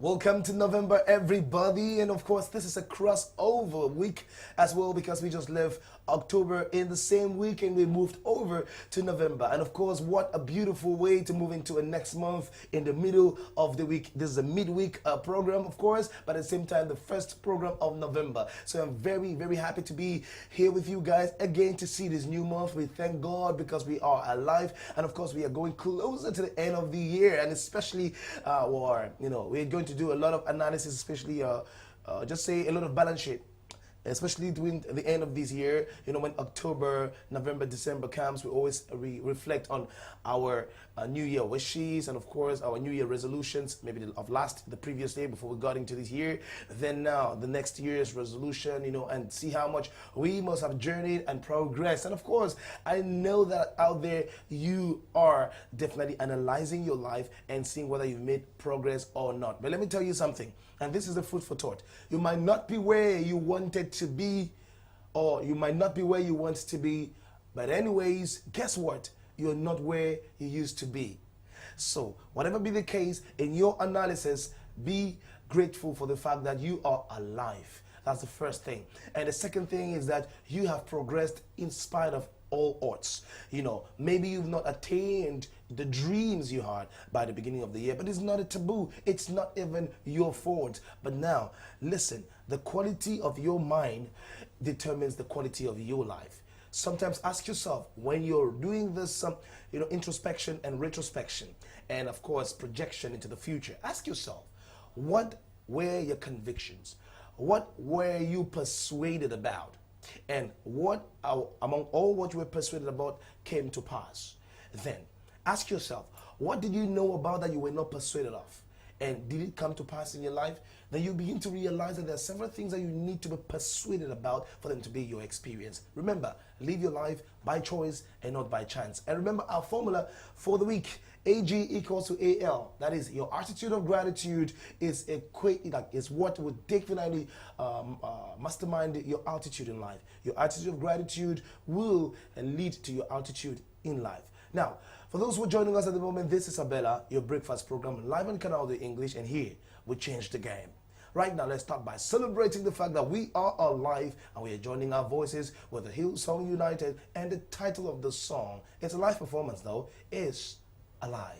Welcome to November, everybody. And of course, this is a crossover week as well because we just left October in the same week and we moved over to November. And of course, what a beautiful way to move into a next month in the middle of the week. This is a midweek program, of course, but at the same time, the first program of November. So I'm very, very happy to be here with you guys again to see this new month. We thank God because we are alive. And of course, we are going closer to the end of the year. And especially, we're going to do a lot of analysis, especially just say a lot of balance sheet, especially during the end of this year. You know, when October, November, December comes, we always reflect on our New Year wishes and of course our New Year resolutions, maybe the previous day before we got into this year. Then now the next year's resolution, you know, and see how much we must have journeyed and progressed. And of course, I know that out there you are definitely analyzing your life and seeing whether you've made progress or not. But let me tell you something, and this is the food for thought. You might not be where you wanted to be, or you might not be where you want to be, but anyways, guess what? You're not where you used to be. So, whatever be the case, in your analysis, be grateful for the fact that you are alive. That's the first thing. And the second thing is that you have progressed in spite of all odds. You know, maybe you've not attained the dreams you had by the beginning of the year, but it's not a taboo. It's not even your fault. But now, listen, the quality of your mind determines the quality of your life. Sometimes ask yourself, when you're doing this introspection and retrospection, and of course projection into the future, ask yourself, what were your convictions? What were you persuaded about? And what among all what you were persuaded about came to pass? Then ask yourself, what did you know about that you were not persuaded of? And did it come to pass in your life? Then you begin to realize that there are several things that you need to be persuaded about for them to be your experience. Remember, live your life by choice and not by chance. And remember our formula for the week, AG equals to AL. That is, your attitude of gratitude is what would definitely mastermind your altitude in life. Your attitude of gratitude will lead to your altitude in life. Now, for those who are joining us at the moment, this is Abela, your breakfast program, live on Canal de English, and here we change the game. Right now, let's start by celebrating the fact that we are alive and we are joining our voices with the Hillsong United, and the title of the song, it's a live performance though, is Alive.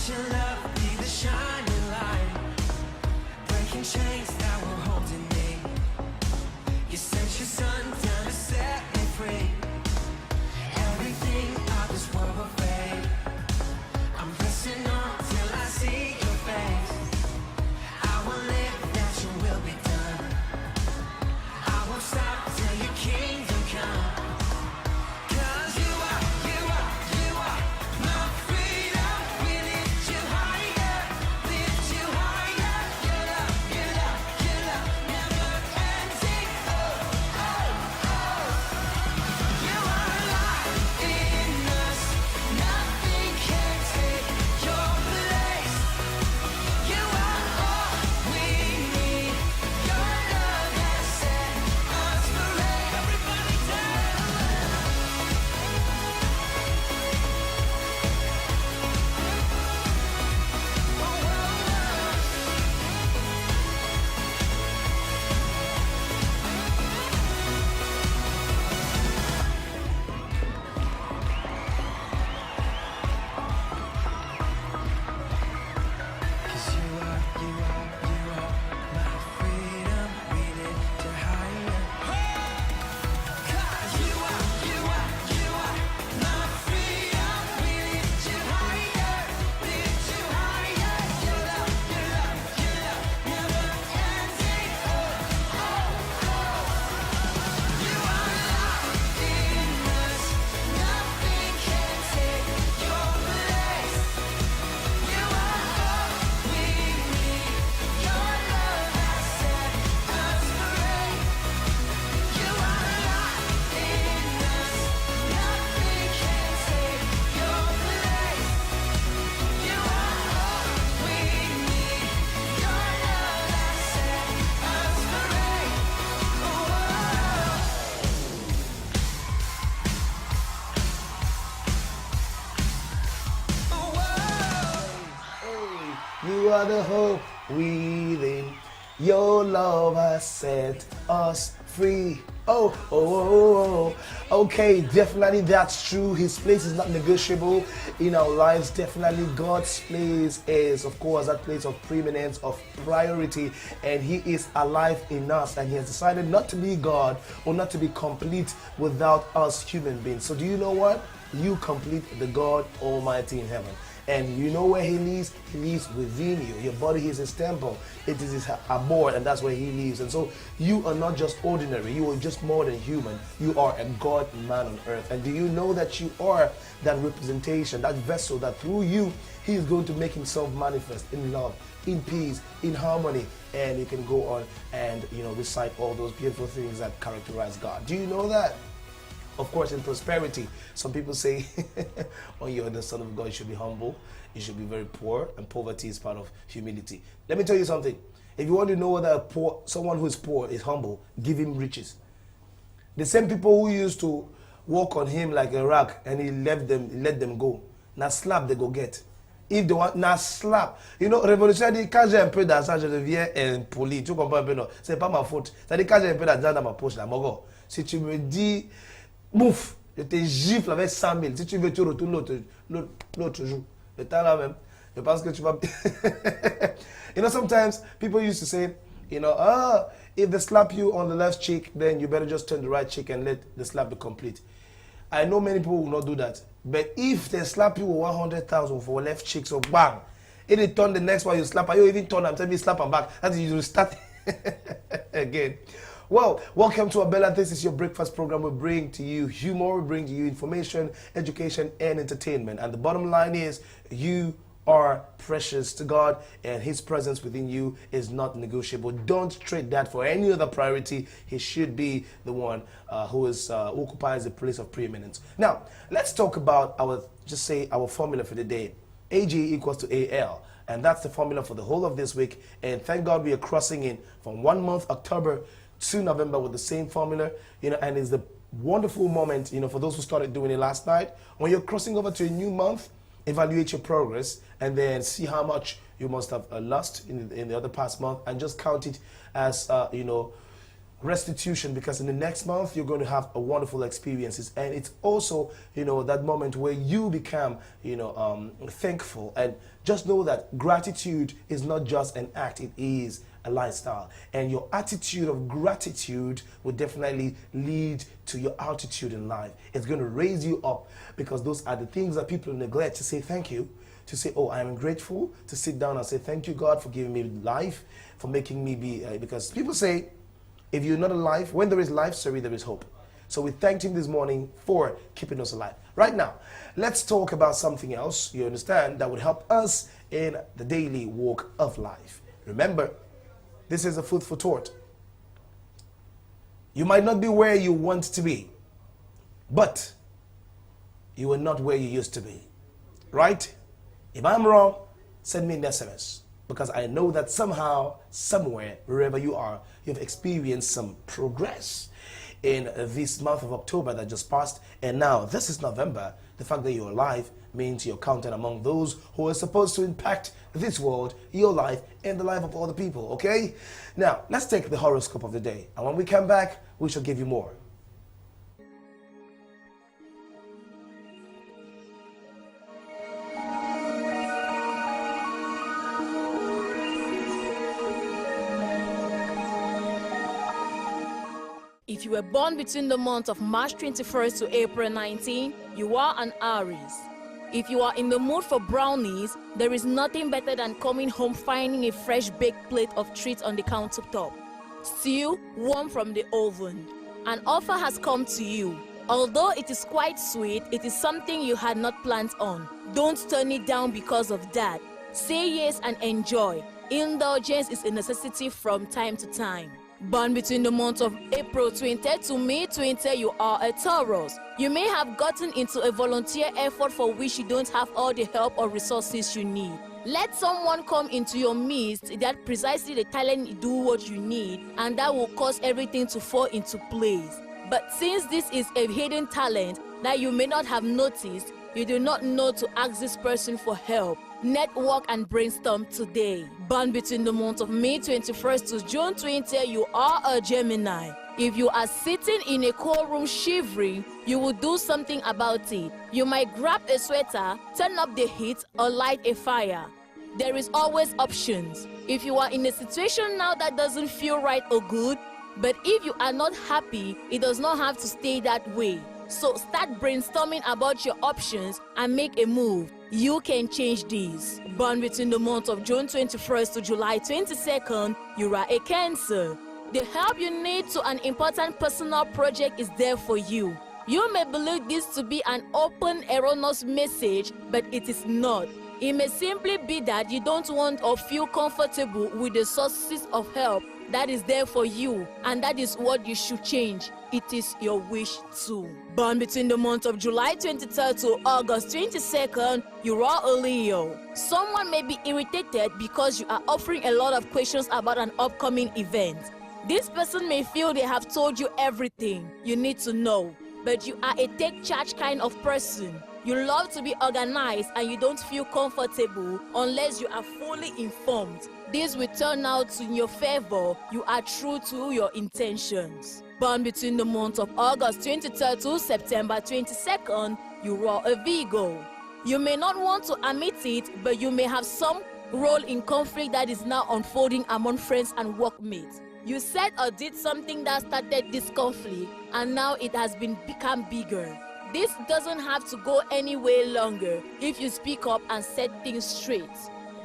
your love be the shining light, breaking chains that were holding me. You sent your son down to set me free. Everything of this world will fade. I'm pressing on till I see your face. I will live that your will be done. I won't stop till your kingdom come. 'Cause you are my freedom. We lift you higher, lift you higher. Your love, your love, your love, never ending. Oh, oh, oh. You are alive in us. Nothing can take your place. You are all we need. Your love has set us free. Everybody dance. Cause you are my freedom. We lift you higher. 'Cause you are my freedom. We lift you higher, lift you higher. Your love, your love, your love, never ending. Oh, oh, oh. You are alive in us. Nothing can take your place. You are all we need. Your love has set us free. You are alive in us. Nothing can take your place. You are all we need. Your love has set us free. Oh, You are the hope within. Your love has set us free. Oh, oh, oh, oh. Okay, definitely that's true. His place is not negotiable in our lives. Definitely God's place is, of course, that place of preeminence, of priority, and He is alive in us, and He has decided not to be God or not to be complete without us human beings. So do you know what? You complete the God Almighty in heaven. And you know where He lives? He lives within you. Your body is His temple. It is His abode, and that's where He lives. And so you are not just ordinary. You are just more than human. You are a God-man on earth. And do you know that you are that representation, that vessel, that through you, He is going to make Himself manifest in love, in peace, in harmony. And you can go on and, recite all those beautiful things that characterize God. Do you know that? Of course, in prosperity, some people say when you're the Son of God, you should be humble, you should be very poor, and poverty is part of humility. Let me tell you something. If you want to know whether someone who is poor is humble, give him riches. The same people who used to walk on him like a rag and he let them go. Now slap they go get. If they want, now slap. Révolution dit, quand j'ai un peu d'argent, je deviens impoli. Tu comprends un peu, non? C'est pas ma faute. C'est-à-dire, quand j'ai un peu d'argent dans ma poche, là, mon gars, si tu me dis, bouf, je te gifle avec 100 000. Si tu veux, tu retournes l'autre jour. Le temps là même, je pense que tu vas... sometimes people used to say, if they slap you on the left cheek, then you better just turn the right cheek and let the slap be complete. I know many people will not do that. But if they slap you with 100,000 for left cheek, so bang, if they turn the next one, you slap, you even turn them, tell me slap them back. That is, you will start again. Well, welcome to Abela. This is your breakfast program. We bring to you humor, we bring to you information, education, and entertainment. And the bottom line is, you are precious to God, and His presence within you is not negotiable. Don't trade that for any other priority. He should be the one who occupies the place of preeminence. Now, let's talk about our formula for the day. AG equals to AL. And that's the formula for the whole of this week. And thank God we are crossing in from 1 month, October, to November with the same formula, and it's the wonderful moment, for those who started doing it last night. When you're crossing over to a new month, evaluate your progress and then see how much you must have lost in the other past month, and just count it as, restitution, because in the next month you're going to have a wonderful experiences, and it's also, that moment where you become, thankful. And just know that gratitude is not just an act, it is a lifestyle, and your attitude of gratitude will definitely lead to your altitude in life. It's going to raise you up, because those are the things that people neglect to say thank you, to say, oh, I am grateful, to sit down and say thank you, God, for giving me life, for making me be, because people say, if you're not alive, when there is life, sorry, there is hope. So we thanked him this morning for keeping us alive. Right now, let's talk about something else, you understand, that would help us in the daily walk of life. Remember, this is a food for thought. You might not be where you want to be, but you are not where you used to be, right? If I'm wrong, send me an SMS, because I know that somehow, somewhere, wherever you are, you've experienced some progress in this month of October that just passed, and now this is November. The fact that you're alive means you're counted among those who are supposed to impact this world, your life, and the life of other people, okay? Now, let's take the horoscope of the day, and when we come back, we shall give you more. If you were born between the month of March 21st to April 19, you are an Aries. If you are in the mood for brownies, there is nothing better than coming home finding a fresh baked plate of treats on the countertop. Still warm from the oven. An offer has come to you. Although it is quite sweet, it is something you had not planned on. Don't turn it down because of that. Say yes and enjoy. Indulgence is a necessity from time to time. Born between the months of April 20 to May 20, you are a Taurus. You may have gotten into a volunteer effort for which you don't have all the help or resources you need. Let someone come into your midst that precisely the talent do what you need, and that will cause everything to fall into place. But since this is a hidden talent that you may not have noticed, you do not know to ask this person for help. Network and brainstorm today. Born between the month of May 21st to June 20, you are a Gemini. If you are sitting in a cold room shivering, you will do something about it. You might grab a sweater, turn up the heat, or light a fire. There is always options. If you are in a situation now that doesn't feel right or good, but if you are not happy, it does not have to stay that way. So start brainstorming about your options and make a move. You can change this. Born between the month of June 21st to July 22nd, you are a Cancer. The help you need to an important personal project is there for you. You may believe this to be an open, erroneous message, but it is not. It may simply be that you don't want or feel comfortable with the sources of help that is there for you, and that is what you should change. It is your wish too. Born between the month of July 23rd to August 22nd, you are a Leo. Someone may be irritated because you are offering a lot of questions about an upcoming event. This person may feel they have told you everything you need to know, but you are a take charge kind of person. You love to be organized and you don't feel comfortable unless you are fully informed. This will turn out in your favor. You are true to your intentions. Born between the months of August 23rd to September 22nd, you are a Virgo. You may not want to admit it, but you may have some role in conflict that is now unfolding among friends and workmates. You said or did something that started this conflict, and now it has become bigger. This doesn't have to go any way longer if you speak up and set things straight.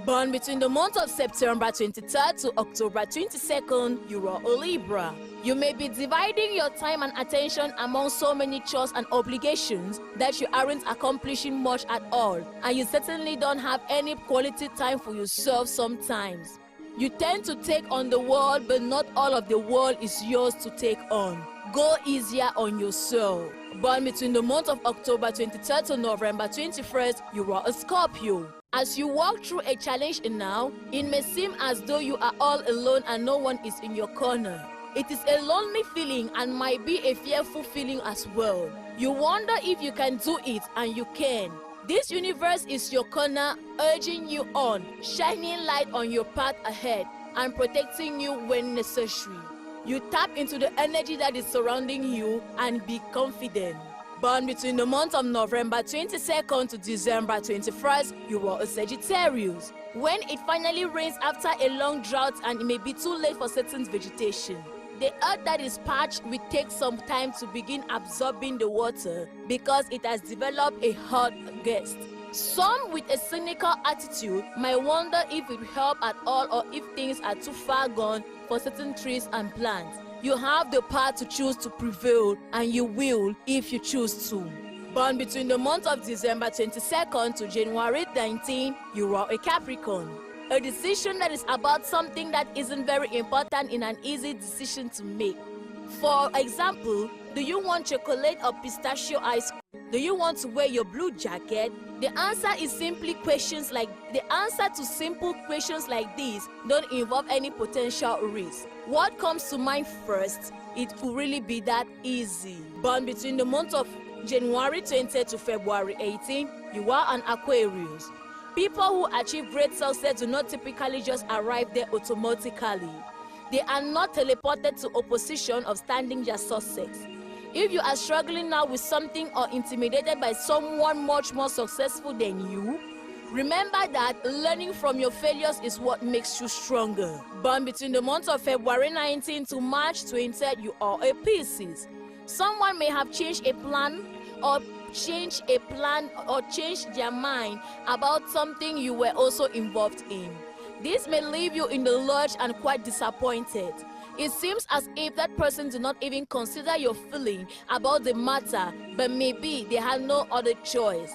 Born between the month of September 23rd to October 22nd, you are a Libra. You may be dividing your time and attention among so many chores and obligations that you aren't accomplishing much at all, and you certainly don't have any quality time for yourself sometimes. You tend to take on the world, but not all of the world is yours to take on. Go easier on yourself. Born between the month of October 23rd to November 21st, you are a Scorpio. As you walk through a challenge now, it may seem as though you are all alone and no one is in your corner. It is a lonely feeling and might be a fearful feeling as well. You wonder if you can do it, and you can. This universe is your corner, urging you on, shining light on your path ahead, and protecting you when necessary. You tap into the energy that is surrounding you and be confident. Born between the month of November 22nd to December 21st, you are a Sagittarius. When it finally rains after a long drought and it may be too late for certain vegetation, the earth that is parched will take some time to begin absorbing the water because it has developed a hot guest. Some with a cynical attitude might wonder if it will help at all or if things are too far gone for certain trees and plants. You have the power to choose to prevail, and you will if you choose to. Born between the month of December 22nd to January 19, you are a Capricorn. A decision that is about something that isn't very important in an easy decision to make. For example, do you want chocolate or pistachio ice cream? Do you want to wear your blue jacket? The answer to simple questions like these don't involve any potential risk. What comes to mind first? It will really be that easy. Born between the month of January 20 to February 18, you are an Aquarius. People who achieve great success do not typically just arrive there automatically. They are not teleported to a position of standing their success. If you are struggling now with something or intimidated by someone much more successful than you, remember that learning from your failures is what makes you stronger. Born between the months of February 19 to March 20, you are a Pisces. Someone may have changed a plan or changed their mind about something you were also involved in. This may leave you in the lurch and quite disappointed. It seems as if that person did not even consider your feeling about the matter, but maybe they had no other choice.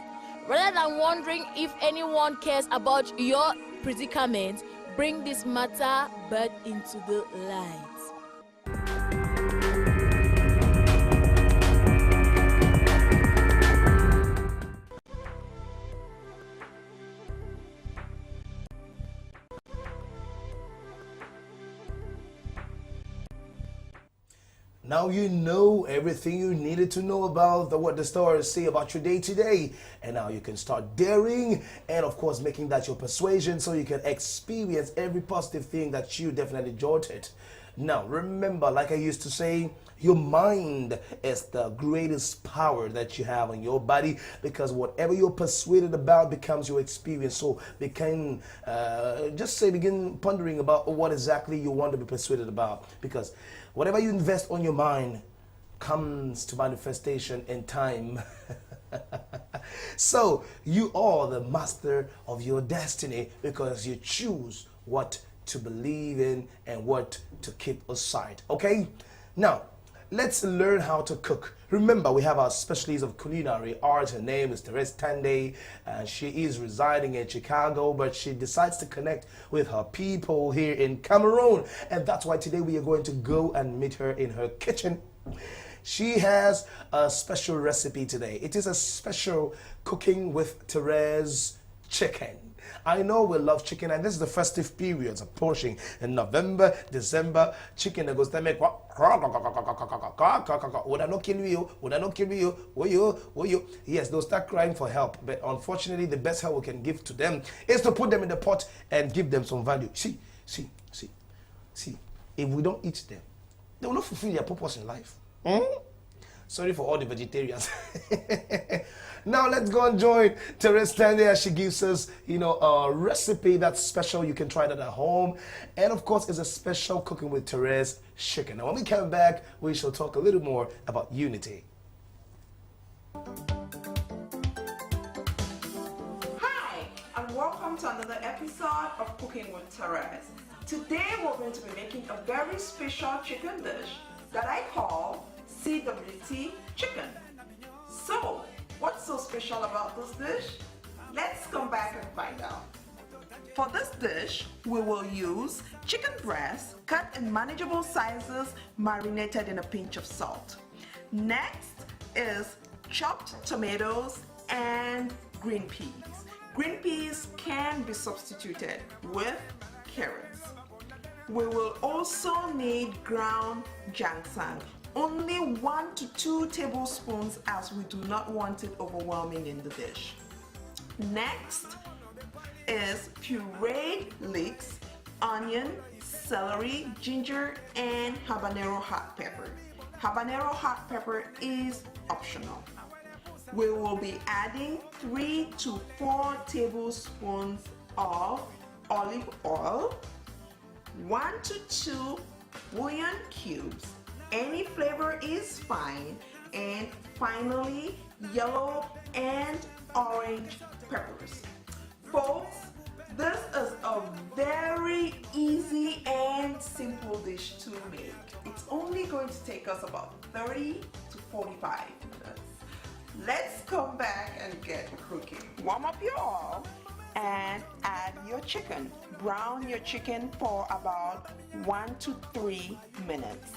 Rather than wondering if anyone cares about your predicament, bring this matter back into the light. Now you know everything you needed to know about what the stars say about your day today. And now you can start daring and of course making that your persuasion so you can experience every positive thing that you definitely jotted. Now remember, like I used to say, your mind is the greatest power that you have on your body, because whatever you're persuaded about becomes your experience. So begin pondering about what exactly you want to be persuaded about, because whatever you invest on your mind comes to manifestation in time. So you are the master of your destiny because you choose what to believe in and what to keep aside. Okay? Now, let's learn how to cook. Remember, we have our specialist of culinary art. Her name is Therese Tande. She is residing in Chicago, but she decides to connect with her people here in Cameroon. And that's why today we are going to go and meet her in her kitchen. She has a special recipe today. It is a special cooking with Therese chicken. I know we love chicken, and this is the festive periods approaching in November, December. Chicken that goes to make what? Would I not kill you? Would I not kill you? Will you? Yes, they'll start crying for help. But unfortunately, the best help we can give to them is to put them in the pot and give them some value. See. If we don't eat them, they will not fulfill their purpose in life. Sorry for all the vegetarians. Now let's go and join Therese Tande as she gives us, a recipe that's special. You can try that at home. And of course, it's a special cooking with Therese chicken. Now when we come back, we shall talk a little more about unity. Hi, and welcome to another episode of Cooking with Therese. Today we're going to be making a very special chicken dish that I call CWT chicken. So, what's so special about this dish? Let's come back and find out. For this dish, we will use chicken breast cut in manageable sizes, marinated in a pinch of salt. Next is chopped tomatoes and green peas. Green peas can be substituted with carrots. We will also need ground ginseng. Only 1 to 2 tablespoons, as we do not want it overwhelming in the dish. Next is pureed leeks, onion, celery, ginger, and habanero hot pepper. Habanero hot pepper is optional. We will be adding 3 to 4 tablespoons of olive oil, 1 to 2 bouillon cubes. Any flavor is fine. And finally, yellow and orange peppers. Folks, this is a very easy and simple dish to make. It's only going to take us about 30 to 45 minutes. Let's come back and get cooking. Warm up your oil and add your chicken. Brown your chicken for about 1 to 3 minutes.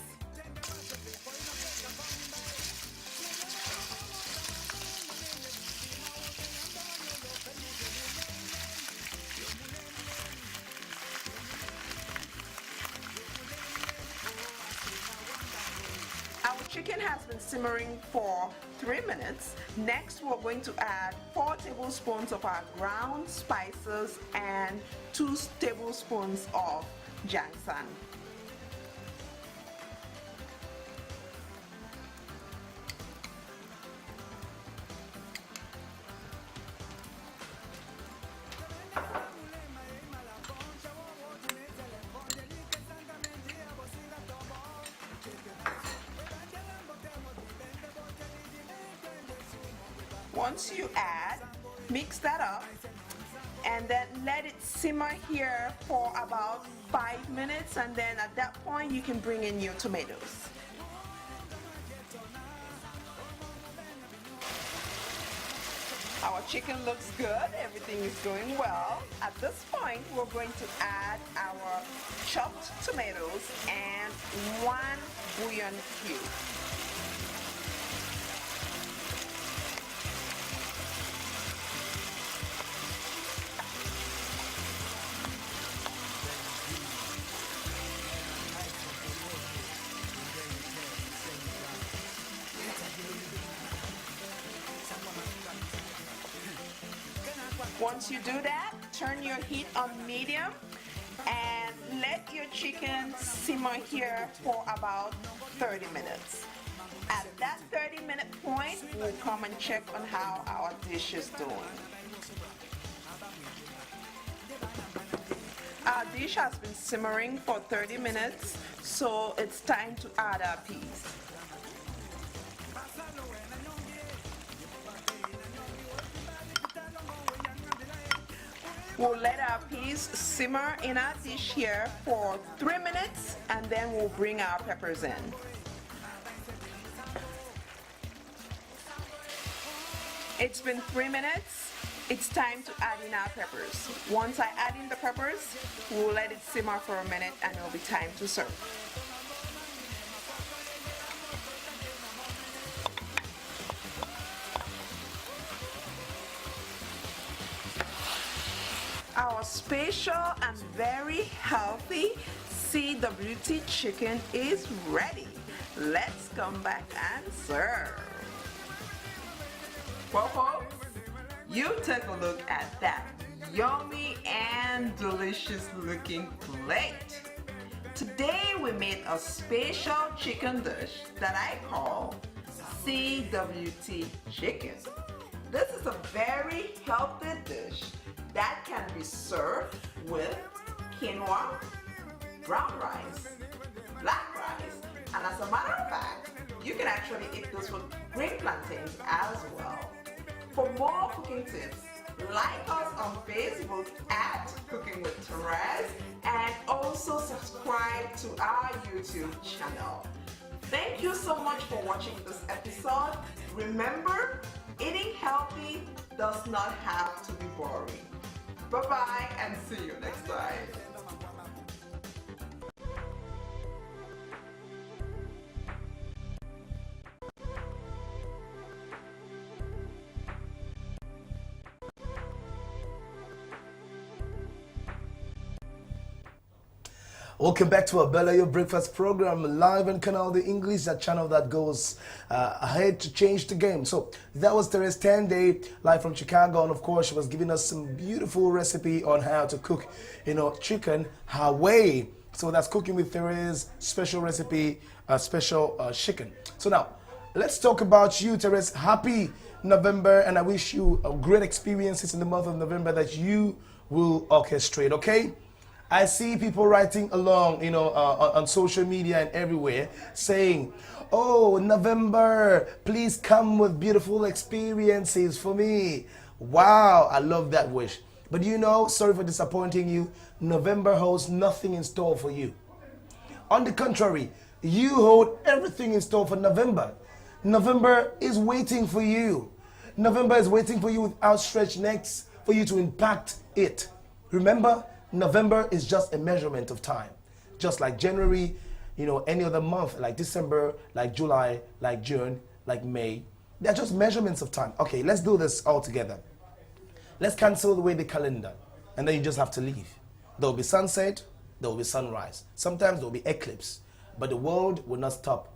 Our chicken has been simmering for 3 minutes. Next, we're going to add 4 tablespoons of our ground spices and 2 tablespoons of ginseng. Once you add, mix that up and then let it simmer here for about 5 minutes, and then at that point you can bring in your tomatoes. Our chicken looks good, everything is going well. At this point, we're going to add our chopped tomatoes and 1 bouillon cube. Once you do that, turn your heat on medium and let your chicken simmer here for about 30 minutes. At that 30-minute point, we'll come and check on how our dish is doing. Our dish has been simmering for 30 minutes, so it's time to add our peas. We'll let our peas simmer in our dish here for 3 minutes, and then we'll bring our peppers in. It's been 3 minutes. It's time to add in our peppers. Once I add in the peppers, we'll let it simmer for a minute and it'll be time to serve. Our special and very healthy CWT chicken is ready. Let's come back and serve. Well, folks, you take a look at that yummy and delicious looking plate. Today we made a special chicken dish that I call CWT chicken. This is a very healthy dish that can be served with quinoa, brown rice, black rice, and as a matter of fact, you can actually eat this with green plantains as well. For more cooking tips, like us on Facebook at Cooking with Therese, and also subscribe to our YouTube channel. Thank you so much for watching this episode. Remember, eating healthy does not have to be boring. Bye-bye and see you next time. Welcome back to Abela, your breakfast program, live on Canal the English, that channel that goes ahead to change the game. So that was Therese Tande, live from Chicago, and of course she was giving us some beautiful recipe on how to cook, chicken her way. So that's Cooking with Therese, special recipe, special chicken. So now, let's talk about you, Therese. Happy November, and I wish you great experiences in the month of November that you will orchestrate, okay? I see people writing along, on social media and everywhere saying, oh, November, please come with beautiful experiences for me. Wow, I love that wish. But sorry for disappointing you, November holds nothing in store for you. On the contrary, you hold everything in store for November. November is waiting for you. November is waiting for you with outstretched necks for you to impact it. Remember, November is just a measurement of time. Just like January, any other month, like December, like July, like June, like May. They're just measurements of time. Okay, let's do this all together. Let's cancel away the calendar, and then you just have to leave. There will be sunset, there will be sunrise. Sometimes there will be eclipse, but the world will not stop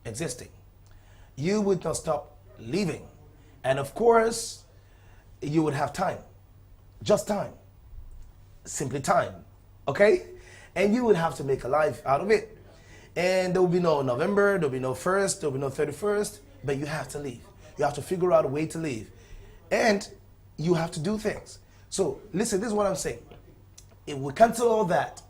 existing. You would not stop living. And of course, you would have time. Just time. Simply time, okay? And you would have to make a life out of it. And there will be no November, there will be no 1st, there will be no 31st, but you have to leave. You have to figure out a way to leave. And you have to do things. So listen, this is what I'm saying. If we cancel all that,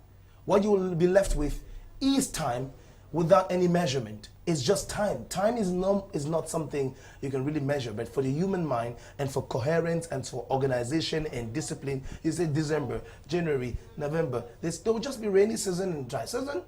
what you will be left with is time without any measurement. It's just time. Time is not something you can really measure, but for the human mind and for coherence and for organization and discipline, you say December, January, November, there will just be rainy season and dry season.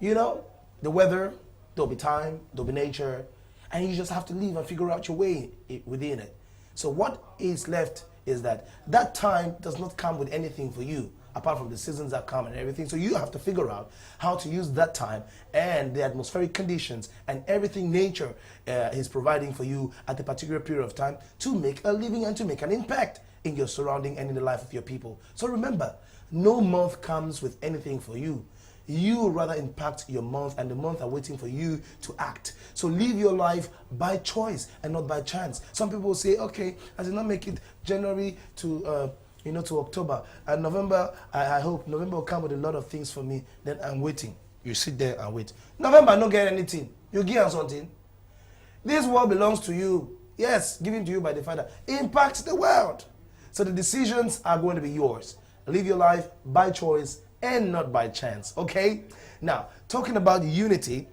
The weather, there'll be time, there'll be nature, and you just have to live and figure out your way within it. So what is left is that time does not come with anything for you, apart from the seasons that come and everything. So you have to figure out how to use that time and the atmospheric conditions and everything nature is providing for you at a particular period of time to make a living and to make an impact in your surrounding and in the life of your people. So remember, no month comes with anything for you. You rather impact your month, and the month are waiting for you to act. So live your life by choice and not by chance. Some people will say, okay, I did not make it January to October. And November, I hope November will come with a lot of things for me. Then I'm waiting. You sit there and wait. November, I don't get anything. You give us something. This world belongs to you. Yes, given to you by the Father. Impacts the world. So the decisions are going to be yours. Live your life by choice and not by chance. Okay? Now, talking about unity,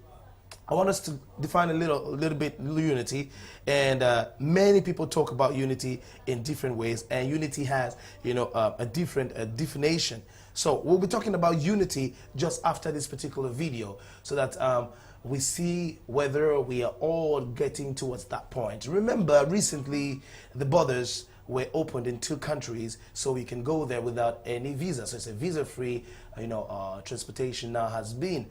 I want us to define a little bit unity, and many people talk about unity in different ways, and unity has, a different definition. So we'll be talking about unity just after this particular video, so that we see whether we are all getting towards that point. Remember, recently the borders were opened in 2 countries, so we can go there without any visa. So it's a visa-free, transportation now has been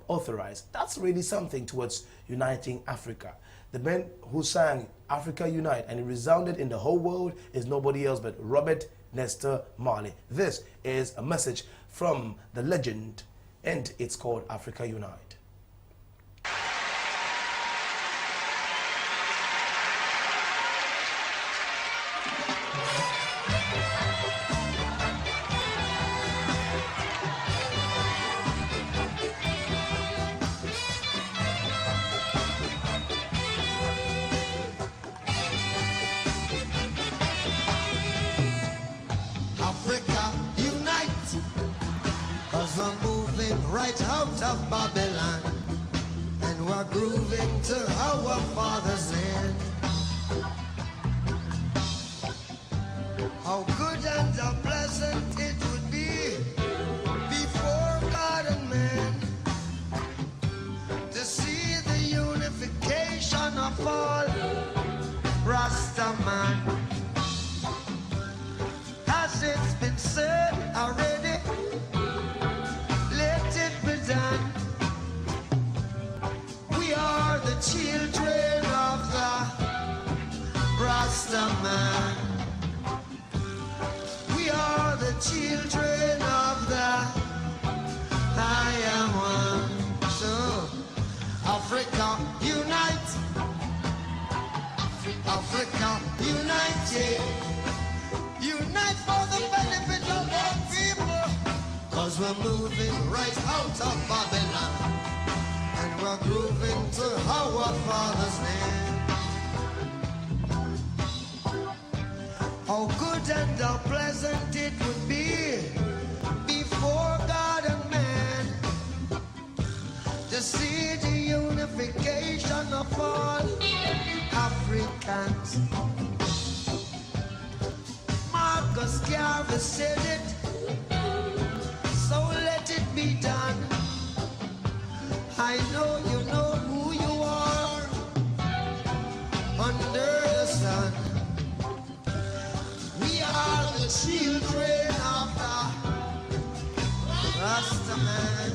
authorized. That's really something towards uniting Africa. The man who sang Africa Unite and it resounded in the whole world is nobody else but Robert Nesta Marley. This is a message from the legend, and it's called Africa Unite. Africa unite, 'cause we're moving right out of Babylon, and we're grooving to our father's land. How good and how pleasant it would be before God and man to see the unification of all Rasta man. As it's been said already, let it be done. We are the children of the Rasta man. We are the children 'cause we're moving right out of Babylon, and we're grooving to our Father's name. How good and how pleasant it would be before God and man to see the unification of all Africans. Marcus Garvey said it, so let it be done. I know you know who you are under the sun. We are the children of the Rastaman.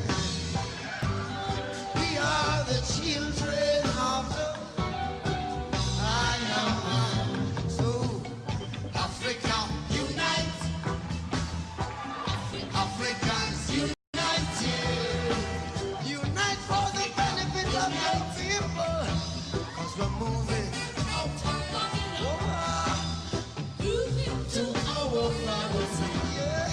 We are the children of the I am. So Africa unite. Africans unite. Unite for the benefit of your people. 'Cause we're moving to our Father's yeah.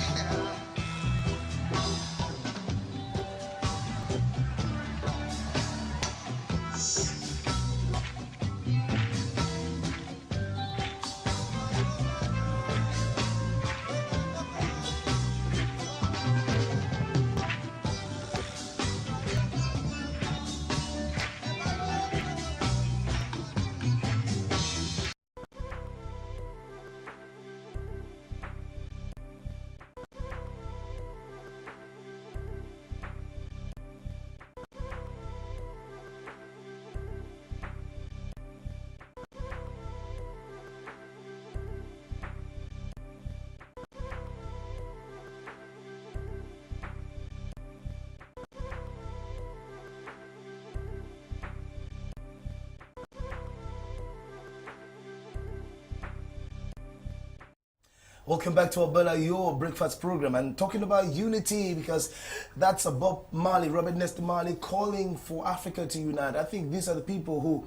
Welcome back to Abela, your breakfast program, and talking about unity, because that's a Bob Marley, Robert Nesta Marley, calling for Africa to unite. I think these are the people who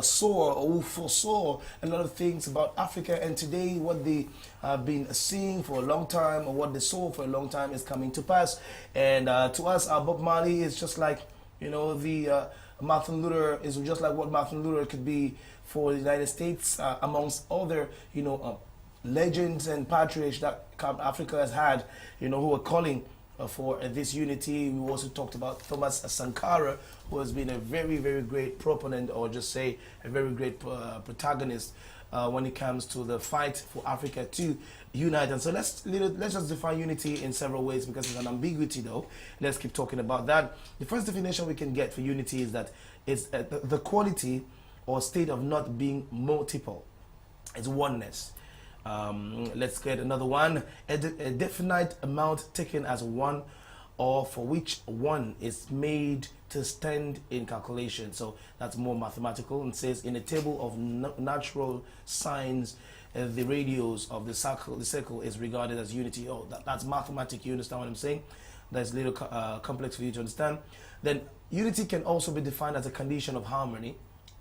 saw or who foresaw a lot of things about Africa, and today what they have been seeing for a long time, or what they saw for a long time, is coming to pass. And to us, Bob Marley is just like, you know, the Martin Luther is just like what Martin Luther could be for the United States, amongst other, you know, legends and patriots that Africa has had, you know, who are calling for this unity. We also talked about Thomas Sankara, who has been a very, very great proponent, or just say a very great protagonist when it comes to the fight for Africa to unite. And so let's just define unity in several ways, because it's an ambiguity though. Let's keep talking about that. The first definition we can get for unity is that it's the quality or state of not being multiple. It's oneness. Let's get another one. A definite amount taken as one, or for which one is made to stand in calculation. So that's more mathematical, and says in a table of natural signs, the radius of the circle is regarded as unity. Oh, that's mathematics. You understand what I'm saying? That's a little complex for you to understand. Then unity can also be defined as a condition of harmony,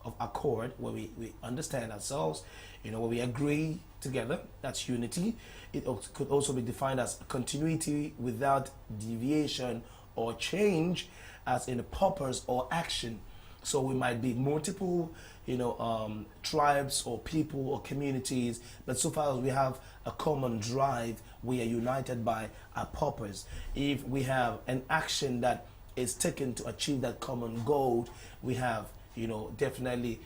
of accord, where we understand ourselves, you know, where we agree together. That's unity. It could also be defined as continuity without deviation or change, as in a purpose or action. So we might be multiple, you know, tribes or people or communities, but so far as we have a common drive, we are united by a purpose. If we have an action that is taken to achieve that common goal, we have, you know, definitely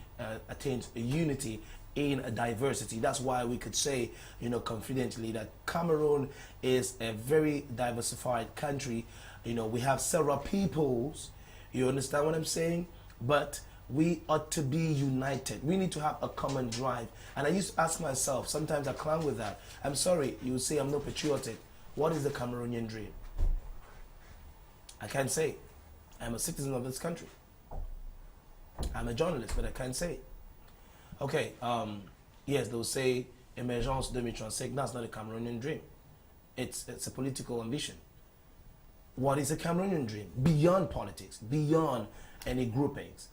attained a unity in a diversity. That's why we could say, you know, confidently that Cameroon is a very diversified country. You know, we have several peoples, you understand what I'm saying? But we ought to be united. We need to have a common drive. And I used to ask myself, sometimes I clown with that. I'm sorry, you say I'm not patriotic. What is the Cameroonian dream? I can't say. I'm a citizen of this country. I'm a journalist, but I can't say. Okay, yes, they'll say Emergence 2035. That's not a Cameroonian dream. It's a political ambition. What is a Cameroonian dream? Beyond politics, beyond any groupings.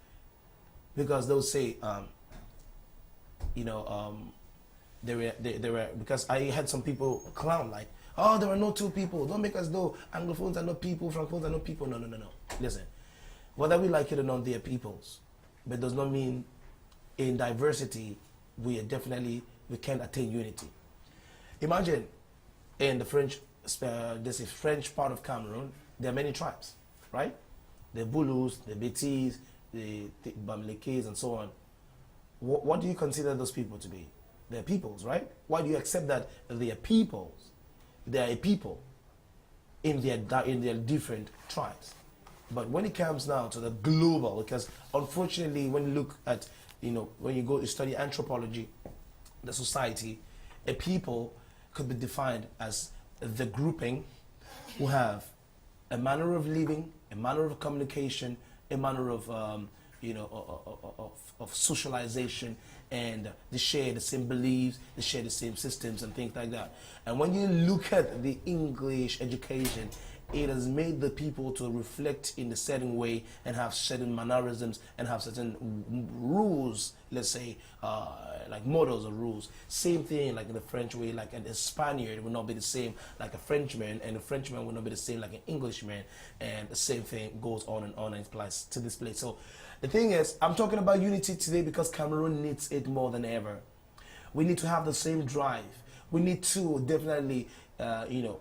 Because they'll say, you know, there were, because I had some people clown, like, Oh, there are no two people. Don't make us know Anglophones are not people, Francophones are not people. No, no, no, no. Listen, whether we like it or not, they are peoples. But it does not mean in diversity we can't attain unity. Imagine in the French, this is French part of Cameroon, there are many tribes, right? The Bulus, the Betis, the Bamilekes, and so on. What do you consider those people to be? They're peoples, right? Why do you accept that they are peoples? They are a people in their different tribes. But when it comes now to the global, because unfortunately, when you look at, when you go to study anthropology, the society, a people could be defined as the grouping who have a manner of living, a manner of communication, a manner of of socialization, and they share the same beliefs, they share the same systems and things like that. And when you look at the English education, it has made the people to reflect in a certain way and have certain mannerisms and have certain rules, let's say, like models or rules. Same thing like in the French way, like a Spaniard will not be the same like a Frenchman, and a Frenchman will not be the same like an Englishman, and the same thing goes on and applies to this place. So the thing is, I'm talking about unity today because Cameroon needs it more than ever. We need to have the same drive. We need to definitely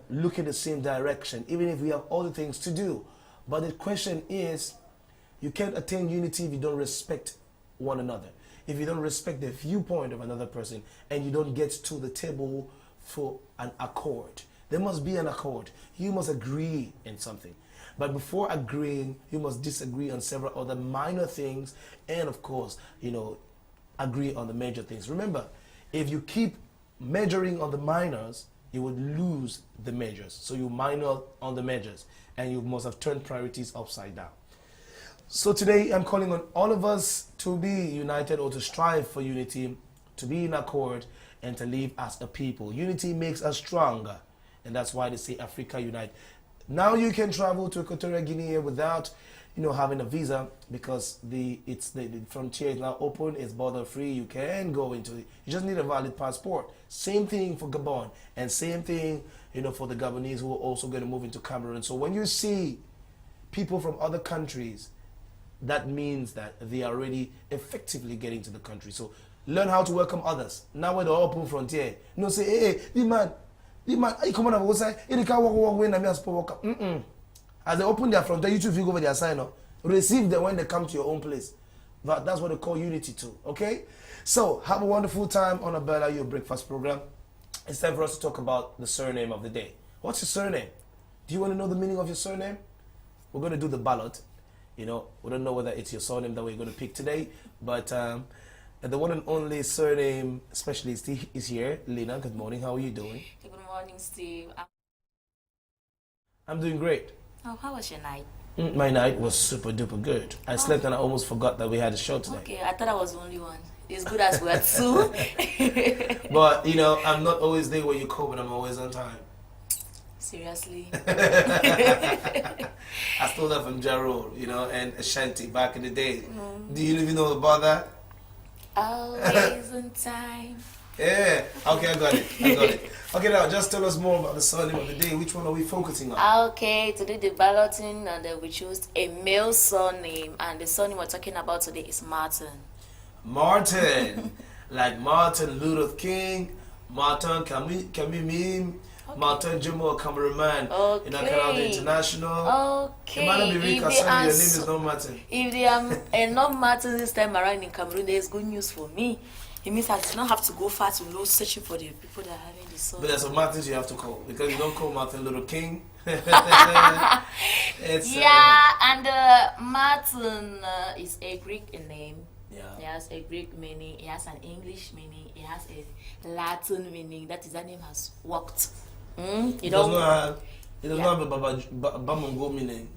look in the same direction, even if we have other things to do. But the question is, you can't attain unity if you don't respect one another, if you don't respect the viewpoint of another person, and you don't get to the table for an accord. There must be an accord. You must agree in something. But before agreeing, you must disagree on several other minor things, and of course, agree on the major things. Remember, if you keep measuring on the minors, you would lose the majors. So you minor on the majors, and you must have turned priorities upside down. So today I'm calling on all of us to be united, or to strive for unity, to be in accord, and to live as a people. Unity makes us stronger, and that's why they say Africa Unite. Now you can travel to Equatorial Guinea without having a visa, because the frontier is now open, it's border free, you can go into it. You just need a valid passport. Same thing for Gabon, and same thing for the Gabonese who are also going to move into Cameroon. So when you see people from other countries, that means that they are already effectively getting to the country. So learn how to welcome others. Now with the open frontier, say, hey, the man, you come on outside, you can't walk away, and I'm just walk. As they open their frontier, you too feel over their sign up. Receive them when they come to your own place. That's what they call unity too. Okay? So have a wonderful time on Abela, your breakfast program. It's time for us to talk about the surname of the day. What's your surname? Do you want to know the meaning of your surname? We're going to do the ballot. We don't know whether it's your surname that we're going to pick today, but the one and only surname specialist is here. Lena, good morning. How are you doing? Good morning, Steve. I'm doing great. Oh, how was your night? My night was super duper good. I slept and I almost forgot that we had a show today. Okay, I thought I was the only one. It's good as well too. But I'm not always there when you call, but I'm always on time. Seriously. I stole that from Jarrell, and Ashanti back in the day. Do you even know about that? Always on time. Yeah. Okay, I got it. Okay, now just tell us more about the surname of the day. Which one are we focusing on? Okay, today the balloting, and we chose a male surname, and the surname we're talking about today is Martin. Martin, like Martin Luther King, Martin can we meme, okay. Martin Jomo Cameraman, okay. Canal International. Okay. It might not be Rick, your name is not Martin. If they are not Martin this time around in Cameroon, there's good news for me. It means I do not have to go far to know searching for the people that are having the surname. But there's some Martins you have to call, because you don't call Martin Luther King. And Martin is a Greek name. Yeah. It has a Greek meaning, it has an English meaning, it has a Latin meaning. That is, that name has worked. It does not have a Bamongo meaning.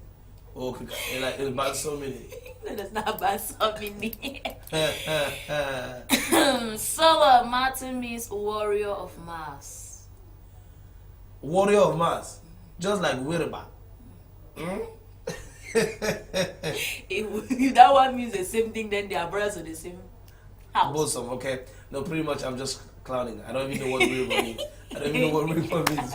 Okay, like a bad so meaning. No, that's not a bad so meaning. So Martin means warrior of Mars. Warrior of Mars, just like Wirba. If that one means the same thing, then they are brothers of the same house. Bosom, okay. No, pretty much I'm just clowning. I don't even know what real means. I don't even know what real means.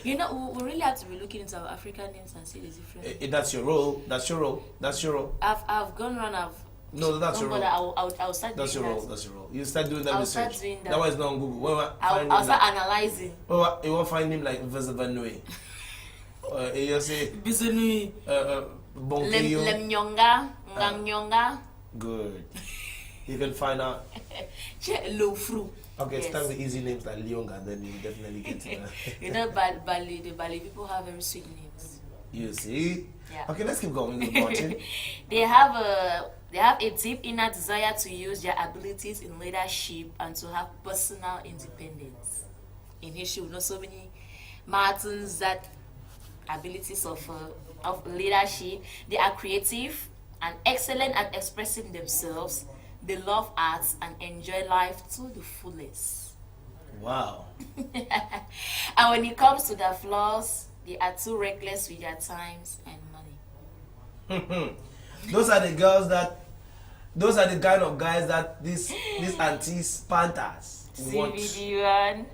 You know, we really have to be looking into our African names and see the difference. That's your role. That's your role. That's your role. I've gone around. No, that's your role. I'll start That's doing your role. that. That's your role. You start doing that I'll research. start doing that. That one is not on Google. I'll start analyzing. You won't find him like Vezavanui. You say Bizenui. Bonkeyo. Lemnyonga. Nganyonga. Good. You can find out. Lofru. Okay, Yes. start with easy names like Leonga, then you definitely get to that. You know, the Bali people have very sweet names. You see? Yeah. Okay, let's keep going with Martin. They have a deep inner desire to use their abilities in leadership and to have personal independence. In history, we know so many Martins that abilities of leadership. They are creative and excellent at expressing themselves. They love arts and enjoy life to the fullest. Wow. And when it comes to their flaws, they are too reckless with their times and money. Those are the kind of guys that these aunties pantas want. CVD1.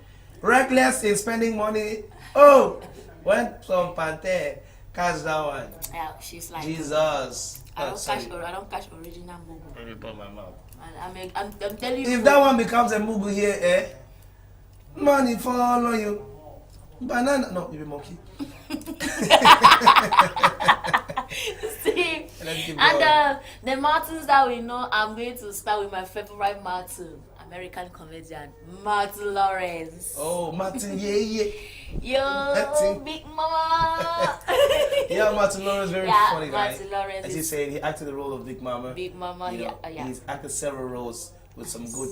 Reckless in spending money. Oh, when some pante catch that one. Yeah, she's like Jesus. I Sorry. don't catch original Mugu. Let me put my mouth. And I'm telling you. If that one becomes a mugu here, money fall on you. Banana, no, you be monkey. See, Let's keep and going. the Martins that we know, I'm going to start with my favorite Martin, American comedian Martin Lawrence. Oh, Martin, yeah. Yo, Martin. Big Mama. Yeah, Martin Lawrence, very Yeah, funny guy. Martin Lawrence As he is- said, he acted the role of Big Mama. Big Mama, You know, yeah. He's acted several roles with some good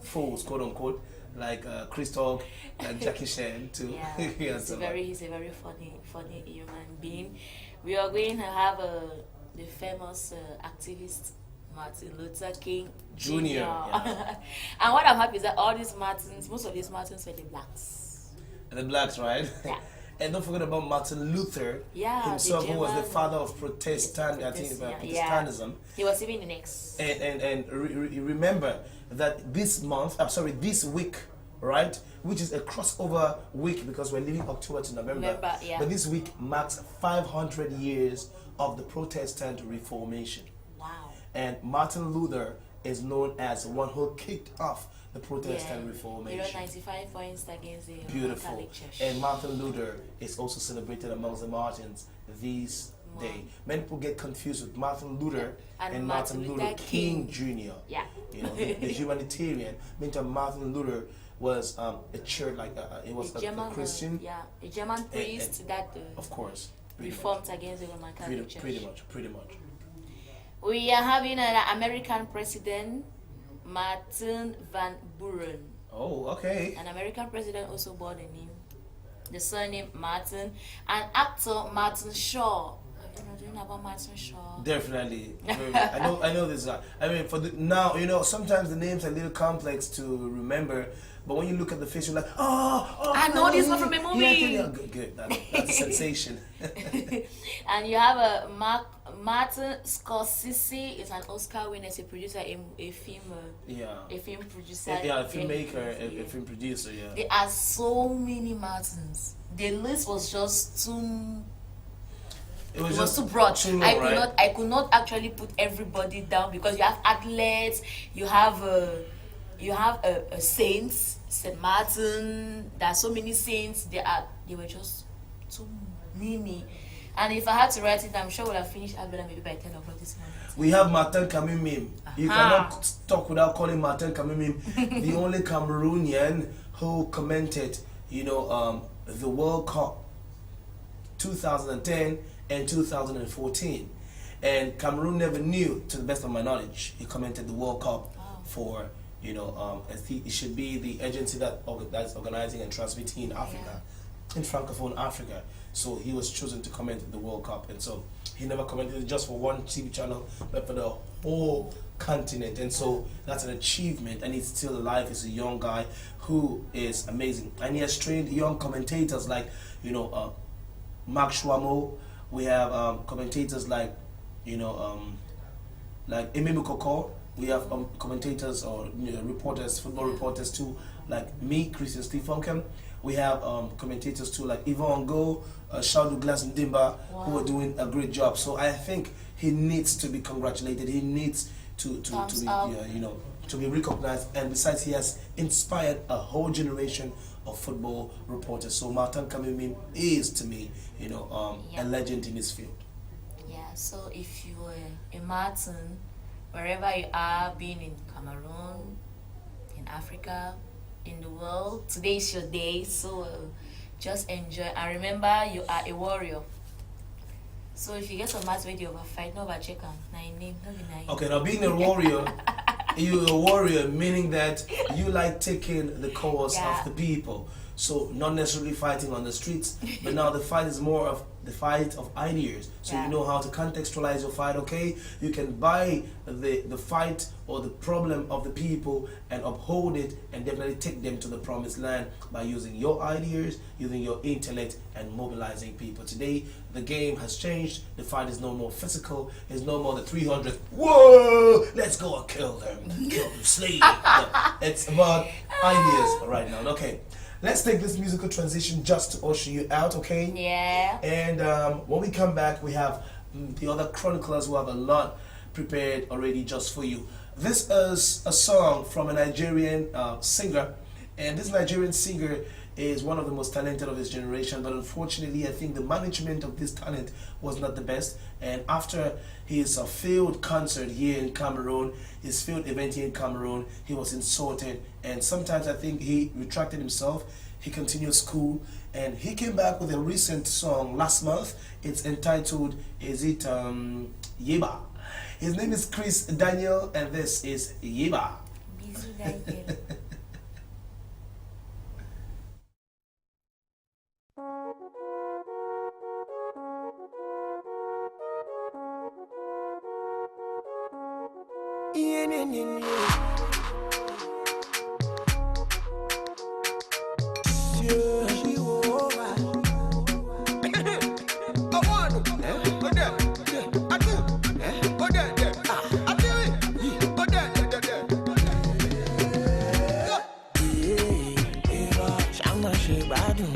fools, quote unquote, like Chris Talk, like Jackie Chan too. Yeah, And so on. he's a very funny human being. We are going to have the famous activist Martin Luther King Jr. Yeah. And what I'm happy is that all these Martins, most of these Martins were the blacks. And the blacks, right? Yeah. And don't forget about Martin Luther Yeah, himself, the who was the German- father of Protestantism. He was even the next. And remember that this week, right, which is a crossover week because we're leaving October to November. Yeah. But this week marks 500 years of the Protestant Reformation. Wow. And Martin Luther is known as the one who kicked off the Protestant Reformation. He wrote 95 points against the Beautiful. Catholic Church. And Martin Luther is also celebrated amongst the Martins this day. Many people get confused with Martin Luther and Martin Luther King Jr. Yeah. You know, the humanitarian. Meantime, Martin Luther was a church, like it was a Christian. A German priest that Of course. reformed against the Roman Catholic Church. Pretty much. We are having an American president, Martin Van Buren. Oh, okay. An American president also bore the name, the surname Martin, and actor Martin Shaw. Do you know about Martin Shaw? Definitely. I know this. I mean, now, you know, sometimes the names are a little complex to remember, but when you look at the face, you're like, oh I know this one from a movie. Yeah, good. That's a sensation. And you have a Martin Scorsese is an Oscar winner, as a producer, a film producer, a filmmaker, a film producer. Yeah. There are so many Martins. The list was just too. It was too broad. Too low, I could not actually put everybody down because you have athletes, you have saints, Saint Martin. There are so many saints. They were just too many. And if I had to write it, I'm sure we'll have finished Abela maybe by 10 o'clock this morning. We have Martin Kamimim. You cannot talk without calling Martin Kamimim the only Cameroonian who commented, the World Cup 2010 and 2014. And Cameroon never knew, to the best of my knowledge, he commented the World Cup for, it should be the agency that's organizing and transmitting in Africa, in Francophone Africa. So he was chosen to comment the World Cup. And so he never commented just for one TV channel, but for the whole continent. And so that's an achievement, and he's still alive. He's a young guy who is amazing. And he has trained young commentators like, Mark Schwamo. We have commentators like, like Ememu Koko, We have commentators or reporters, football reporters too, like me, Christian Stefankem. We have commentators too, like Yvonne Go, Shao Douglas and Dimba, who are doing a great job. So I think he needs to be congratulated. He needs to be, to be recognized. And besides, he has inspired a whole generation of football reporters. So Martin Kamimim is, to me, a legend in his field. Yeah. So if you are a Martin, wherever you are, being in Cameroon, in Africa, in the world, today is your day, so just enjoy. And remember, you are a warrior. So if you get some match with you over fight, no over check on name, no be nine. Okay, now being a warrior, you're a warrior, meaning that you like taking the cause of the people. So not necessarily fighting on the streets, but now the fight is more of the fight of ideas. So you know how to contextualize your fight, okay? You can buy the fight or the problem of the people and uphold it and definitely take them to the promised land by using your ideas, using your intellect and mobilizing people. Today, the game has changed. The fight is no more physical. It's no more the 300, whoa, let's go and kill them, kill them, slay them. No, it's about ideas right now, okay? Let's take this musical transition just to usher you out, okay? Yeah. And when we come back, we have the other chroniclers who have a lot prepared already just for you. This is a song from a Nigerian singer, and this Nigerian singer is one of the most talented of his generation, but unfortunately I think the management of this talent was not the best. And after his failed concert here in Cameroon, his failed event here in Cameroon, he was insulted, and sometimes I think he retracted himself. He continued school, and he came back with a recent song last month. It's entitled, Yeba. His name is Chris Daniel, and this is Yeba. Busy Daniel. She bad, you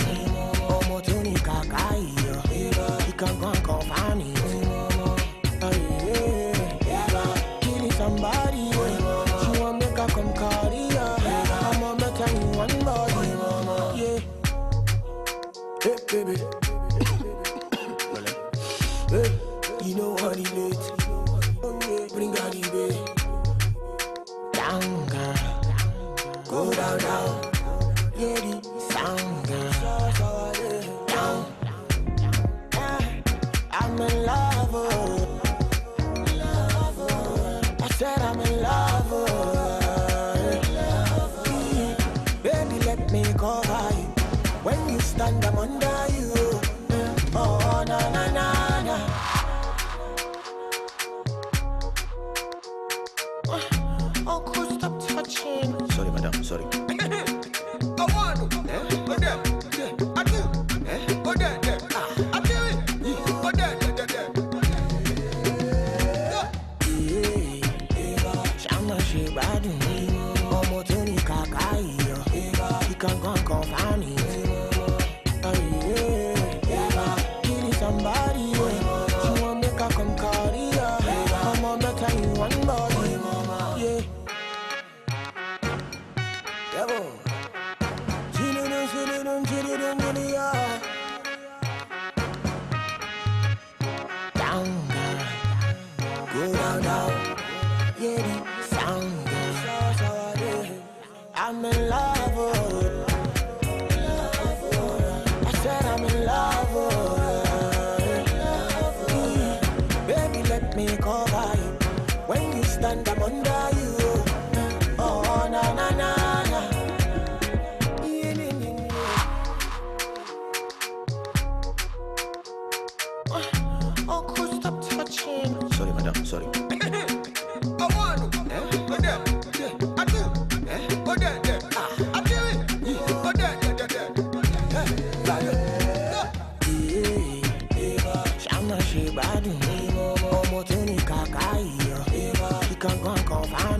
can go and confine.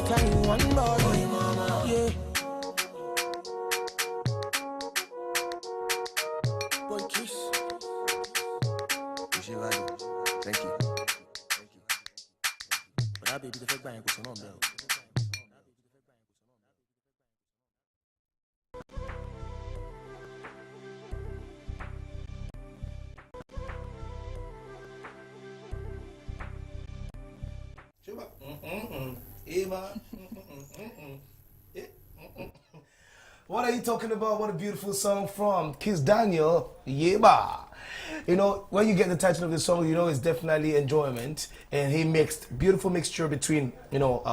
carry one boy. Yeah. Boy, kiss. Thank you. But I baby the fake bang with some on bell. Eva. What are you talking about? What a beautiful song from Kiss Daniel. Yeba. You know, when you get the title of the song, you know it's definitely enjoyment. And he mixed beautiful mixture between, you know,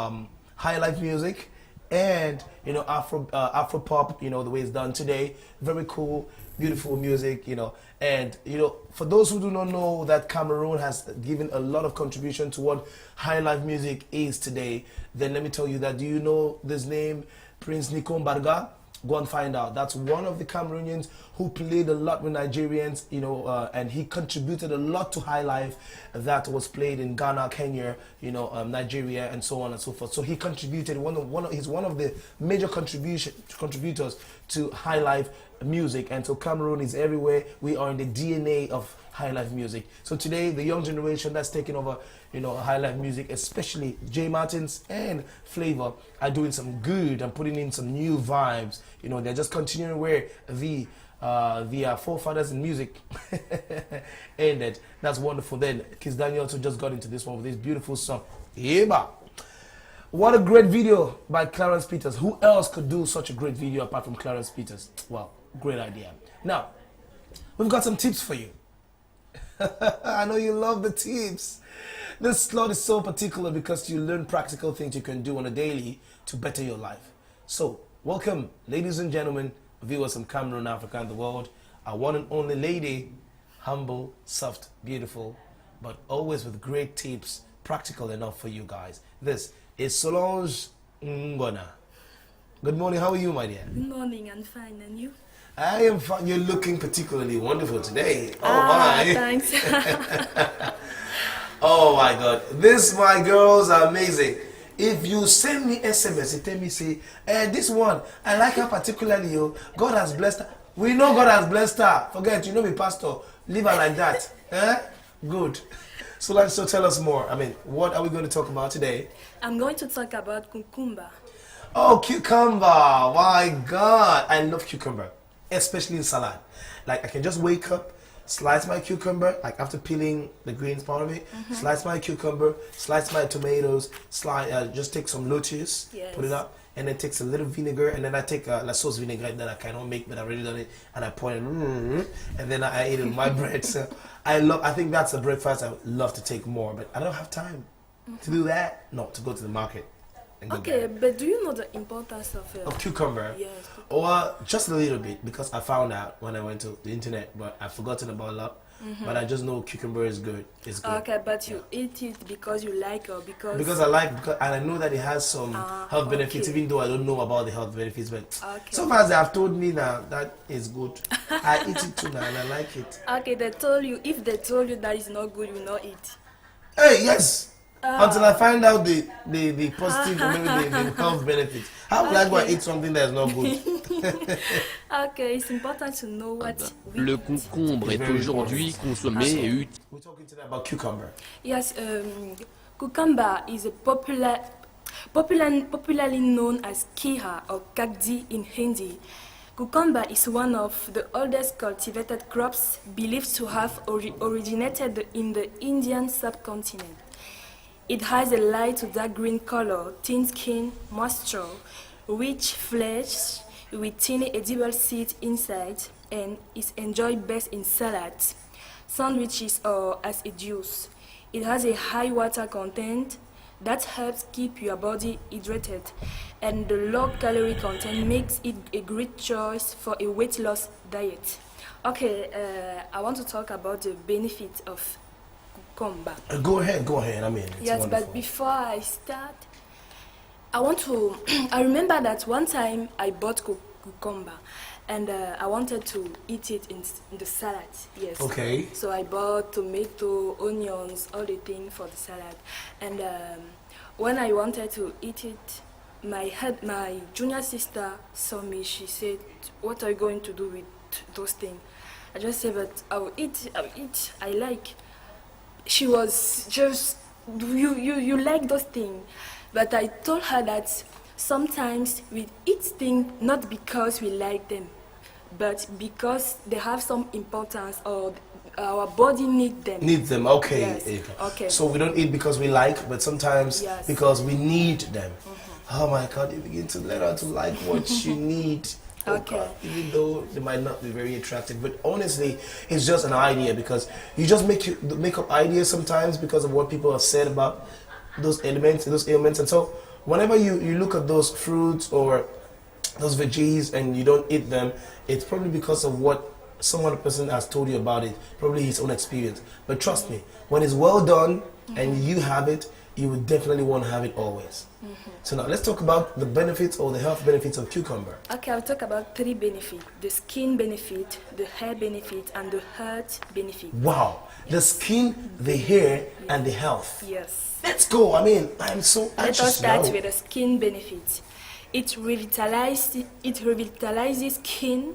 high life music and, you know, Afro pop, you know, the way it's done today. Very cool, beautiful music, you know. And, you know, for those who do not know that Cameroon has given a lot of contribution to what high life music is today, then let me tell you that, do you know this name, Prince Nikom Barga? Go and find out. That's one of the Cameroonians who played a lot with Nigerians, you know, and he contributed a lot to high life that was played in Ghana, Kenya, you know, Nigeria, and so on and so forth. So he contributed he's one of the major contributors to high life music, and so Cameroon is everywhere. We are in the DNA of high life music. So today, the young generation that's taking over, you know, high life music, especially Jay Martins and Flavor, are doing some good and putting in some new vibes. You know, they're just continuing where the forefathers in music ended. That's wonderful. Then Kiss Daniel also just got into this one with this beautiful song. Yeba. What a great video by Clarence Peters. Who else could do such a great video apart from Clarence Peters? Well, great idea. Now, we've got some tips for you. I know you love the tips. This slot is so particular because you learn practical things you can do on a daily to better your life. So, welcome, ladies and gentlemen, viewers from Cameroon, Africa, and the world. Our one and only lady, humble, soft, beautiful, but always with great tips, practical enough for you guys. This is Solange Ngona. Good morning, how are you, my dear? Good morning, I'm fine, and you? I am fine. You're looking particularly wonderful today. Oh my. Thanks. Oh my God. This, my girls, are amazing. If you send me SMS, you tell me, say, this one, I like her particularly. God has blessed her. We know God has blessed her. Forget, you know me, pastor. Leave her like that. Good. So tell us more. I mean, what are we going to talk about today? I'm going to talk about cucumber. Oh, cucumber. My God. I love cucumber, especially in salad. Like, I can just wake up, slice my cucumber, like after peeling the greens part of it, slice my cucumber, slice my tomatoes, just take some lettuce, put it up, and then takes a little vinegar, and then I take la sauce vinaigrette that I cannot make, but I've already done it, and I pour it, and then I eat it with my bread. So I think that's a breakfast I would love to take more, but I don't have time to do that. No, to go to the market. Okay, but do you know the importance of cucumber? Yes. Or just a little bit, because I found out when I went to the internet, but I've forgotten about a lot. But I just know cucumber is good. It's good. Okay, but you eat it because you like or because... Because I like, and I know that it has some health benefits, even though I don't know about the health benefits. But so far as they have told me now, that is good. I eat it too now, and I like it. Okay, they told you, if they told you that is not good, you will not eat. Hey, yes! Until I find out the positive or maybe the health benefits. How will I go and eat something that is not good? Okay, it's important to know what Le concombre est aujourd'hui consommé et utilisé. We're talking today about cucumber. Yes, cucumber is a popularly known as kira or kakdi in Hindi. Cucumber is one of the oldest cultivated crops believed to have originated in the Indian subcontinent. It has a light to dark green color, thin skin, moisture, rich flesh with tiny edible seeds inside, and is enjoyed best in salads, sandwiches, or as a juice. It has a high water content that helps keep your body hydrated, and the low calorie content makes it a great choice for a weight loss diet. Okay, I want to talk about the benefits of cucumber. Go ahead. I mean, it's yes, wonderful. But before I start, I remember that one time I bought cucumber, and I wanted to eat it in the salad. Yes. Okay. So I bought tomato, onions, all the things for the salad, and when I wanted to eat it, my junior sister saw me. She said, "What are you going to do with those things?" I just said, "But I'll eat. I like." She was just, you like those things, but I told her that sometimes we eat things not because we like them, but because they have some importance or our body need them. Need them, okay. Yes. Okay. So we don't eat because we like, but sometimes Yes. because we need them. Oh my God, you begin to let her to like what you need. Oh Okay. God, even though they might not be very attractive, but honestly, it's just an idea because you just make up ideas sometimes because of what people have said about those elements, those ailments, and so whenever you look at those fruits or those veggies and you don't eat them, it's probably because of what some other person has told you about it, probably his own experience. But trust me, when it's well done and you have it, you would definitely want to have it always. So now let's talk about the benefits or the health benefits of cucumber. Okay, I'll talk about 3 benefits: the skin benefit, the hair benefit, and the heart benefit. Wow, the skin, the hair, and the health. Yes. Let's go. I mean, I'm so Let anxious us start now. with the skin benefit. It revitalizes skin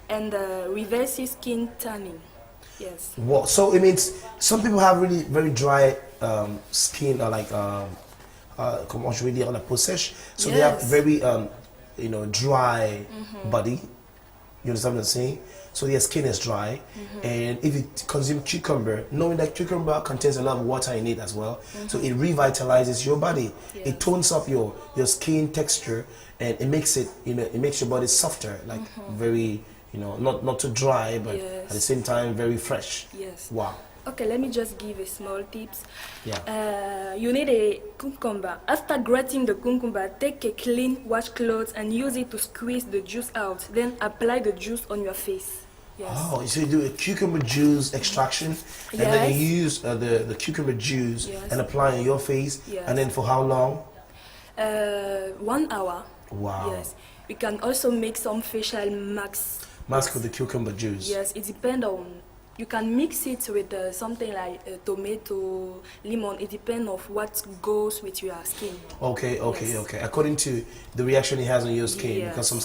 and reverses skin tanning. Yes. Wow. So it means some people have really very dry skin or like comment je vais dire la peau sèche. So they have Yes. very dry body. You understand what I'm saying? So their skin is dry, and if you consume cucumber, knowing that cucumber contains a lot of water in it as well, so it revitalizes your body. Yes. It tones up your skin texture, and it makes it it makes your body softer, like very not too dry, but Yes. at the same time very fresh. Yes. Wow. Okay, let me just give a small tips. Yeah. You need a cucumber. After grating the cucumber, take a clean washcloth and use it to squeeze the juice out. Then apply the juice on your face. Yes. Oh, so you do a cucumber juice extraction, and then you Yes. use the cucumber juice Yes. and apply on your face, Yes. and then for how long? 1 hour. Wow. Yes. We can also make some facial masks. Mask with the cucumber juice. Yes, it depends on. You can mix it with something like tomato, lemon. It depends on what goes with your skin. Okay. Yes. According to the reaction it has on your skin, Yes. because some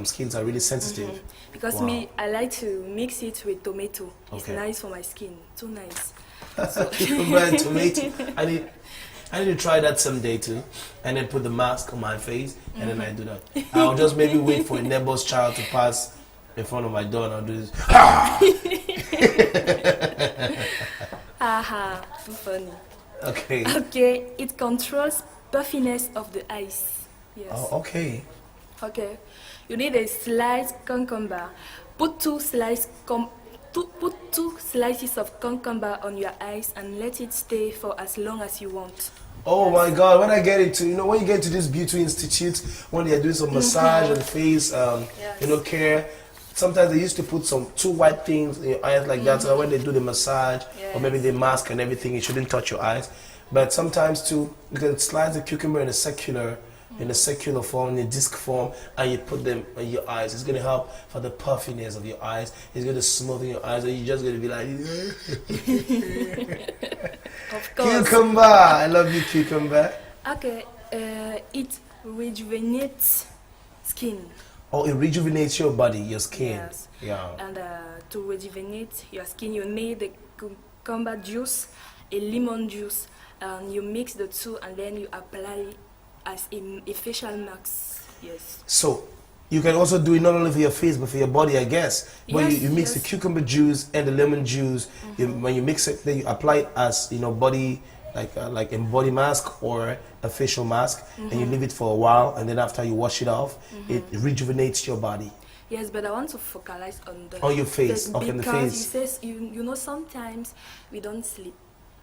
skins are really sensitive. Because Wow. me, I like to mix it with tomato. It's Okay. nice for my skin. Too nice. Cucumber and tomato. I need to try that someday too, and then put the mask on my face, and then I do that. I'll just maybe wait for a neighbor's child to pass in front of my door, and I'll do this. Haha, too funny. Okay. Okay, it controls puffiness of the eyes. Yes. Oh, okay. Okay, you need a sliced cucumber. Put two slices of cucumber on your eyes and let it stay for as long as you want. Oh my God! When I get into when you get to this beauty institute, when they're doing some massage and face care, sometimes they used to put some 2 white things in your eyes like that, so that when they do the massage or maybe the mask and everything, it shouldn't touch your eyes. But sometimes too, you can slice the cucumber in a circular form, in a disc form, and you put them on your eyes. It's going to help for the puffiness of your eyes. It's going to smoothen your eyes, and you're just going to be like, Of course. cucumber. I love you, cucumber. Okay, it rejuvenates skin. Oh, it rejuvenates your body, your skin. Yes. Yeah. And to rejuvenate your skin, you need the cucumber juice, a lemon juice, and you mix the two, and then you apply as a facial mask. Yes. So you can also do it not only for your face but for your body, I guess. When Yes, you mix the yes. cucumber juice and the lemon juice, when you mix it, then you apply it as body, like a body mask or a facial mask, and you leave it for a while, and then after you wash it off, it rejuvenates your body. Yes, but I want to focalize on the On your face, okay, on the because face. it says you know sometimes we don't sleep.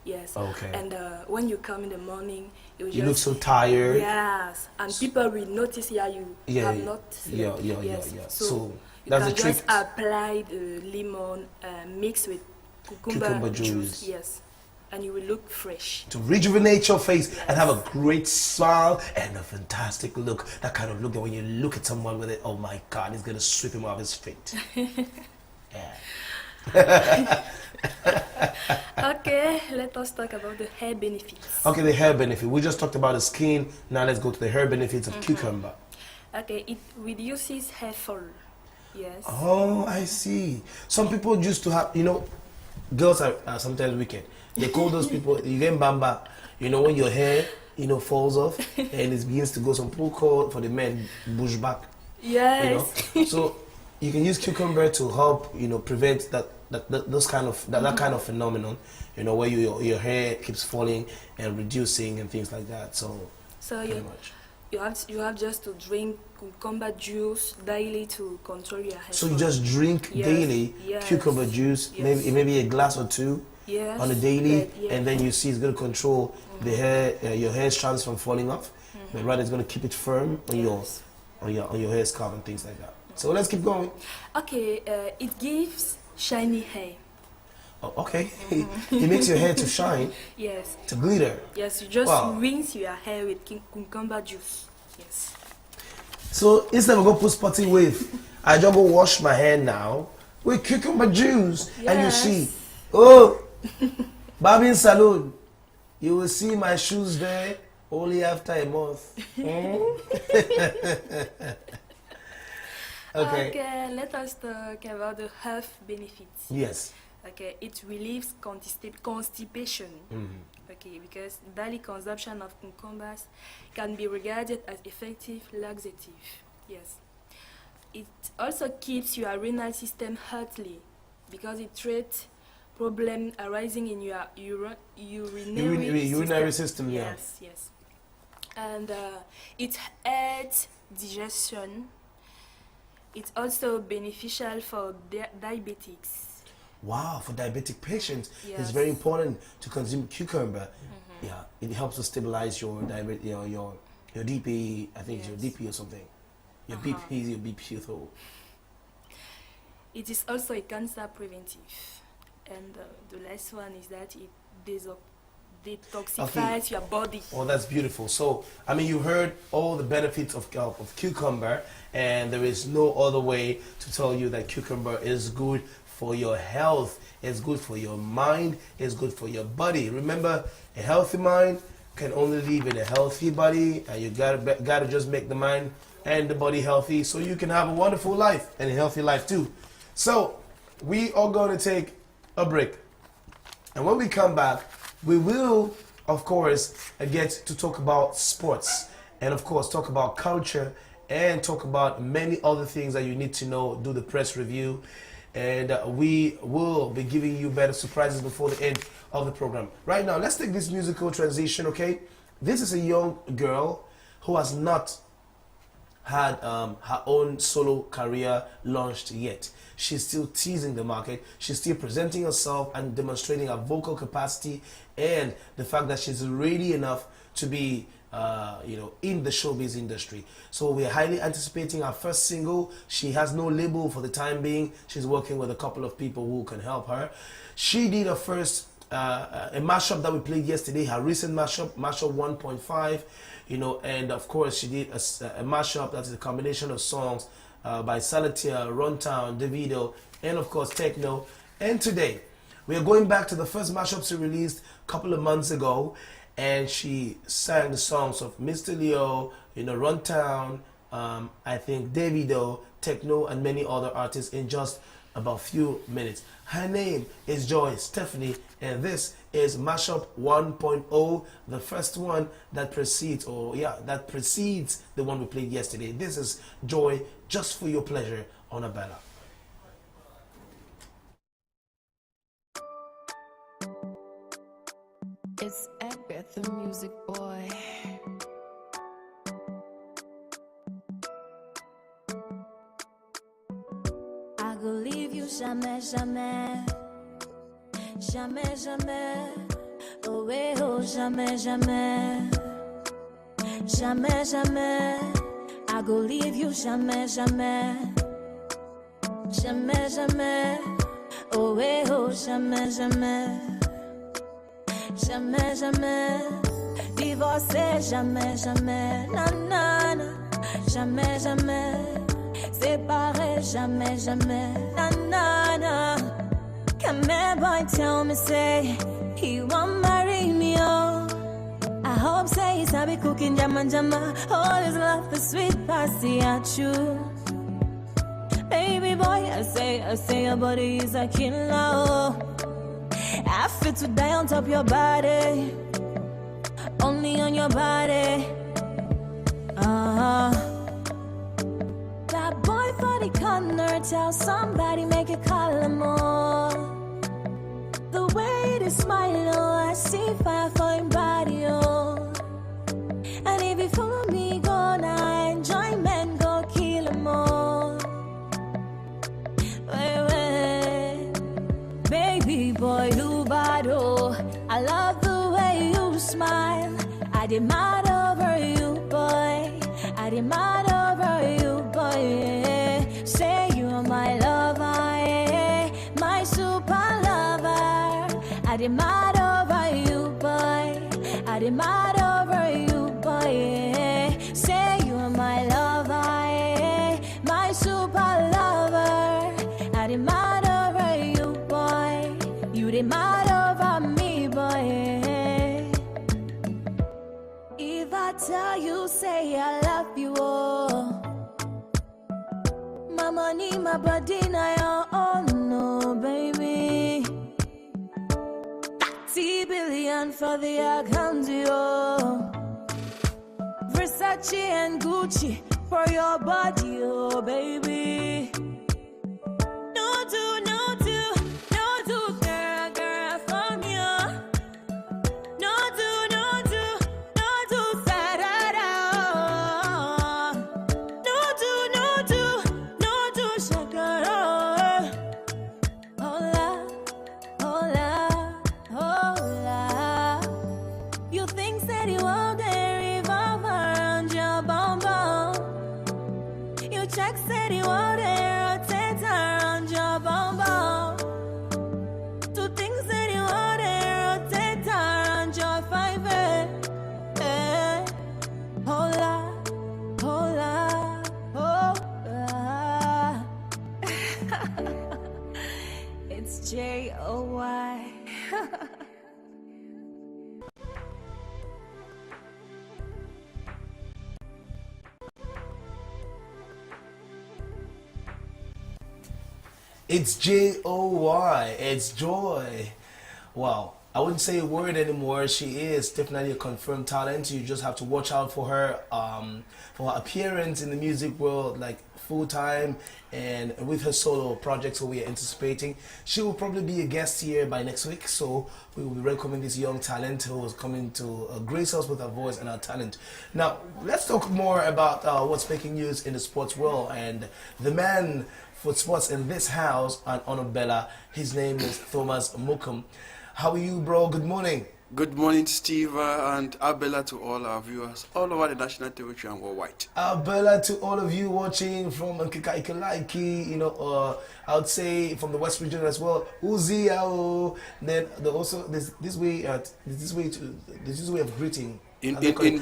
Yes. Okay. And when you come in the morning, You look so tired. Yes, and people will notice you have not slept. Yeah. So, So you that's can the trick. just apply the lemon mixed with cucumber juice. Yes, and you will look fresh. To rejuvenate your face and have a great smile and a fantastic look. That kind of look that when you look at someone with it, oh my God, it's gonna sweep him off his feet. Yeah. Okay, let us talk about the hair benefits. Okay, the hair benefit. We just talked about the skin. Now let's go to the hair benefits of cucumber. Okay, it reduces hair fall. Yes. Oh, I see. Some people used to have, girls are sometimes wicked. They call those people, you get bamba, when your hair, falls off and it begins to go, some people call for the men bushback. Yes. So you can use cucumber to help, prevent that kind of phenomenon, where your hair keeps falling and reducing and things like that. So pretty much. You have just to drink cucumber juice daily to control your hair. So you just drink daily cucumber juice, maybe a glass or two on a daily, and then you see it's going to control the hair, your hair strands from falling off, but rather it's going to keep it firm on your hair scalp and things like that. So let's keep going. Okay, it gives shiny hair. Oh, okay, it makes your hair to shine, Yes. to glitter. Yes, you just Wow. rinse your hair with cucumber juice. Yes. So instead of go put spotty wave, I just go wash my hair now with cucumber juice, and you see, barbing salon, you will see my shoes there only after a month. Okay, let us talk about the health benefits. Yes. Okay, it relieves constipation. Okay, because daily consumption of cucumbers can be regarded as effective laxative. Yes. It also keeps your renal system healthy because it treats problems arising in your Urinary system, yeah. Yes, yes. And it aids digestion. It's also beneficial for diabetics. Wow, for diabetic patients, it's Yes. very important to consume cucumber. Yeah, it helps to stabilize your DP. I think it's your DP or something. Your BP is your BP though. It is also a cancer preventive. And the last one is that it detoxifies your body. Oh, that's beautiful. So, I mean, you heard all the benefits of cucumber, and there is no other way to tell you that cucumber is good for your health. It's good for your mind. It's good for your body. Remember, a healthy mind can only live in a healthy body, and you gotta just make the mind and the body healthy so you can have a wonderful life and a healthy life too. So, we are going to take a break. And when we come back, we will, of course, get to talk about sports and, of course, talk about culture and talk about many other things that you need to know, do the press review. And we will be giving you better surprises before the end of the program. Right now, let's take this musical transition, okay? This is a young girl who has not had her own solo career launched yet. She's still teasing the market. She's still presenting herself and demonstrating her vocal capacity and the fact that she's ready enough to be in the showbiz industry. So we're highly anticipating our first single. She has no label for the time being. She's working with a couple of people who can help her. She did her first a mashup that we played yesterday, her recent mashup 1.5, and of course she did a mashup that is a combination of songs by Salatia, Runtown, Davido, and of course Techno. And today we are going back to the first mashup she released a couple of months ago, and she sang the songs of Mr. Leo, Runtown, I think Davido, Techno, and many other artists in just about few minutes. Her name is Joy Stephanie, and this is Mashup 1.0, the first one that precedes the one we played yesterday. This is Joy, just for your pleasure on Abela. It's Abela, the music boy. I go leave you jamais, jamais. Jamais, jamais. Oh, ouais, oh, jamais, jamais. Jamais, jamais. I go leave you jamais, jamais. Jamais, jamais. Oh, ouais, oh, jamais, jamais. Jamais, jamais. Divorcer, jamais, jamais. Nanana. Jamais, jamais. Séparés, jamais, jamais. Nanana. Can my boy tell me say he want marry me, oh? I hope say he's happy cooking jama jama. All his love for sweet pasti at you. Baby boy, I say your body is a killer, oh. I fit to die on top your body, only on your body. That boy for the corner, tell somebody make a call him more. The way they smile, oh, I see fire for him body, oh. And if you follow me, go now, enjoyment, go kill him all. Wait, baby boy, you bad, oh. I love the way you smile. I demand over you, boy. I demand over you, boy. Yeah. Say you're my lover, yeah. My super lover. I demand over you, boy. I demand over you, boy. Yeah. Say you're my lover, yeah. My super lover. I demand over you, boy. You demand over me, boy. Yeah. If I tell you, say I love you, oh. My money, my body, now your own, no, baby. 30 billion for the account, yo. Versace and Gucci for your body, oh, baby. No do, no do, no do, girl, girl, from you. No do, no do, no do, da-da-da. No do, no do, no do, shakara. Hola, hola, hola. You think that you all there revolve around your bum bum. You check said you all there rotate around your bum bum. Two things that you all there rotate around your five. Hola, hola, hola. It's J-O-Y. It's J-O-Y. It's joy. Wow. I wouldn't say a word anymore. She is definitely a confirmed talent. You just have to watch out for her appearance in the music world, like full time, and with her solo projects that we are anticipating. She will probably be a guest here by next week, so we will be welcoming this young talent who is coming to grace us with her voice and her talent. Now, let's talk more about what's making news in the sports world, and the man for sports in this house and on Abela, his name is Thomas Mukum. How are you, bro? Good morning. Good morning, Steve, and Abela to all our viewers all over the national territory and worldwide. Abela to all of you watching from Nkikaikalaiki, I would say from the West region as well. Uziao. Then also this way of greeting. In Bafut,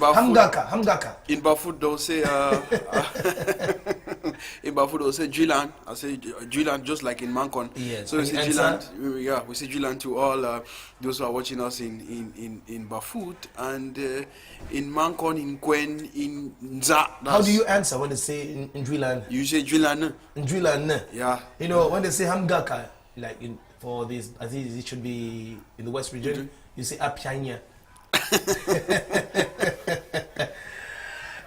Hamgaka. In Bafut, they'll say in Bafut they'll say Julian. I say Julian just like in Mancon. Yes. So we say Julian. Yeah, we say Julian to all those who are watching us in Bafut and in Mancon, in Gwen, in Nza. How do you answer when they say in Julian? You say Julian. In Julian. Yeah. When they say Hamgaka, like for this, I think it should be in the West region. You say Apianya.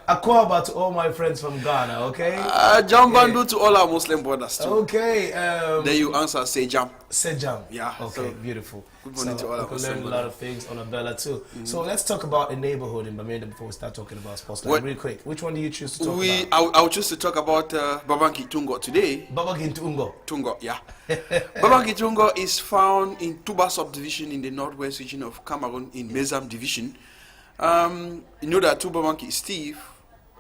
Akwaba to all my friends from Ghana, okay? Jambandu to all our Muslim brothers too. Okay. Then you answer Sejam. Sejam. Yeah. Okay, So, beautiful. good morning to all our Muslim learn a lot of things on Abela too. So let's talk about a neighborhood in Bamenda before we start talking about sports. Like, real quick, which one do you choose to talk about? I would choose to talk about Babangi Tungo today. Babangi Tungo. Tungo, yeah. Babangi Tungo is found in Tuba subdivision in the northwest region of Cameroon in Mezam division. You know that Tuba Banki is Steve,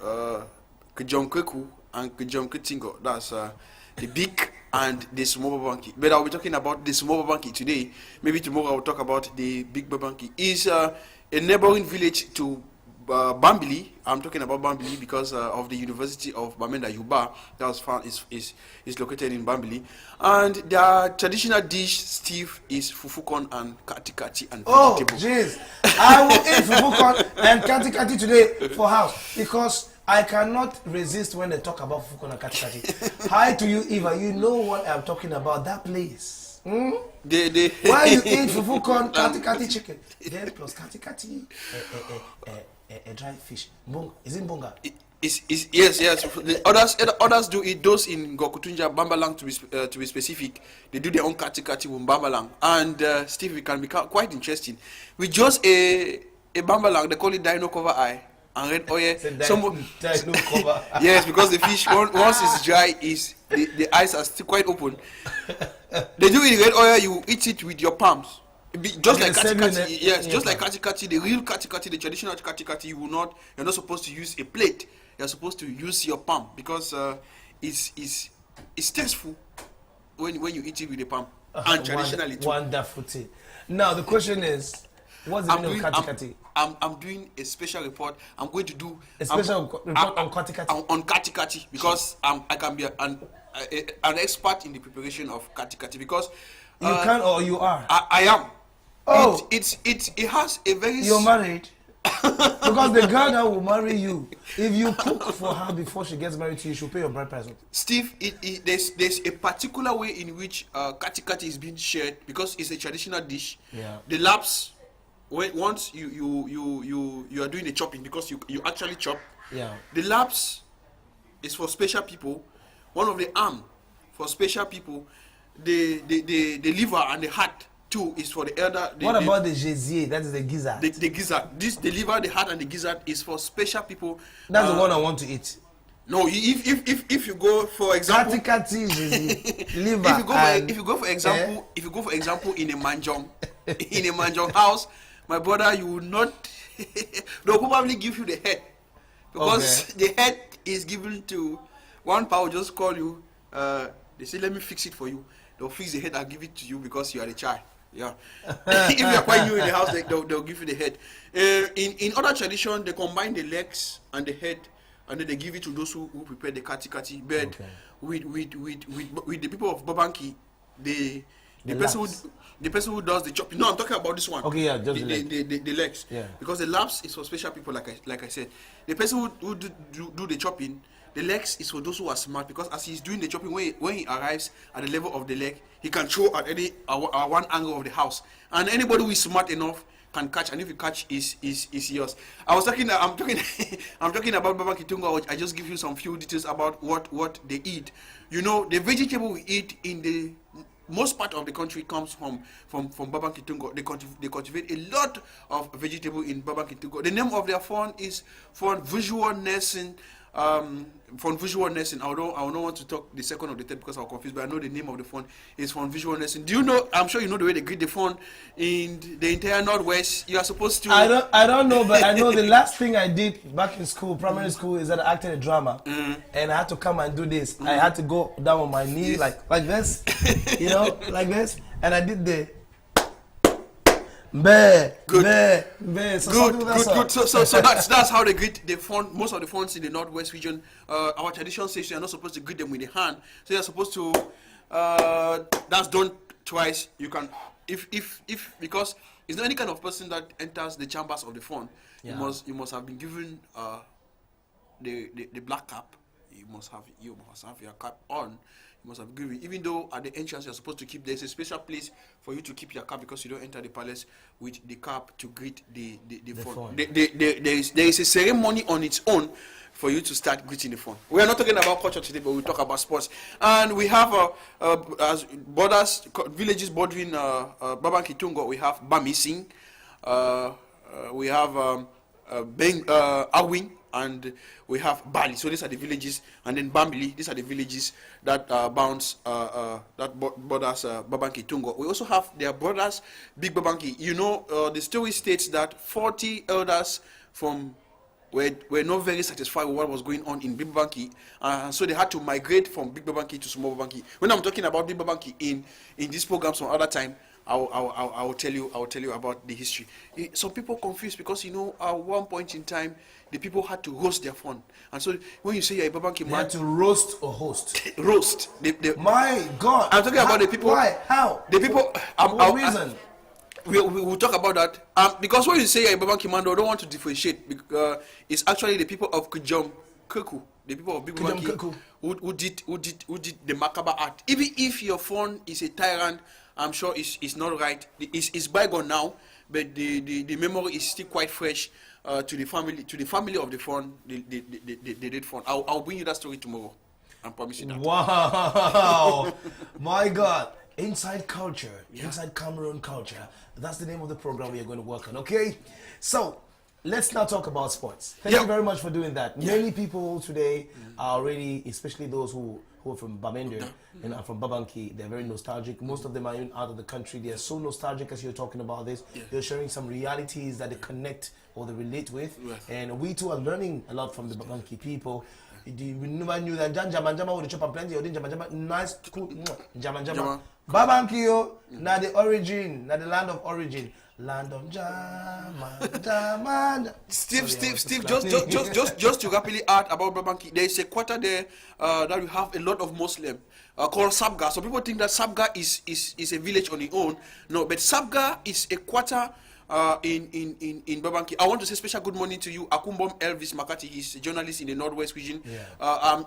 Kejom Keku, and Kejom Ketingo. That's the big and the small Babanki. But I'll be talking about the small Babanki today. Maybe tomorrow I'll talk about the big Babanki. It's a neighboring village to Bambili. I'm talking about Bambili because of the University of Bamenda Yuba that was found is located in Bambili. And their traditional dish, Steve, is fufukon and kati kati and Oh, vegetable. jeez. I will eat fufukon and kati kati today for house because I cannot resist when they talk about fufukon and kati kati. Hi to you, Eva. You know what I'm talking about. That place. Hmm? Why you eat fufukon, kati kati chicken? Then plus kati kati, dry fish. Is it bunga? Yes. The others do it. Those in Gokutunja, Bambalang to be specific, they do their own kati kati with Bambalang. And Steve, it can be quite interesting. With just a Bambalang, they call it dino cover eye. And red oil. Yes, because the fish once it's dry, the eyes are still quite open. They do it in red oil. You eat it with your palms. Just like kati kati, yes, just like kati kati, the real kati kati, the traditional kati kati, you're not supposed to use a plate. You're supposed to use your palm because it's tasteful when you eat it with the palm. And traditionally too. Wonderful thing. Now the question is, what's the meaning of kati kati? I'm doing a special report. I'm going to do a special report on kati kati. On kati kati because I can be an expert in the preparation of kati kati because you can or you are. I am. Oh, it has a very. You're married. Because the girl that will marry you, if you cook for her before she gets married to you, you should pay your bride price. Steve, there's a particular way in which kati kati is being shared because it's a traditional dish. Yeah. The laps, once you are doing the chopping because you actually chop. Yeah. The laps is for special people. One of the arm for special people. The liver and the heart too is for the elder. What about the gésier? That is the gizzard. The gizzard. The liver, the heart, and the gizzard is for special people. That's the one I want to eat. No, if you go for example, kati gésier, liver. If you go for example in a manjong house, my brother, you will not. They'll probably give you the head because the head is given to one power. Just call you. They say, let me fix it for you. They'll fix the head and give it to you because you are the child. Yeah. If you are quite new in the house, they'll give you the head. In other tradition, they combine the legs and the head, and then they give it to those who prepare the kati kati. But with the people of Babanki, the person who does the chopping. No, I'm talking about this one. Okay, yeah, just the legs. Yeah. Because the laps is for special people, like I said. The person who do the chopping. The legs is for those who are smart because as he's doing the chopping, when he arrives at the level of the leg, he can throw at any one angle of the house, and anybody who is smart enough can catch, and if you catch, is yours. I'm talking about Baba Kitunga. I just give you some few details about what they eat. You know, the vegetable we eat in the most part of the country comes from Baba Kitungo. They cultivate a lot of vegetable in Baba Kitungo. The name of their fund is Fund Visual Nursing. From visual nursing, I don't want to talk the second or the third because I'm confused, but I know the name of the fund is from visual nursing. Do you know? I'm sure you know the way they greet the fund in the entire Northwest. You are supposed to. I don't know, but I know the last thing I did back in school, primary school, is that I acted a drama, and I had to come and do this. I had to go down on my knee like this, you know, like this, and I did the. Good. So So that's how they greet the fund. Most of the funds in the Northwest region, our tradition says you are not supposed to greet them with the hand. So you're supposed to. That's done twice. You can, if because it's not any kind of person that enters the chambers of the fund. Yeah. You must have been given the black cap. You must have your cap on. Must have given, even though at the entrance you're supposed to keep, there's a special place for you to keep your cap because you don't enter the palace with the cap to greet the phone. There is a ceremony on its own for you to start greeting the phone. We are not talking about culture today, but we talk about sports. And we have as borders, villages bordering Baban Kitungo, we have Bamising, we have Awing, and we have Bali. So these are the villages, and then Bambili. These are the villages that bounds borders Babanki Tungo. We also have their brothers, Big Babanki. You know, the story states that 40 elders were not very satisfied with what was going on in Big Babanki, so they had to migrate from Big Babanki to Small Babanki. When I'm talking about Big Babanki in these programs from other time, I will tell you about the history. Some people confused because at one point in time the people had to roast their phone, and so when you say you're a Babanki They man, had to roast or host. roast. My God. I'm talking about the people. Why? How? The people. For what reason? We'll talk about that. Because when you say you're a Babanki man, I don't want to differentiate. Because it's actually the people of Kujom Kuku, the people of Big Babanki, who did the Makaba art. Even if your phone is a tyrant, I'm sure it's not right. It's bygone now, but the memory is still quite fresh to the family of the phone. The dead phone. I'll bring you that story tomorrow. I'm promising that. Wow. My God. Inside culture, inside Cameroon culture. That's the name of the program we are going to work on. Okay, so let's now talk about sports. Thank you very much for doing that. Many people today are already, especially those who are from Bamenda and are from Babanki, they're very nostalgic. Most of them are even out of the country. They are so nostalgic as you're talking about this. You're sharing some realities that they connect or they relate with. And we too are learning a lot from the Babanki people. We never knew that Jama would chop and plenty or Jama. Nice, cool, Jama. Babanki, now the origin, now the land of origin. Land of Jama. Steve, just to rapidly add about Babanki, there is a quarter there that we have a lot of Muslim called Sabga. So people think that Sabga is a village on its own. No, but Sabga is a quarter in Babanki. I want to say special good morning to you, Akumbom Elvis Makati. He's a journalist in the Northwest region.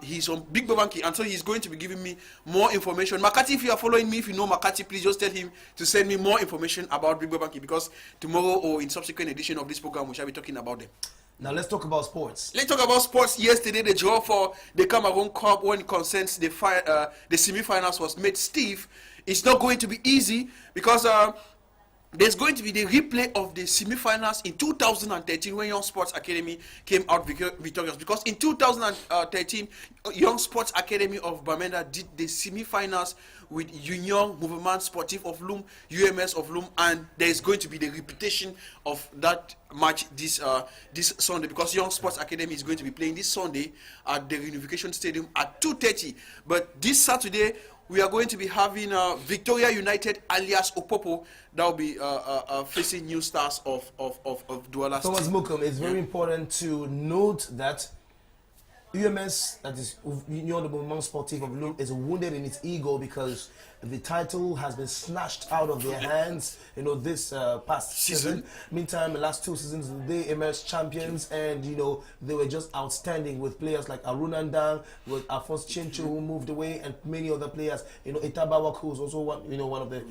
He's on Big Babanki, and so he's going to be giving me more information. Makati, if you are following me, if you know Makati, please just tell him to send me more information about Big Babanki, because tomorrow or in subsequent edition of this program we shall be talking about them. Now let's talk about sports. Let's talk about sports. Yesterday, the draw for the Cameroon Cup when it concerns the semi-finals was made. Steve, it's not going to be easy because there's going to be the replay of the semi-finals in 2013 when Young Sports Academy came out victorious. Because in 2013, Young Sports Academy of Bamenda did the semi-finals with Union Mouvement Sportif of Loum, UMS of Loum, and there is going to be the repetition of that match this Sunday, because Young Sports Academy is going to be playing this Sunday at the Reunification Stadium at 2:30. But this Saturday, we are going to be having Victoria United alias Opopo that will be facing New Stars of Douala. Thomas Mukum, it's very important to note that UMS, that is Union de Mouvement Sportif of Loum, is wounded in its ego because the title has been snatched out of their hands, this past season. Meantime, the last 2 seasons, they emerged champions, and, they were just outstanding with players like Arunandang, with Alphonse Chinchu, who moved away, and many other players. Itabawak, who's also one of the,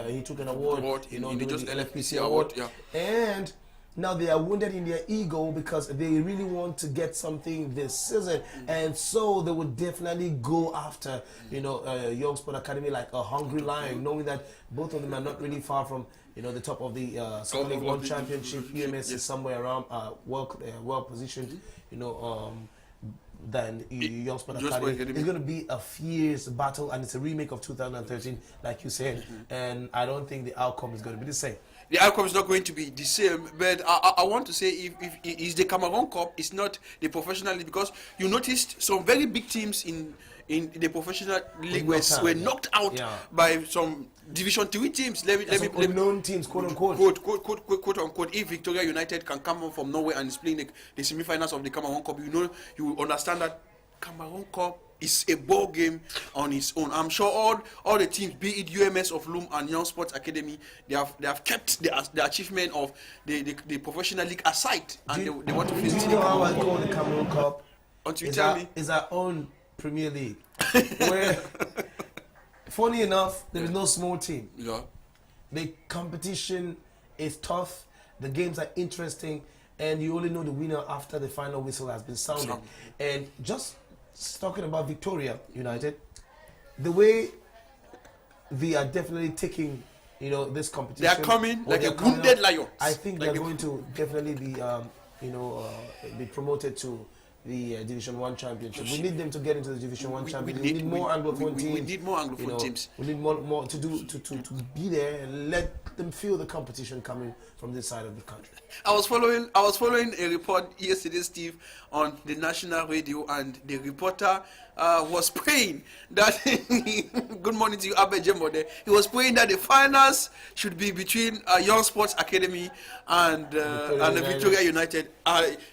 he took an award, he doing just the LFPC award. And now they are wounded in their ego because they really want to get something this season, and so they would definitely go after, Young Sport Academy like a hungry lion, knowing that both of them are not really far from, the top of the Super League One Championship. UMS is somewhere around well positioned, than Young Sport Academy. It's going to be a fierce battle, and it's a remake of 2013, like you said, and I don't think the outcome is going to be the same. The outcome is not going to be the same, but I want to say if it's the Cameroon Cup, it's not the professional league, because you noticed some very big teams in the professional league were knocked out by some Division 3 teams. Unknown teams, quote unquote. Quote unquote. If Victoria United can come from nowhere and is playing the semi-finals of the Cameroon Cup, you will understand that Cameroon Cup is a ball game on its own. I'm sure all the teams, be it UMS of Loum and Young Sports Academy, they have kept the achievement of the professional league aside, and they want to face. Do you know how I call the Cameroon Cup? Until you tell me, is our own Premier League, where, funny enough, there is no small team. The competition is tough. The games are interesting, and you only know the winner after the final whistle has been sounded. And just talking about Victoria United, the way they are definitely taking, this competition. They are coming like a wounded lion. I think they're going to definitely be, be promoted to the Division 1 Championship. We need them to get into the Division 1 Championship. We need more Anglophone teams. We need more Anglophone teams. We need more to be there and let them feel the competition coming from this side of the country. I was following a report yesterday, Steve, on the national radio, and the reporter was praying that good morning to you, Abe Jembo there. He was praying that the finals should be between Young Sports Academy and the Victoria United.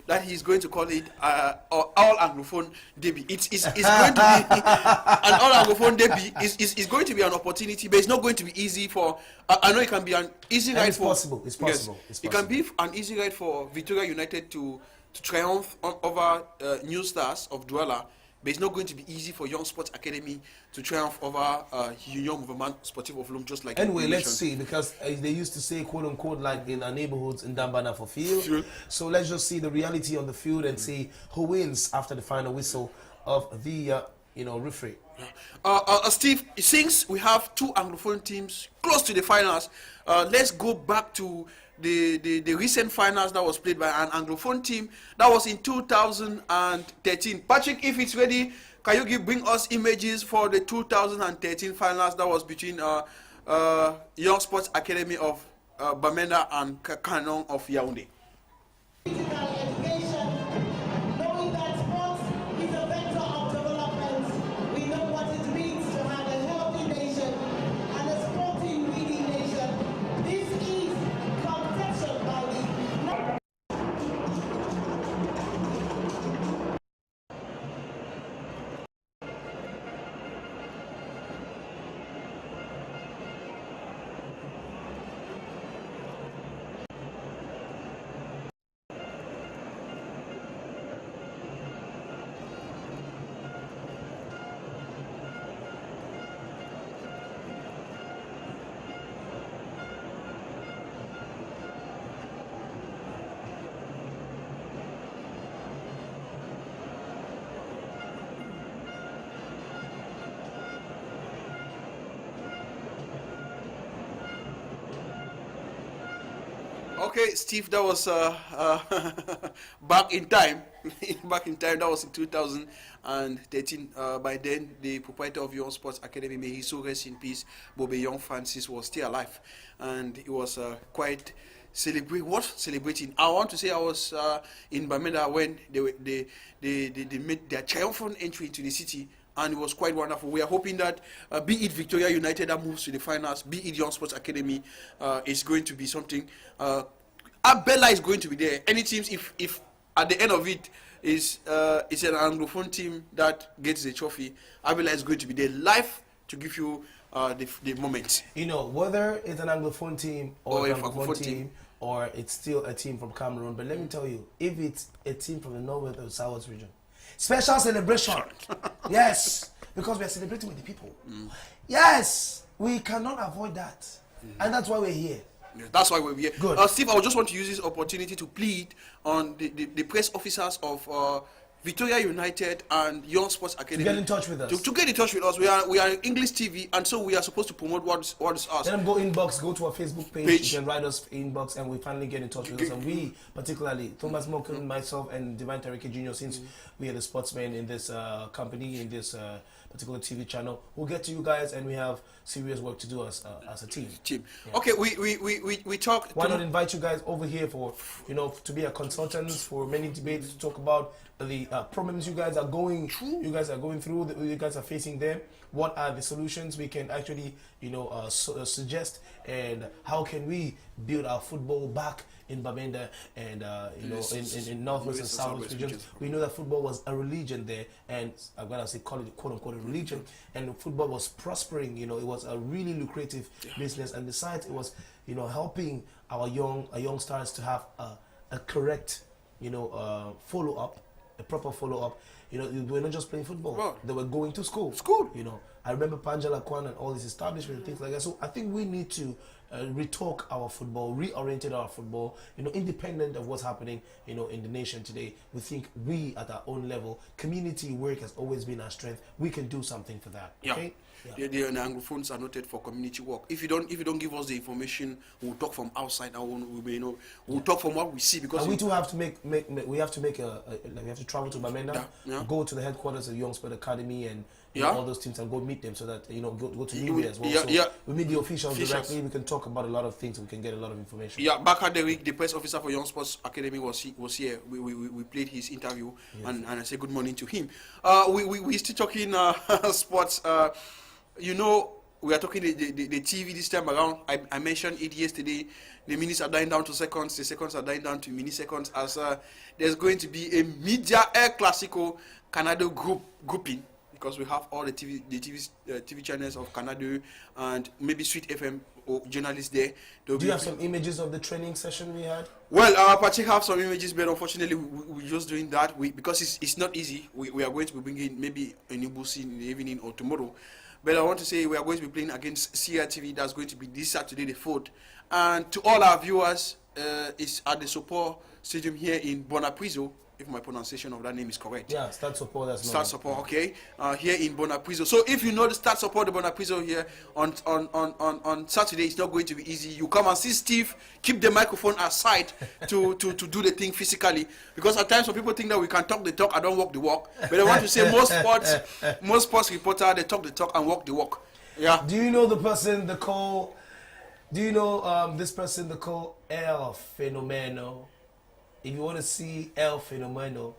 That he's going to call it all Anglophone derby. It's going to be an all Anglophone derby. It's going to be an opportunity, but it's not going to be easy for. I know it can be an easy ride for. Possible. It's possible. Yes, it can be an easy ride for Victoria United to triumph over New Stars of Douala, but it's not going to be easy for Young Sports Academy to triumph over Union Mouvement Sportif of Lom, just like. Anyway, let's see, because they used to say, quote unquote, like in our neighborhoods in Dambana for field. Sure. So let's just see the reality on the field and see who wins after the final whistle of the referee. Steve, since we have two Anglophone teams close to the finals, let's go back to the recent finals that was played by an Anglophone team. That was in 2013. Patrick, if it's ready, can you bring us images for the 2013 finals that was between Young Sports Academy of Bamenda and Canon of Yaoundé? Okay, Steve, that was back in time. Back in time, that was in 2013. By then, the proprietor of Young Sports Academy, may he so rest in peace, Bobby Young Francis, was still alive, and it was quite celebrating. I want to say I was in Bamenda when they made their triumphant entry into the city. And it was quite wonderful. We are hoping that be it Victoria United that moves to the finals, be it Young Sports Academy, is going to be something. Abela is going to be there. Any teams, if at the end of it is it's an Anglophone team that gets the trophy, Abela is going to be there live to give you the moment. Whether it's an Anglophone team or an Anglophone team, or it's still a team from Cameroon. But let me tell you, if it's a team from the Northwest or South region, special celebration. Yes, because we are celebrating with the people. Yes, we cannot avoid that. And that's why we're here. Yeah, that's why we're here. Good. Steve, I would just want to use this opportunity to plead on the press officers of Victoria United and Young Sports Academy. To get in touch with us. To get in touch with us. We are English TV, and so we are supposed to promote what is us. Let them go to our Facebook page. You can write us inbox, and we finally get in touch with us. And we, particularly, Thomas Moken, myself, and Divine Tarike Jr., since we are the sportsmen in this company, in this particular TV channel, we'll get to you guys, and we have serious work to do as a team. Yeah. Okay, we talk. Why not invite you guys over here for to be a consultant for many debates, to talk about the problems you guys are going through. You guys are facing them. What are the solutions we can actually suggest, and how can we build our football back in Bamenda and in Northwest and Southwest regions? We know that football was a religion there, and I'm gonna say call it quote unquote a religion, and football was prospering. It was a really lucrative business, and besides, it was helping our young stars to have a correct follow up, a proper follow up. They were not just playing football; Right. they were going to school. I remember Panjala Kwan and all these establishments and things like that. So I think we need to retalk our football, reorientate our football, independent of what's happening, in the nation today. We think we, at our own level, community work has always been our strength. We can do something for that. Okay? The Anglophones are noted for community work. If you don't give us the information, we'll talk from outside. We'll talk from what we see, because and we too have to we have to travel to Bamenda. We go to the headquarters of Young Sport Academy and all those teams and go meet them so that, go to media as well. We meet the officials directly. We can talk about a lot of things. We can get a lot of information. Yeah, back at the week, the press officer for Young Sports Academy was here. We played his interview and I said good morning to him. We still talking sports. We are talking the TV this time around. I mentioned it yesterday. The minutes are dying down to seconds. The seconds are dying down to milliseconds as there's going to be a media El Clasico Canada grouping, because we have all the TV channels of Canada and maybe Sweet FM or journalists there. Do you have some images of the training session we had? Well, our party have some images, but unfortunately we're just doing that because it's not easy. We are going to be bringing maybe a new boost in the evening or tomorrow. But I want to say we are going to be playing against CRTV. That's going to be this Saturday, the 4th. And to all our viewers, it's at the Sopor Stadium here in Bonapriso, if my pronunciation of that name is correct. Yeah, Stade Sopor. That's Stade Sopor, okay. Here in Bonapriso. So if you know the Stade Sopor, the Bonapriso here on Saturday, it's not going to be easy. You come and see Steve, keep the microphone aside to do the thing physically. Because at times some people think that we can talk the talk, I don't walk the walk. But I want to say most sports reporters, they talk the talk and walk the walk. Yeah. Do you know the person, this person, the call El Fenomeno? If you want to see El Fenomeno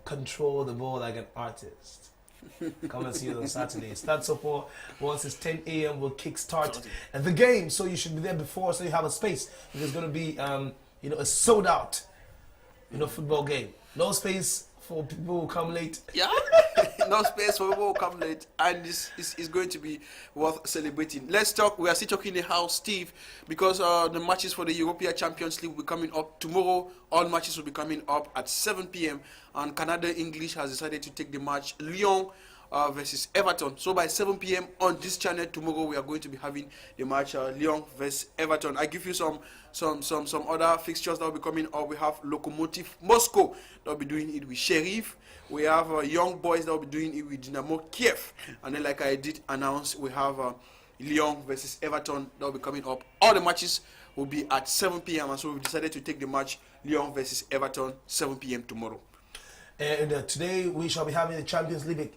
control the ball like an artist, come and see it on Saturday. Start support once it's 10 a.m. will kickstart the game, so you should be there before so you have a space. There's going to be a sold out football game. No space for people who come late. Yeah, no space for people who come late, and this is going to be worth celebrating. Let's talk. We are still talking in the house, Steve, because the matches for the European Champions League will be coming up tomorrow. All matches will be coming up at 7 p.m. and Canada English has decided to take the match Lyon versus Everton. So by 7 p.m. on this channel tomorrow, we are going to be having the match Lyon versus Everton. I give you some other fixtures that will be coming up. We have Lokomotiv Moscow that will be doing it with Sheriff. We have Young Boys that will be doing it with Dynamo Kiev. And then, like I did announce, we have Lyon versus Everton that will be coming up. All the matches will be at 7 p.m. and so we've decided to take the match Lyon versus Everton 7 p.m. tomorrow. And today we shall be having the Champions League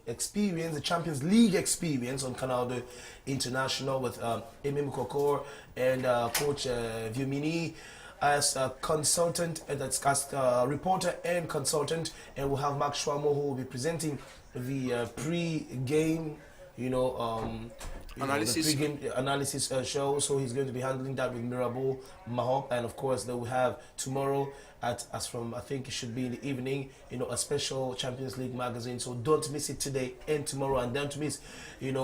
experience on Canal de International with Emim Kokor and Coach Viumini as a consultant, that's as reporter and consultant, and we'll have Mark Schwamo who will be presenting the pre-game, analysis. The pre-game analysis show. So he's going to be handling that with Mirabo Mahop, and of course they will have tomorrow I think it should be in the evening, a special Champions League magazine. So don't miss it today and tomorrow, and don't miss, the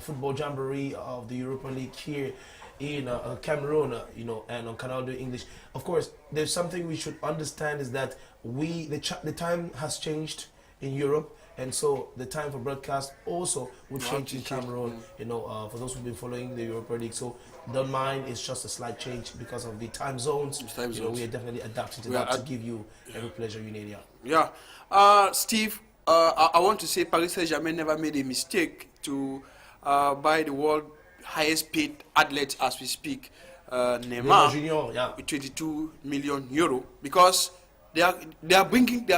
football jamboree of the Europa League here in Cameroon, and on Canal de English. Of course, there's something we should understand is that the time has changed in Europe. And so the time for broadcast also will change in Cameroon, for those who've been following the Europa League. So don't mind, it's just a slight change because of the time zones. We are definitely adapting to that to give you every pleasure you need. Yeah. Steve, I want to say Paris Saint-Germain never made a mistake to buy the world highest paid athlete as we speak, Neymar, Junior, with 22 million euro, because they are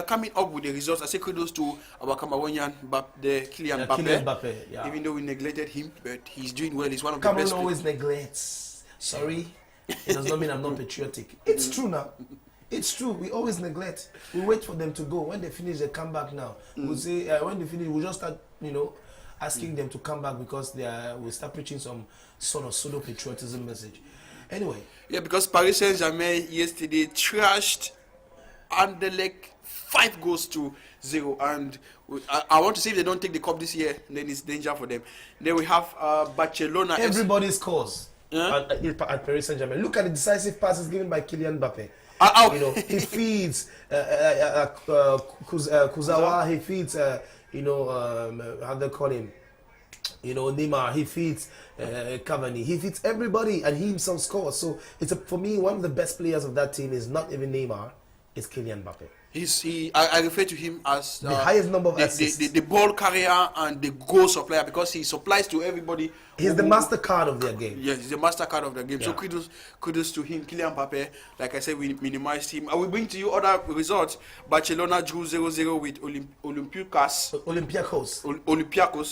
coming up with the results. I say kudos to our Cameroonian Kylian Mbappe. Even though we neglected him, but he's doing well. He's one of the best. Cameroon always neglects. Sorry, it does not mean I'm not patriotic. It's true now. It's true. We always neglect. We wait for them to go. When they finish, they come back now. We'll say when they finish, we'll just start, asking them to come back because we'll start preaching some sort of pseudo patriotism message. Anyway. Yeah, because Paris Saint-Germain yesterday trashed Anderlecht 5-0, and I want to say if they don't take the cup this year, then it's danger for them. Then we have Barcelona. Everybody scores at Paris Saint-Germain. Look at the decisive passes given by Kylian Mbappe. He feeds Kuzawa. He feeds how they call him. Neymar. He feeds Cavani. He feeds everybody, and he himself scores. So for me, one of the best players of that team is not even Neymar. It's Kylian Mbappe. I refer to him as the highest number of assists. The ball carrier and the goal supplier, because he supplies to everybody. He's the MasterCard of their game. Yes, he's the MasterCard of the game. Yeah. So kudos to him. Kylian Mbappe, like I said, we minimized him. I will bring to you other results. Barcelona drew 0-0 with Olympiacos.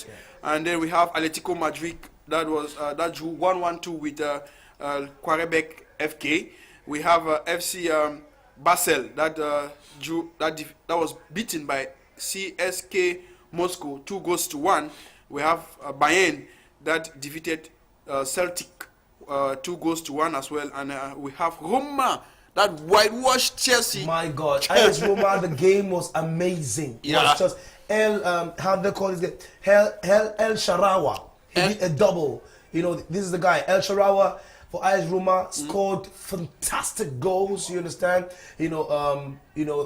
Yeah. And then we have Atletico Madrid that drew 1-1-2 with Quarebec FK. We have FC Basel that was beaten by CSK Moscow 2-1. We have Bayern that defeated Celtic 2-1 as well, and we have Roma that whitewashed Chelsea. My God, AS Roma, the game was amazing. It was just how they call it? El Sharawa. He did a double. You know, this is the guy El Sharawa for AS Roma, scored fantastic goals. You understand? You know,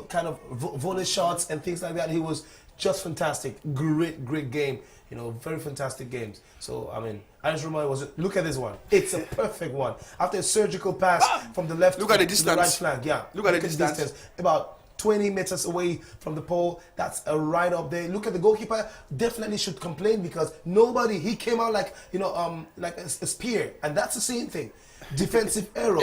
kind of volley shots and things like that. He was just fantastic. Great game. You know, very fantastic games. So, I mean, AS Roma look at this one. It's a perfect one. After a surgical pass from the left look at the to distance. the right flank. Yeah. Look at the distance. About 20 meters away from the pole. That's right up there. Look at the goalkeeper. Definitely should complain because he came out like, like a spear. And that's the same thing. Defensive error.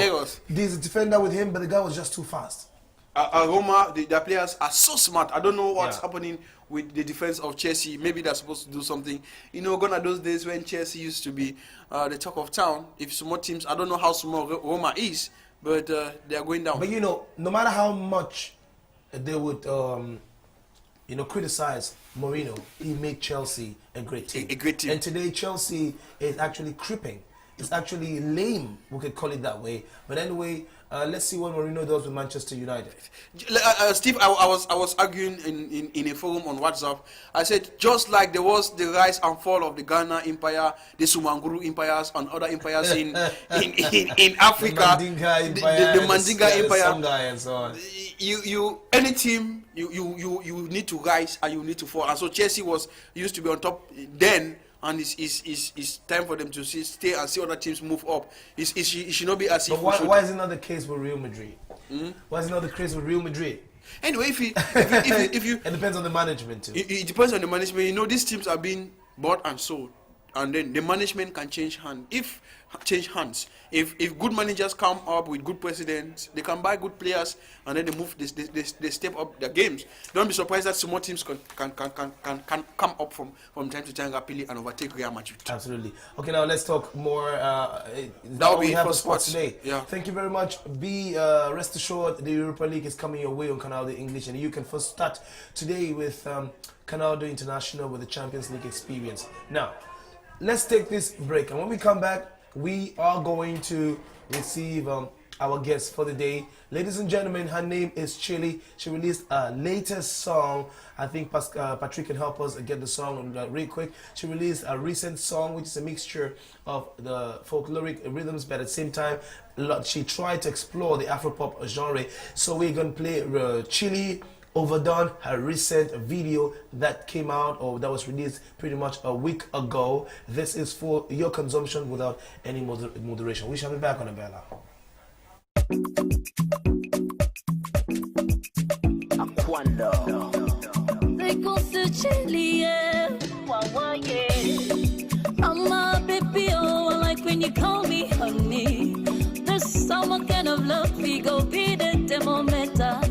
There's a defender with him, but the guy was just too fast. Roma, their players are so smart. I don't know what's happening with the defense of Chelsea. Maybe they're supposed to do something. You know, gone are those days when Chelsea used to be the talk of town. If small teams, I don't know how small Roma is, but they are going down. But no matter how much they would, criticize Mourinho, he made Chelsea a great team. A great team. And today Chelsea is actually creeping. It's actually lame, we could call it that way. But anyway, let's see what Mourinho does with Manchester United. Steve, I was arguing in a forum on WhatsApp. I said, just like there was the rise and fall of the Ghana Empire, the Sumanguru empires, and other empires in Africa, the Mandinga Empire, and so on. Any team, you need to rise and you need to fall. And so Chelsea used to be on top then. And it's time for them to stay and see other teams move up. It should not be as if. But why is it not the case with Real Madrid? Why is it not the case with Real Madrid? Anyway, if you it depends on the management too. It depends on the management. You know, these teams are being bought and sold, and then the management can change hands. If good managers come up with good presidents, they can buy good players, and then they step up their games. Don't be surprised that small teams can come up from time to time rapidly and overtake Real Madrid. Absolutely. Okay, now let's talk more. That will be for sports today. Yeah. Thank you very much. Rest assured, the Europa League is coming your way on Canal de English, and you can first start today with Canal de International with the Champions League experience. Now, let's take this break, and when we come back, we are going to receive our guest for the day. Ladies and gentlemen, her name is Chili. She released a latest song. I think Patrick can help us get the song real quick. She released a recent song, which is a mixture of the folkloric rhythms, but at the same time, she tried to explore the Afropop genre. So we're going to play Chili Overdone, her recent video that came out or that was released pretty much a week ago. This is for your consumption without any moderation. We shall be back on Abela. They go to Chile, I'm a baby, oh, I like when you call me honey. There's some kind of love we go beat it, the momenta.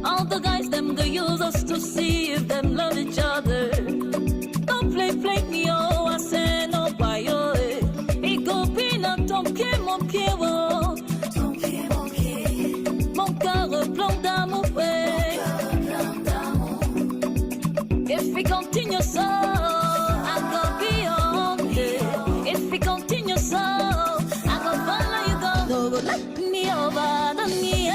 All the guys, them go use us to see if them love each other. Don't play me, oh, I say no, why, oh, eh. It go be not, don't care, mon pied, oh. Mon cœur plein d'amour, ouais. If we continue so, I go beyond it. If we continue so, I go follow you, go. No, go let me over, the me,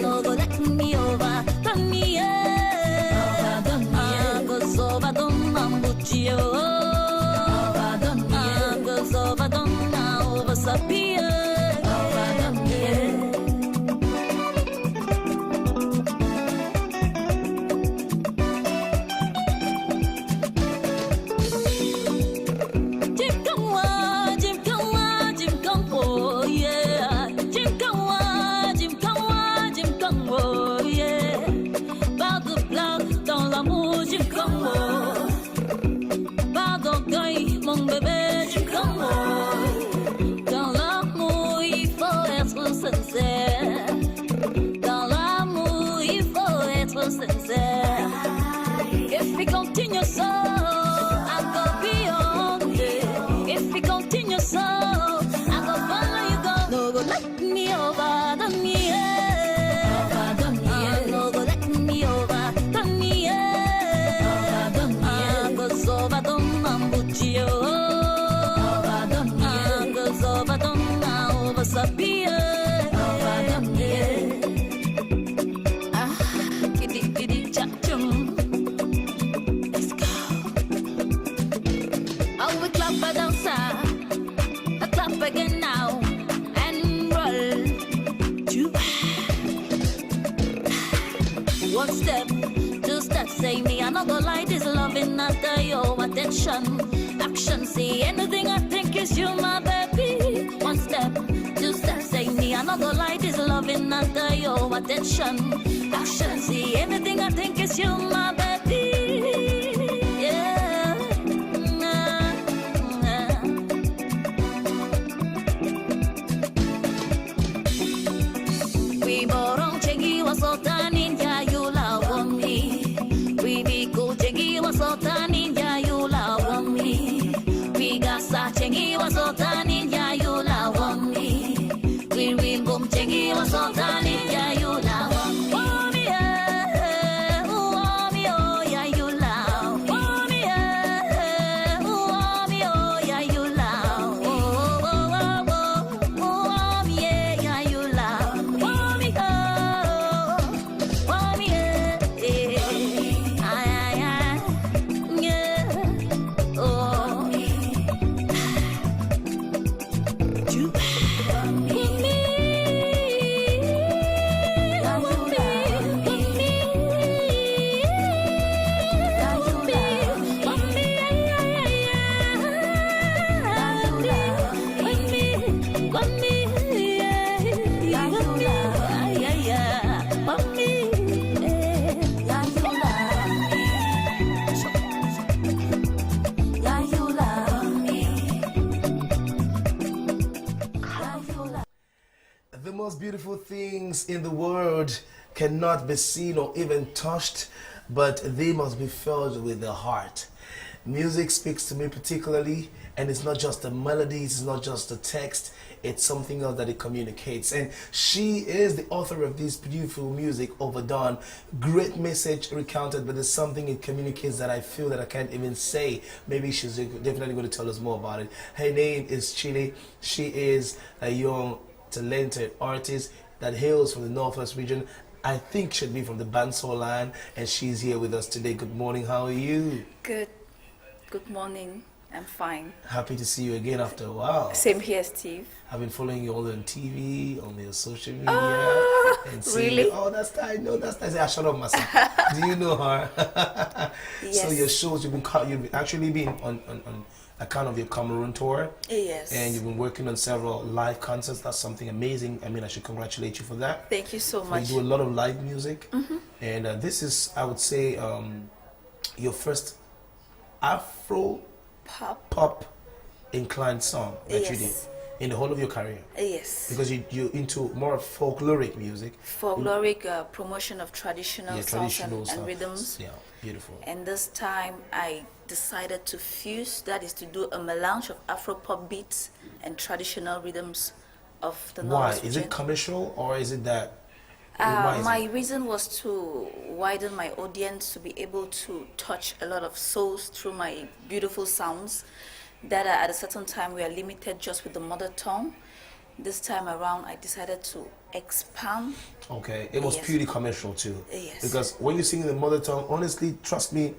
no, go let me over, the me, go over, the mambuchio, go over, the over, sapia. never sincere. If we continue so, I go beyond it. If we continue so, I go follow you go. No go let me over the me. No go let me over the me. Goes over the mambuchio. Goes over the over Sabia. Clap again now and roll. One step, two steps, say me. I know the light is loving, not your attention. Action, see anything I think is you, my baby. One step, two steps, say me. I know the light is loving, not your attention. Action, see anything I think is you, my baby. We borong chegi wasota ninja you love me. We be cool chegi wasota ninja you love me. We gasa chegi wasota ninja you love me. We boom chegi wasota ninja you love me. Oh me yeah, oh me oh yeah you love. Oh me yeah, oh me oh yeah you love. Oh me yeah you love. The most beautiful things in the world cannot be seen or even touched, but they must be felt with the heart. Music speaks to me particularly, and it's not just the melody, it's not just the text, it's something else that it communicates. And she is the author of this beautiful music, Overdone. Great message recounted, but there's something it communicates that I feel that I can't even say. Maybe she's definitely going to tell us more about it. Her name is Chile. She is a young, talented artist that hails from the Northwest region. I think should be from the Bansol line, and she's here with us today. Good morning, how are you? Good morning. I'm fine. Happy to see you again after a while. Same here, Steve. I've been following you all on TV, on your social media. And seeing really? Oh, that's that. No, that's that. I shut up myself. Do you know her? Yes. So your shows, you've actually been on account of your Cameroon tour. Yes. And you've been working on several live concerts. That's something amazing. I mean, I should congratulate you for that. Thank you so much. You do a lot of live music. And this is, I would say, your first Afro pop inclined song that you did in the whole of your career. Yes. Because you're into more folkloric music. Folkloric promotion of traditional songs and rhythms. Yeah, beautiful. And this time I decided to fuse, that is to do a melange of Afro pop beats and traditional rhythms of the Why? North Is region. it commercial or is it that? My reason was to widen my audience, to be able to touch a lot of souls through my beautiful sounds that at a certain time we are limited just with the mother tongue. This time around I decided to expand. Okay, it was purely commercial too. Yes. Because when you sing in the mother tongue, honestly, trust me,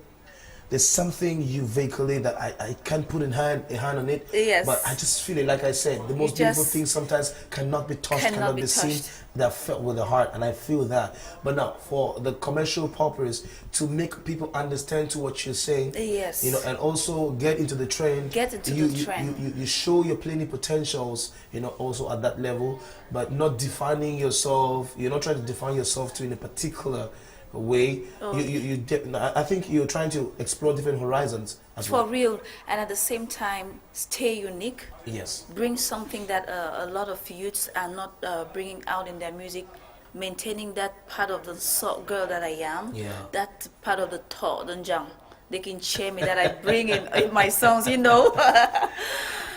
there's something you vehiculate that I can't put a hand on it. Yes. But I just feel it, like I said, the most beautiful things sometimes cannot be touched, cannot be seen. They're felt with the heart, and I feel that. But now, for the commercial purpose, to make people understand to what you're saying, yes, you know, and also get into the trend. You show your plenty potentials, you know, also at that level, but not defining yourself. You're not trying to define yourself to in a particular way. I think you're trying to explore different horizons as well. For real, and at the same time stay unique. Yes. Bring something that a lot of youths are not bringing out in their music maintaining that part of the girl that I am, Yeah. that part of the thought, the jang, they can share me that I bring in my songs, you know.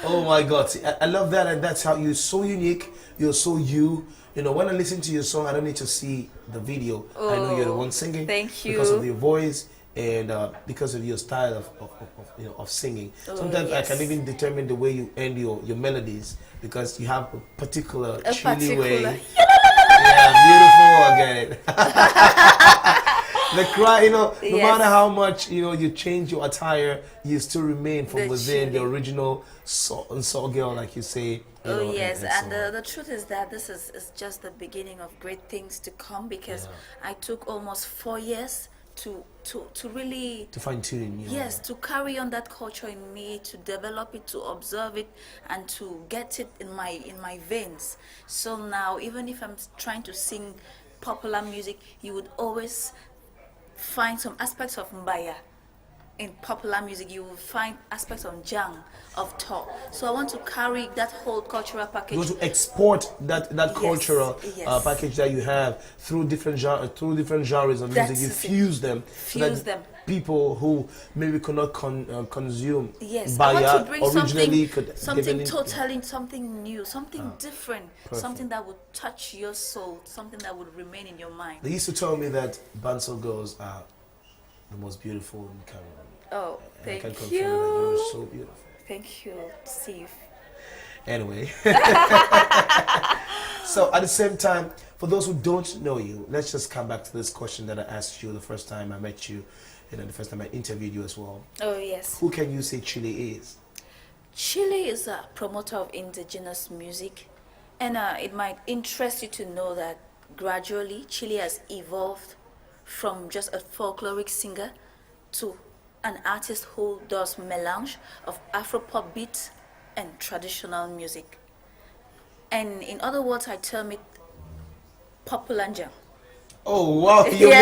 Oh my God, see, I love that, and that's how you're so unique. You're so you. You know, when I listen to your song, I don't need to see the video. I know you're the one singing. Thank you. Because of your voice and because of your style of singing. Sometimes yes. I can even determine the way you end your melodies because you have a particular chilly way. Yeah, beautiful. I get it. The cry, you know, no matter how much you change your attire, you still remain from within the original soul girl, like you say. Yes, and so the truth is that this is just the beginning of great things to come, because I took almost 4 years to really fine tune. Yes, to carry on that culture in me, to develop it, to observe it, and to get it in my veins. So now, even if I'm trying to sing popular music, you would always find some aspects of mbaya. In popular music, you will find aspects of jang, of talk. So I want to carry that whole cultural package. You want to export that cultural package that you have through different genres of music. You fuse them, people who maybe could not consume. Yes, Baya, I want to bring originally something totally, something new, something different, something that would touch your soul, something that would remain in your mind. They used to tell me that Banso girls are the most beautiful in Cameroon. Oh, and thank I can you. confirm that you're so beautiful. Thank you, Steve. Anyway, so at the same time, for those who don't know you, let's just come back to this question that I asked you the first time I met you, and then the first time I interviewed you as well. Oh, yes. Who can you say Chile is? Chile is a promoter of indigenous music, and it might interest you to know that gradually Chile has evolved from just a folkloric singer to an artist who does melange of Afro-pop beats and traditional music. And in other words, I term it popular jang. Oh wow, you're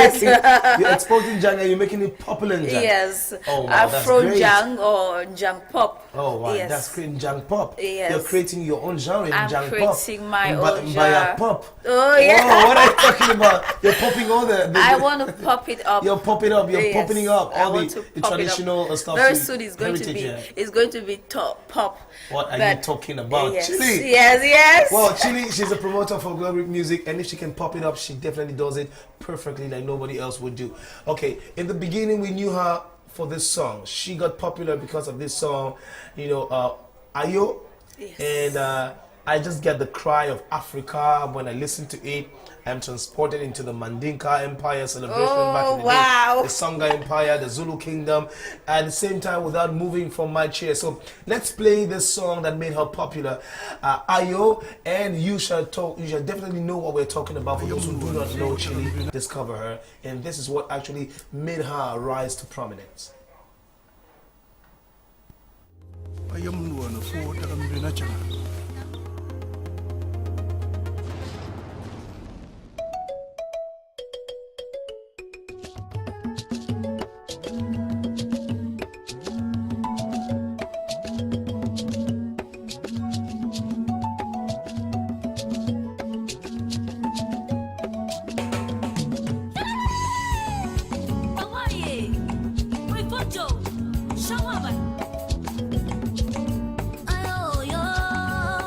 exporting jang and you're making it popular jang. Yes. Oh wow, Afro that's great. jang or jang pop. Oh wow, yes. that's great. Jang pop. Yes. You're creating your own genre in I'm jang pop. creating my own Baya genre. pop. Oh yeah. Oh, what are you talking about? You're popping all the I want to pop it up. You're popping up. You're Yes. popping up I all want the to pop it traditional up. stuff. Very soon it's going to be heritage, it's going to be top pop. What are you talking about? Yes. Chile. Yes. Well, Chile, she's a promoter for folkloric music, and if she can pop it up, she definitely does it perfectly like nobody else would do. Okay, in the beginning, we knew her for this song. She got popular because of this song, Ayo. Yes. And I just get the cry of Africa when I listen to it. I'm transported into the Mandinka Empire celebration back in the day, the Songa Empire, the Zulu Kingdom, at the same time without moving from my chair. So let's play this song that made her popular, Ayo, and you shall definitely know what we're talking about. For those who do not know Chile, discover her, and this is what actually made her rise to prominence. Ayo, yo.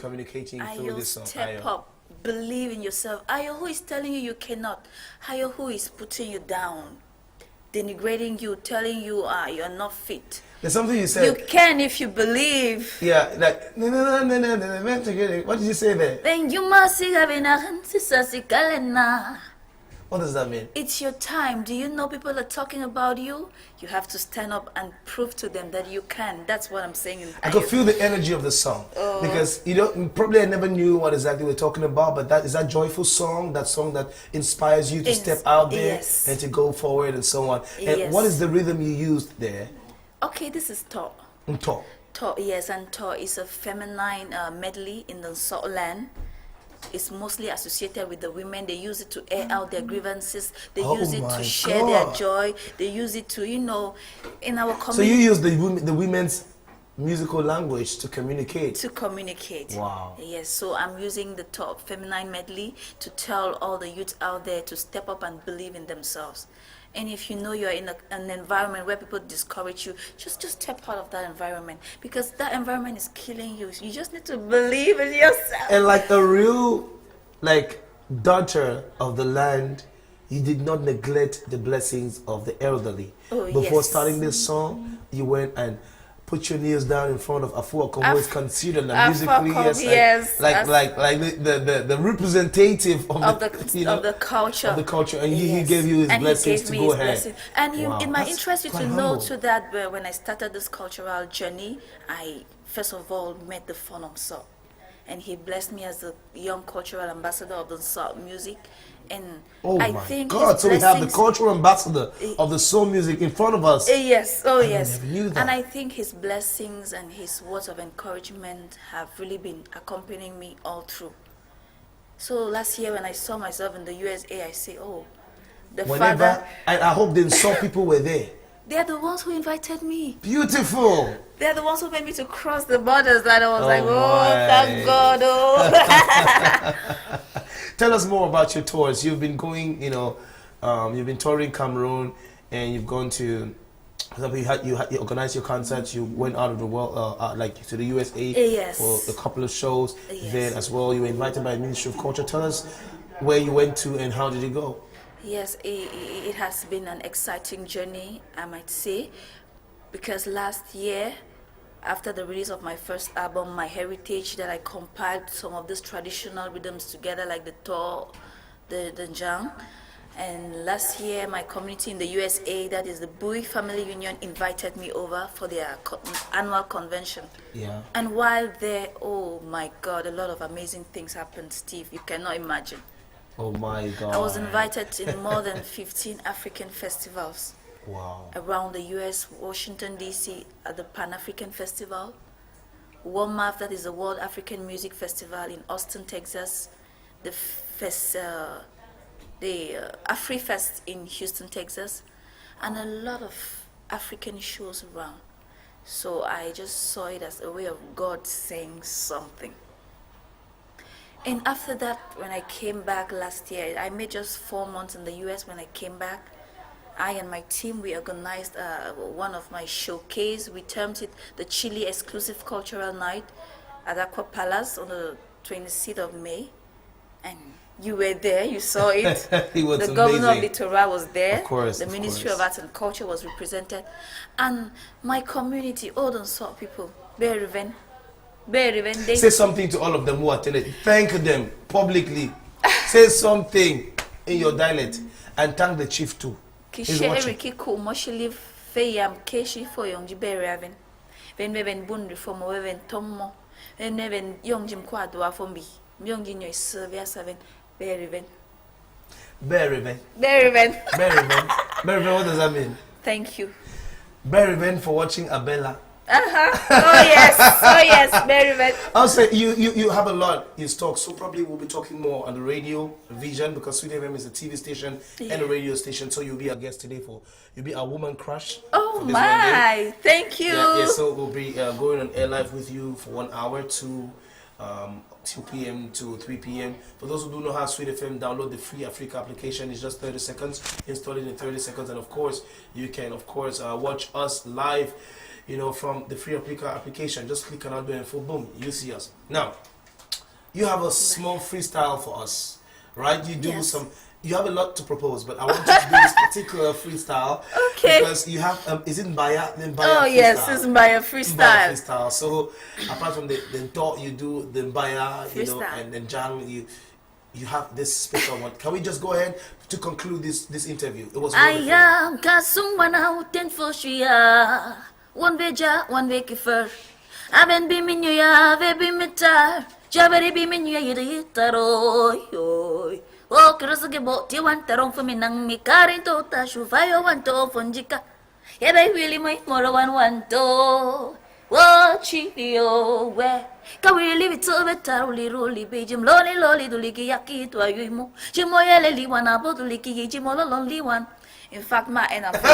communicating through Ayo, this song. step up. Believe in yourself. Ayo, who is telling you you cannot? Ayo, who is putting you down, denigrating you, telling you you're not fit? There's something you said. You can if you believe. Yeah, like what did you say there? Then you must have enough. What does that mean? It's your time. Do you know people are talking about you? You have to stand up and prove to them that you can. That's what I'm saying. I could feel the energy of the song because probably I never knew what exactly we're talking about, but that is that joyful song, that song that inspires you to step out there and to go forward and so on. And what is the rhythm you used there? Okay, this is To. To. To, yes, and To is a feminine medley in the Salt land. It's mostly associated with the women. They use it to air out their grievances. They use it to share their joy. They use it to, in our community. So you use the women's musical language to communicate? To communicate. Wow. Yes, so I'm using the top feminine medley to tell all the youth out there to step up and believe in themselves. And if you know you're in an environment where people discourage you, just step out of that environment, because that environment is killing you. You just need to believe in yourself. And like a real, daughter of the land, you did not neglect the blessings of the elderly. Before starting this song, you went and put your knees down in front of Afuakom, who is considered musically the representative of the culture. Of the culture, and he gave you his blessings to go ahead. And it might interest you to know too that when I started this cultural journey, I first of all met the Phonom Salt, and he blessed me as the young cultural ambassador of the Salt music. And I think God, so we have the cultural ambassador of the soul music in front of us. Yes, yes. I never knew that. And I think his blessings and his words of encouragement have really been accompanying me all through. So last year when I saw myself in the USA, I say, Father. I hope they saw people were there. They're the ones who invited me. Beautiful. They're the ones who made me to cross the borders. That I was thank God. Tell us more about your tours. You've been going, you've been touring Cameroon, and you've gone to, for example, you organized your concerts. You went out of the world, to the USA for a couple of shows. Then as well, you were invited by the Ministry of Culture. Tell us where you went to and how did it go? Yes, it has been an exciting journey, I might say, because last year, after the release of my first album, My Heritage, that I compiled some of these traditional rhythms together, like the To, the Njang. And last year, my community in the USA, that is the Bui Family Union, invited me over for their annual convention. Yeah. And while there, oh my God, a lot of amazing things happened, Steve. You cannot imagine. Oh my God. I was invited to more than 15 African festivals. Wow. Around the US, Washington, D.C. at the Pan-African Festival. WOMAF, that is the World African Music Festival in Austin, Texas. The AfriFest in Houston, Texas. And a lot of African shows around. So I just saw it as a way of God saying something. And after that, when I came back last year, I made just 4 months in the US. When I came back, I and my team, we organized one of my showcase. We termed it the Chile Exclusive Cultural Night at Aqua Palace on the 26th of May. And you were there, you saw it. It was the governor amazing. of Littoral was there. Of course, the Ministry of Arts and Culture was represented. And my community, all the Salt people, very reverend. Say something to all of them who attended. Thank them publicly. Say something in your dialect and thank the chief too. He's watching. What does that mean? Thank you. Berry for watching Abela. Oh yes, very well. I'll say you have a lot in stock, so probably we'll be talking more on the radio vision, because Sweet FM is a TV station and a radio station. So you'll be our guest today you'll be our woman crush. Oh my, thank you. Yeah, so we'll be going on air live with you for 1 hour to 2 p.m. to 3 p.m. For those who don't know how Sweet FM, download the free Africa application. It's just 30 seconds. Install it in 30 seconds, and of course you can watch us live. From the free Africa application. Just click on Outdoor Info, boom, you see us. Now, you have a small freestyle for us, right? You do Yes. you have a lot to propose, but I want you to do this particular freestyle. Okay. Because you have, is it Mbaya? Oh Mbaya yes, freestyle? it's Mbaya Mbaya freestyle. freestyle. So apart from the thought, you do the Mbaya, you know, Freestyle. and then Jan, you have this special one. Can we just go ahead to conclude this interview? It was wonderful. Ayam kasungwana uten foshia. One veja, one vekifer. Aben biminyo ya, ve bimitar. Jabari biminyo ya yitaro. Yoy. O kirasuge bo ti wan tarong fuminang mikarin to ta shufayo wan to fonjika. Yebe wili mo moro wan to. Wo chilio we. Ka wili bito beta ruli be jim loli duliki yaki to ayuimo. Jimo yele liwana bo duliki jimo lonely one. In fact, my end up here.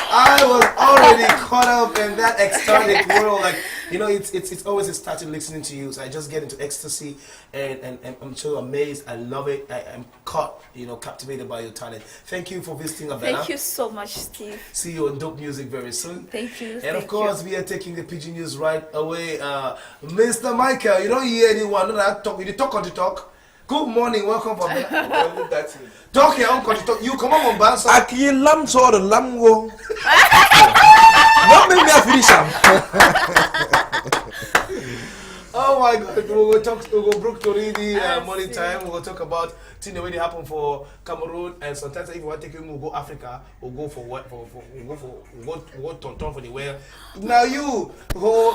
I was already caught up in that ecstatic world. Like, you know, it's always starting listening to you. So I just get into ecstasy, and I'm so amazed. I love it. I'm caught, you know, captivated by your talent. Thank you for visiting Abela. Thank you so much, Steve. See you on Dope Music very soon. Thank you. And of course, we are taking the Pigeon News right away. Mr. Michael, you don't hear anyone. No, that talk. You talk on the talk. Good morning, welcome from Talk here, uncle. You come on, Bansa. Aki lam so the lam go. Don't make me a finish Oh my God, we'll go Brooke Toridi, morning time. We'll talk about things that really happen for Cameroon, and sometimes if you want to take him, we'll go Africa, we'll go for what, we'll go Tonton for the where. Now you go,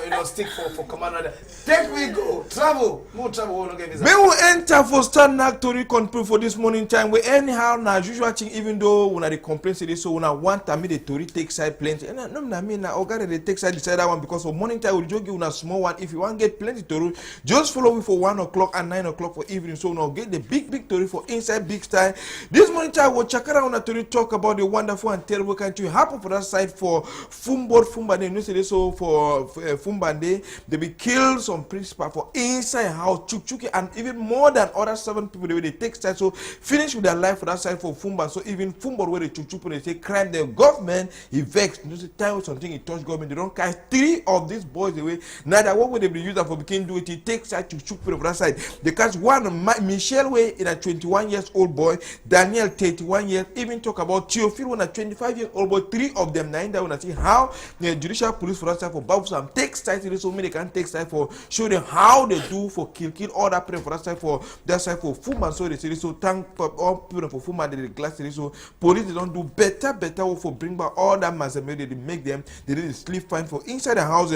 you know, stick for Commander. Take me go, travel, more travel, we'll get visa. Me will enter for stand actory control for this morning time. We anyhow now usual thing, even though when I complain to this, so when I want to me the Tory take side plenty, and I mean now okay they take side decide that one because for morning time we'll just give una small one. If you want get plenty Tory, just follow me for 1 o'clock and 9 o'clock for evening. So now get the big Tory for inside big style. This morning time we'll check around a Tory talk about the wonderful and terrible country happen for that side for Fumbande. You know say so for Fumbande they be killed some principal for inside house Chukchuki and even more than other 7 people they take side so finish with their life for that side for Fumba. So even Fumba where the Chukchuki they say crime the government he vexed. You know say time something he touch government they don't catch 3 of these boys away. Neither what would they be used for begin do it he takes side Chukchuki for that side. They catch one Michelle way in a 21 years old boy, Daniel 31 years, even talk about Theophile when a 25 years old boy, 3 of them 9 that when I see how the judicial police for that side for Babusam take side so many can take side for show them how they do for kill all that prayer for that side for Fuma. So they say so thank all people for Fuma they glass so police they don't do better work for bring back all that mass they make them they didn't sleep fine for inside the house.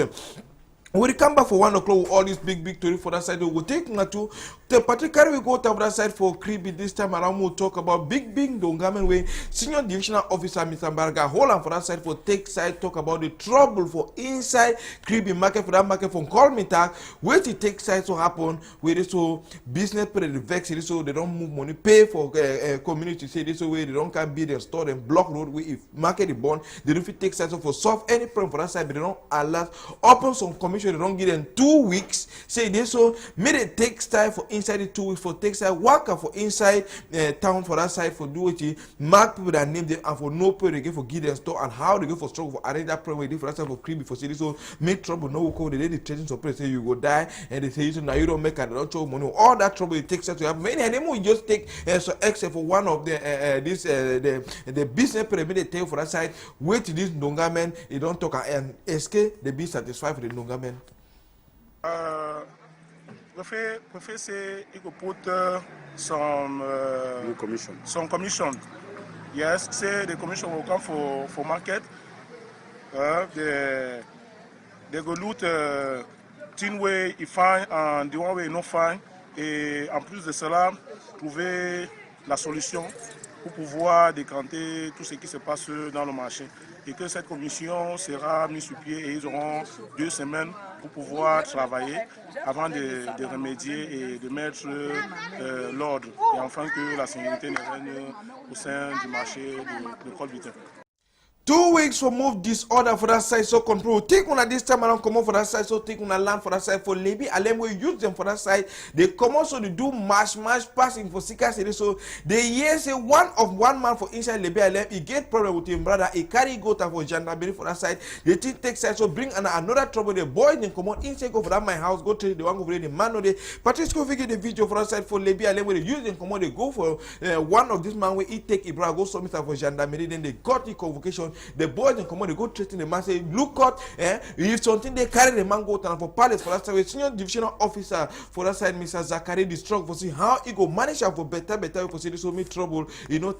When we come back for 1 o'clock with all these big Tory for that side, we'll take to the particularly we go to that side for Kribi this time around. We'll talk about big Dongamen way senior divisional officer Mr. Barga Holland for that side for take side talk about the trouble for inside Kribi market for that market from call me tag where to take side so happen where this so business pay the vex so they don't move money pay for community say this way they don't can build and store and block road where if market is born they don't fit take side so for solve any problem for that side but they don't allow open some commission. They don't give them 2 weeks. Say this so made it take time for inside the 2 weeks for take side worker for inside town for that side for do it mark people that name them and for no pay they get for give them store and how they go for struggle for arrange that problem they for that side for creepy for say this so make trouble no call they the trading support say you go die and they say so now you don't make a lot of money all that trouble it takes to have many and then we just take so except for one of the the business pyramid they tell for that side wait till this Dongamen they don't talk and escape they be satisfied for the Dongamen. Le fait c'est qu'il put some commission. Yes, say the commission will come for market. They go loot tin way il fine and the one way no fine et en plus de cela trouver la solution pour pouvoir décanter tout ce qui se passe dans le marché. Et que cette commission sera mise sur pied et ils auront 2 semaines pour pouvoir travailler avant de remédier et de mettre l'ordre et enfin que la sécurité ne règne au sein du marché de Colbiten. 2 weeks for move disorder for that side so control. Take one at this time around come on for that side so take one land for that side for Lebi Alem we use them for that side. They come also they do mash passing for Sika City. So they hear say one man for inside Lebi Alem he get problem with him brother he carry go to for gendarmerie for that side. They take side so bring another trouble the boy then come on inside go for that my house go to the one go for the man no they Patrice go figure the video for that side for Lebi Alem where they use them come on they go for one of this man where he take Ibra go submit for gendarmerie then they got the convocation. The boys in command they go threaten the man say look out if something they carry the man go down for palace for that side senior divisional officer for that side Mr. Zachary the strong for see how he go manage for better for see this so me trouble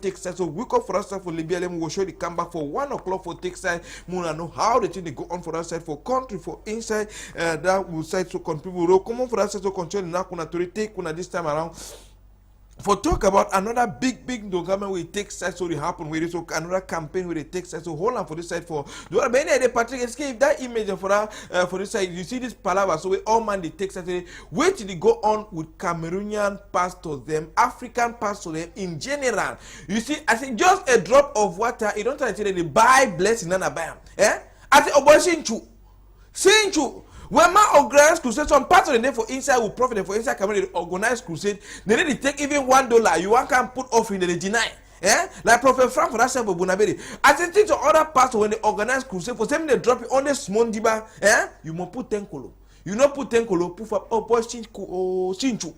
take side so wake up for that side for Libya we will show the come back for 1 o'clock for take side Muna know how the thing they go on for that side for country for inside that will side so people will come on for that side so control now kuna to take kuna this time around. For talk about another big government will take side so it happen where so another campaign where they take side so hold on for this side for the many the Patrick escape that image for that for this side you see this palaver so we all man they take side wait till they go on with Cameroonian pastors them African pastors them in general you see I think just a drop of water you don't try to say they buy blessing and a buy I think Sinchu when man organize crusade, some parts of the name for inside will profit and for inside Cameroon they organize crusade. They need to take even $1. You want can put off in they deny. Like Prophet Frank for that side for Bunaberi. I think to other parts when they organize crusade for them they drop it on the small diba. You must put 10 kolo. You not put 10 kolo. Put up boy Sinchu.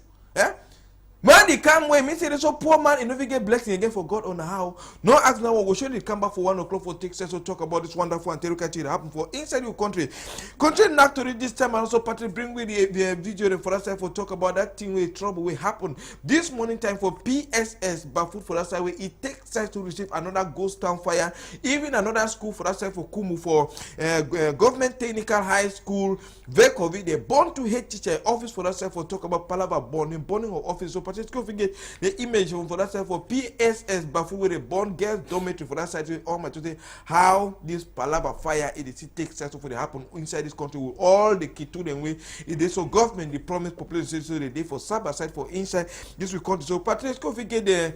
Man, they come away. Me say they so poor man, he never get blessing again for God on how. No ask now. We'll show you come back for 1 o'clock for Texas to talk about this wonderful and terrible that happen for inside your country. Country not to read this time and also Patrick bring with the video for us for talk about that thing where trouble will happen this morning time for PSS Bafoot for us where it takes time to receive another ghost town fire, even another school for us for Kumu for government technical high school. Vekovi they born to hate teacher office for us for talk about Palava burning of office. So just go forget the image for that side for PSS Bafu with a born girls dormitory for that side to all my to say how this palava fire it takes time for the happen inside this country with all the key to them way it is so government the promise population so the day for side for inside this will country. So Patrice go forget the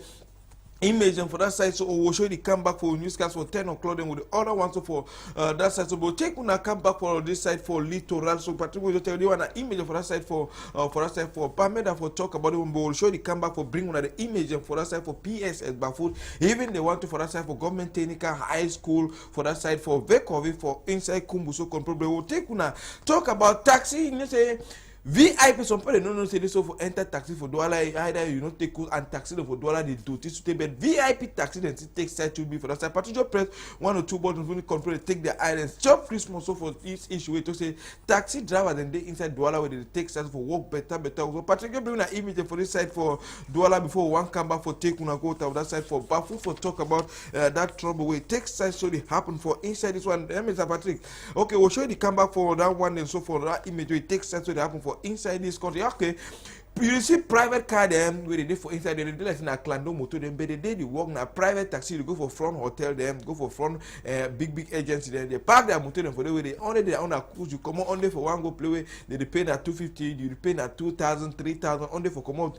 image and for that side so we'll show you the come back for newscast for 10 o'clock then with the other one so for that side so we'll take una come back for this side for littoral so particularly will tell you an image for that side for Pameda for talk about it we'll show you the come back for bring una the image and for that side for PSS Bafoot even they want to for that side for government technical high school for that side for Vekovi for inside Kumbu so control we'll take una talk about taxi you say VIP some people don't know say this so for enter taxi for Douala either you know take and taxi for Douala they do this to but VIP taxi then take side to be for that side particular press 1 or 2 buttons when control take their islands chop Christmas so for this issue to say taxi driver then they inside Douala where they take side for work better so particularly bring an image for this side for Douala before one come back for take una go to that side for Bafu for talk about that trouble where take side so they happen for inside this one Mr. Patrick okay we'll show you the come back for that one and so for that image where take side so they happen for inside this country. Okay, you see private car them where they do for inside they like na clando motor them but they work na private taxi they go for front hotel them go for front big agency then they park their motor them for the way they only they on a cruise you come on only for one go play way they pay na 250 you pay na 2,000 3,000 only for come out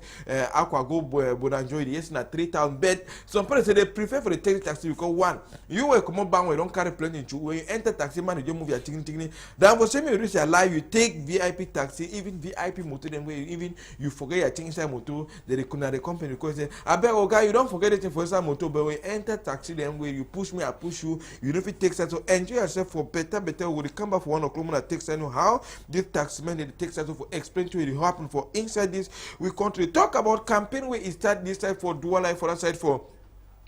aqua go Bonanjoy yes na 3,000 but some people say they prefer for the taxi because one you will come out bound we don't carry plane into when you enter taxi man you just move your thing then for same you reach your life you take VIP taxi even VIP motor them where even you forget your thing inside motor, they could the company because say, I beg oh guy, you don't forget it for inside motor, but when you enter taxi then where you push me, I push you, you know if it takes that so enjoy yourself for better, when you come back for 1 o'clock when I take I know how this taxi man they take that for explain to you it happen for inside this we country. Talk about campaign where it start this side for dual life for that side for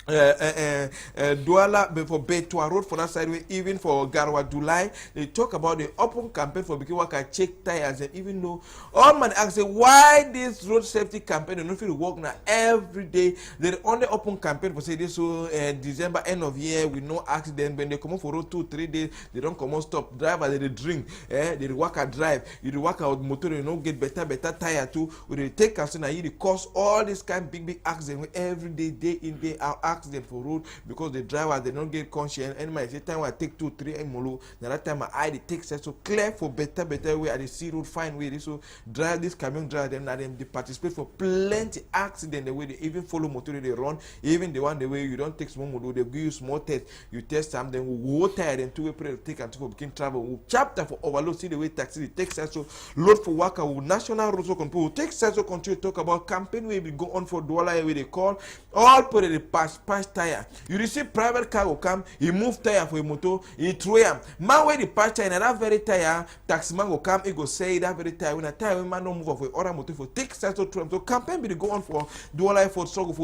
Douala for Betua Road for that side way, even for Garwa Dulai, they talk about the open campaign for Bikiwaka check tires and even though all man ask why this road safety campaign they don't feel work now every day. They only open campaign for say this so December end of year with no accident when they come out for road 2-3 days they don't come out stop driver they drink they work a drive you work out motor you know get better tire too when they take us and you cause all this kind big accident every day in day out accident for road because the driver they don't get conscience. And my say time I take 2, 3 molo. That time I the take so clear for better way at the sea road fine way. So drive this camion driver them and them they participate for plenty accident the way they even follow motor they run. Even the one the way you don't take small motor they give you small test. You test them then we will tire them 2 way pray take and 2 for begin travel. We chapter for overload see the way taxi they take so load for worker will national road so control take so continue talk about campaign where we go on for dollar where they call all put the patch tire. You receive private car will come, he move tire for a motor, he throw him. Man where the patch tire and that very tire, taxi man will come, he go say that very tire when a tire man don't move for other motor for take so to campaign be go on for dollar for struggle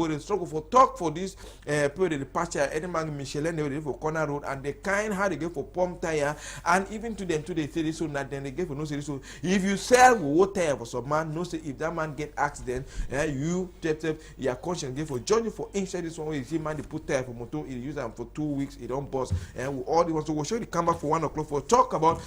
for talk for this put the patch tire any man Michelin they for corner road and the kind how they get for pump tire and even to them today say this so that then they get for no say so if you sell water tire for some man no say if that man get accident you your conscience get for judging for inside this one where you see man they put tire for motor he use them for 2 weeks he don't bust and all the ones so we'll show you come back for 1 o'clock for talk about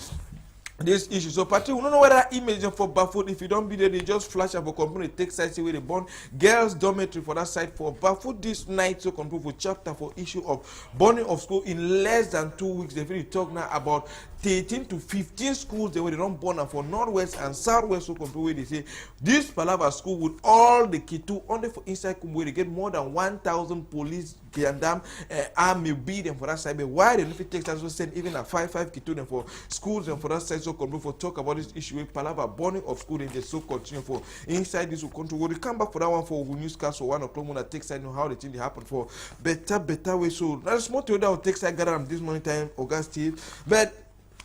this issue. So Patrick, we don't know whether image for barefoot. If you don't be there, they just flash up for company take side where they born girls dormitory for that side for barefoot this night. So control for chapter for issue of burning of school in less than 2 weeks. They really talk now about 13 to 15 schools they were don't born for northwest and southwest. So control where they say this Palava school with all the Kitu only for inside where they get more than 1,000 police and army be them for that side. But why they don't take so send even a 5 Kitu them for schools and for that side. So control for talk about this issue with Palava burning of school and they so continue for inside this will control. We'll come back for that one for newscast for 1 o'clock when I take side know how the thing happen for better way. So that's more to that will take side gather this morning time August Steve. But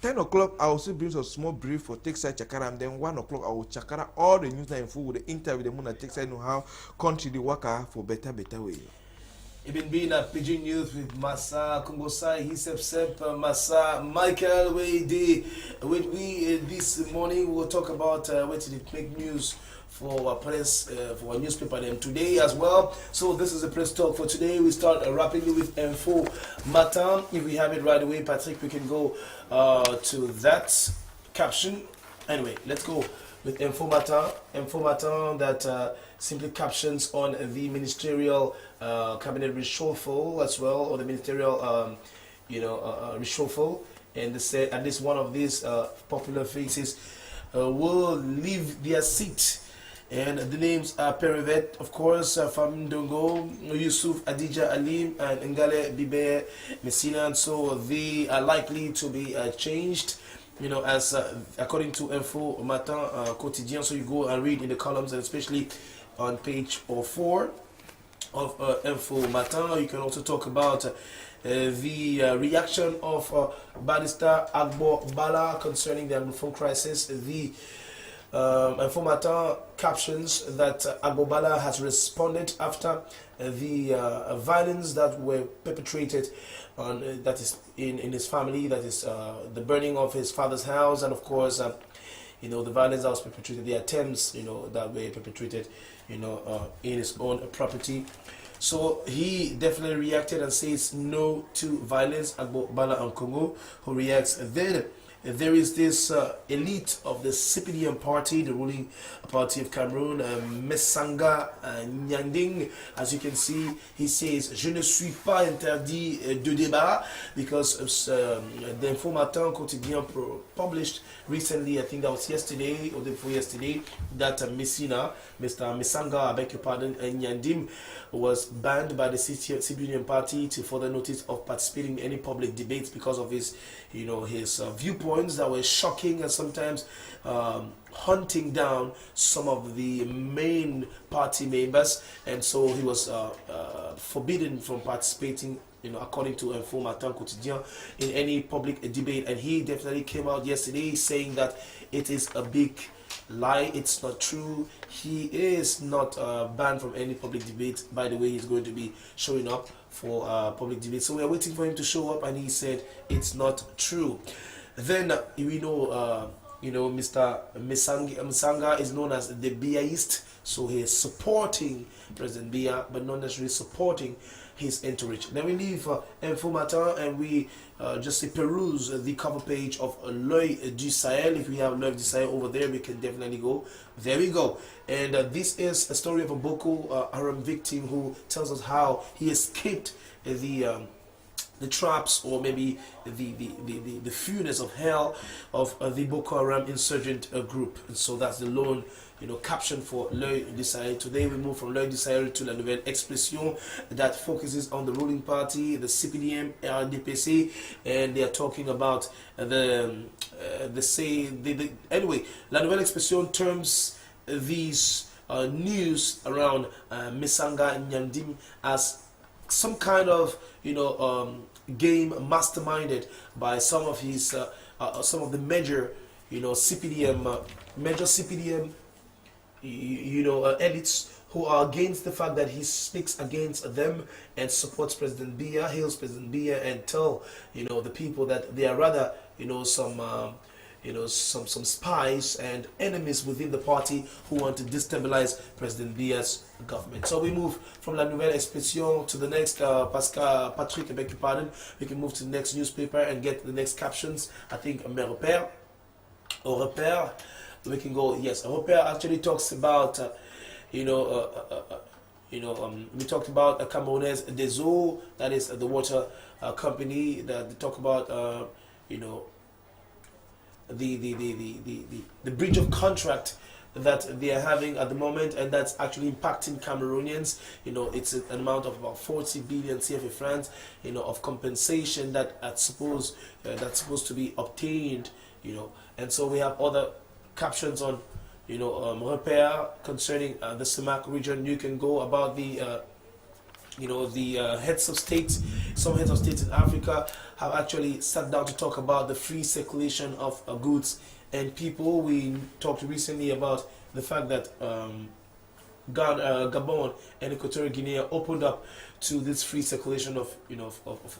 10 o'clock, I will also bring some small brief for Take Side Chakara, and then 1 o'clock, I will Chakara all the news and food with the interview the moon at Take Side know how country the worker for better way. Even being a Pigeon News with Massa Kungosa, Hisep Massa Michael with we this morning we'll talk about where to make news for our press, for our newspaper them today as well. So this is the press talk for today. We start rapidly with Info Matin. If we have it right away, Patrick, we can go to that caption. Anyway, let's go with Info Matin. Info Matin that simply captions on the ministerial cabinet reshuffle as well, or the ministerial reshuffle, and they say at least one of these popular faces will leave their seat. And the names are Perivet, of course, Fam Dongo, Yusuf Adija Alim, and Ngale Bibe Messina. And so they are likely to be changed, as according to Info Matin Quotidien. So you go and read in the columns, and especially on page 4 of Info Matin. You can also talk about the reaction of Barrister Abela concerning the Anglophone crisis. The Info Matin captions that Abela has responded after the violence that were perpetrated on that is in his family, that is the burning of his father's house, and of course the violence that was perpetrated, the attempts that were perpetrated in his own property. So he definitely reacted and says no to violence. Abela and Congo, who reacts. Then there is this elite of the CPDM party, the ruling party of Cameroon, Mesanga Nyanding. As you can see, he says, "Je ne suis pas interdit de débat," because the Info Matin Quotidien published recently, I think that was yesterday or the before yesterday, that Messina, Mr. Mesanga, I beg your pardon, Nyandim, was banned by the CPDM party to further notice of participating in any public debates because of his, his viewpoints that were shocking and sometimes hunting down some of the main party members, and so he was forbidden from participating, according to Info Matin Quotidien, in any public debate. And he definitely came out yesterday saying that it is a big lie, it's not true. He is not banned from any public debate. By the way, he's going to be showing up for public debate, so we are waiting for him to show up, and he said it's not true. Then we know Mr. Msanga is known as the Biaist, so he is supporting President Bia, but not necessarily supporting his entourage. Then we leave Info Matin and we just say peruse the cover page of L'Oeil du Sahel. If we have L'Oeil du Sahel over there, we can definitely go. There we go. And this is a story of a Boko Haram victim who tells us how he escaped the traps, or maybe the furnace of hell of the Boko Haram insurgent group. And so that's the lone caption for L'Oeil du Sahel. Today we move from L'Oeil du Sahel to La Nouvelle Expression, that focuses on the ruling party, the CPDM, RDPC, and they are talking about anyway, La Nouvelle Expression terms these news around Mesanga Nyandim as some kind of game masterminded by some of the major CPDM elites who are against the fact that he speaks against them and supports President Biya, hails President Biya, and tell the people that they are rather some spies and enemies within the party who want to destabilize President Biya's government. So we move from La Nouvelle Expression to the next, Patrick, I beg your pardon, we can move to the next newspaper and get the next captions. I think Mes Repères, Au Repère, we can go, yes, Repère actually talks about, we talked about a Camerounais des Eaux, that is the water company, that they talk about, the breach of contract that they are having at the moment, and that's actually impacting Cameroonians. It's an amount of about 40 billion CFA francs, of compensation that's supposed to be obtained, and so we have other captions on, Repère concerning the Semak region. You can go about the heads of states. Some heads of states in Africa have actually sat down to talk about the free circulation of goods and people. We talked recently about the fact that Gabon and Equatorial Guinea opened up to this free circulation of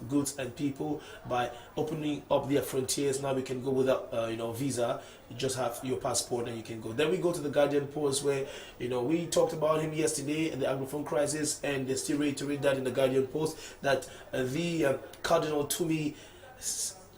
goods and people by opening up their frontiers. Now we can go without visa. You just have your passport and you can go. Then we go to the Guardian Post, where we talked about him yesterday and the Anglophone crisis, and they still reiterate that in the Guardian Post that the Cardinal Toomey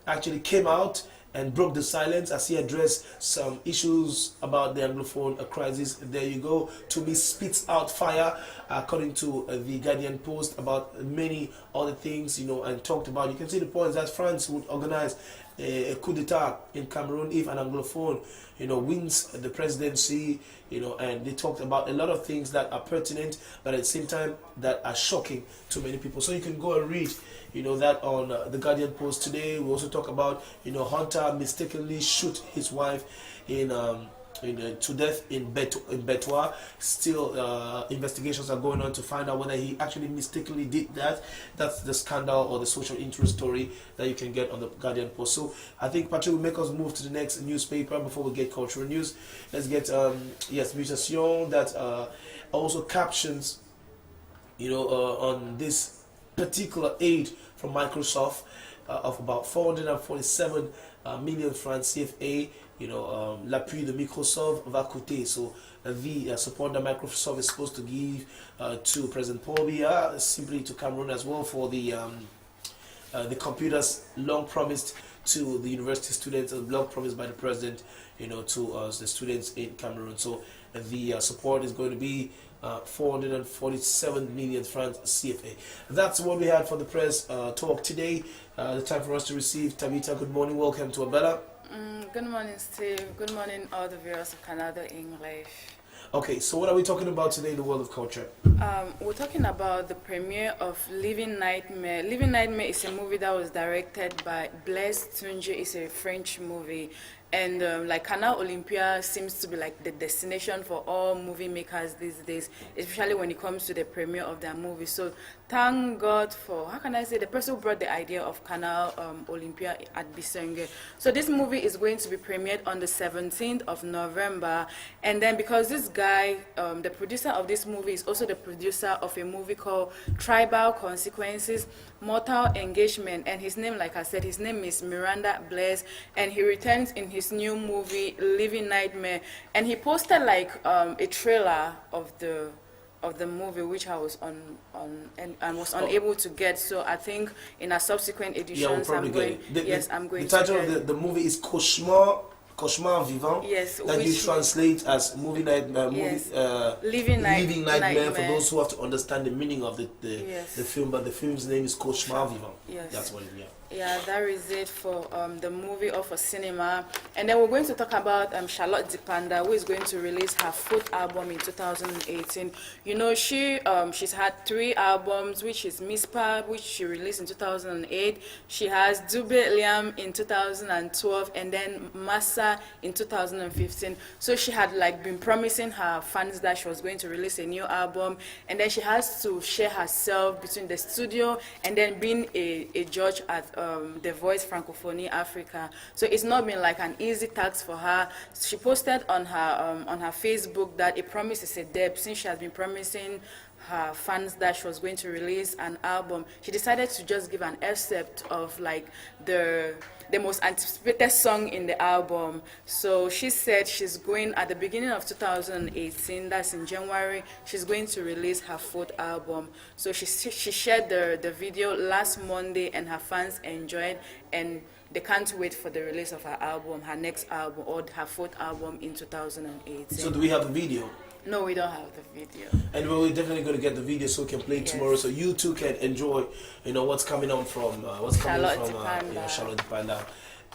actually came out and broke the silence as he addressed some issues about the Anglophone crisis. There you go. Toomey spits out fire, according to the Guardian Post, about many other things, and talked about, you can see the points that France would organize a coup d'etat in Cameroon if an Anglophone, wins the presidency, and they talked about a lot of things that are pertinent, but at the same time that are shocking to many people. So you can go and read, that on the Guardian Post today. We also talk about, Hunter mistakenly shoot his wife to death in Betois. Still, investigations are going on to find out whether he actually mistakenly did that. That's the scandal or the social interest story that you can get on the Guardian Post. So I think Patrick will make us move to the next newspaper before we get cultural news. Let's get Mutation, that also captions on this particular aid from Microsoft of about 447 million francs CFA. L'appui de Microsoft va coûter. So the support that Microsoft is supposed to give to President Paul Biya, simply to Cameroon as well, for the computers long promised to the university students, long promised by the president, to the students in Cameroon. So the support is going to be 447 million francs CFA. That's what we had for the press talk today. The time for us to receive Tabitha. Good morning. Welcome to Abela. Good morning, Steve. Good morning, all the viewers of Canada English. Okay, so what are we talking about today in the world of culture? We're talking about the premiere of Living Nightmare. Living Nightmare is a movie that was directed by Blaise Tunge. It's a French movie. And like Canal Olympia seems to be like the destination for all movie makers these days, especially when it comes to the premiere of their movie. So thank God for, how can I say, the person who brought the idea of Canal Olympia at Bisenge. So this movie is going to be premiered on the 17th of November. And then because this guy, the producer of this movie, is also the producer of a movie called Tribal Consequences, Mortal Engagement. And his name, like I said, his name is Miranda Blaise. And he returns in his his new movie Living Nightmare, and he posted like a trailer of the movie, which I was and was unable to get. So I think in a subsequent editions, I'm going. I'm going. The title to of the movie is Cauchemar Vivant. Yes, that you translate as movie nightmare. Yes. Living Nightmare. For those who have to understand the meaning of the film, but the film's name is Cauchemar Vivant. Yes. That's what it means. Yeah, that is it for the movie or for cinema. And then we're going to talk about Charlotte Dipanda, who is going to release her 4th album in 2018. You know, she's had 3 albums, which is Mispa, which she released in 2008. She has Dube Liam in 2012, and then Massa in 2015. So she had like been promising her fans that she was going to release a new album, and then she has to share herself between the studio and then being a judge at The Voice Francophonie Africa. So it's not been like an easy task for her. She posted on her Facebook that a promise is a debt. Since she has been promising her fans that she was going to release an album, she decided to just give an excerpt of like the most anticipated song in the album. So she said she's going at the beginning of 2018, that's in January, she's going to release her 4th album. So she shared the video last Monday, and her fans enjoyed, and they can't wait for the release of her album, her next album, or her 4th album in 2018. So do we have a video? No, we don't have the video. And we're definitely going to get the video so we can play it tomorrow, so you too can enjoy, what's coming on from Charlotte Dipanda.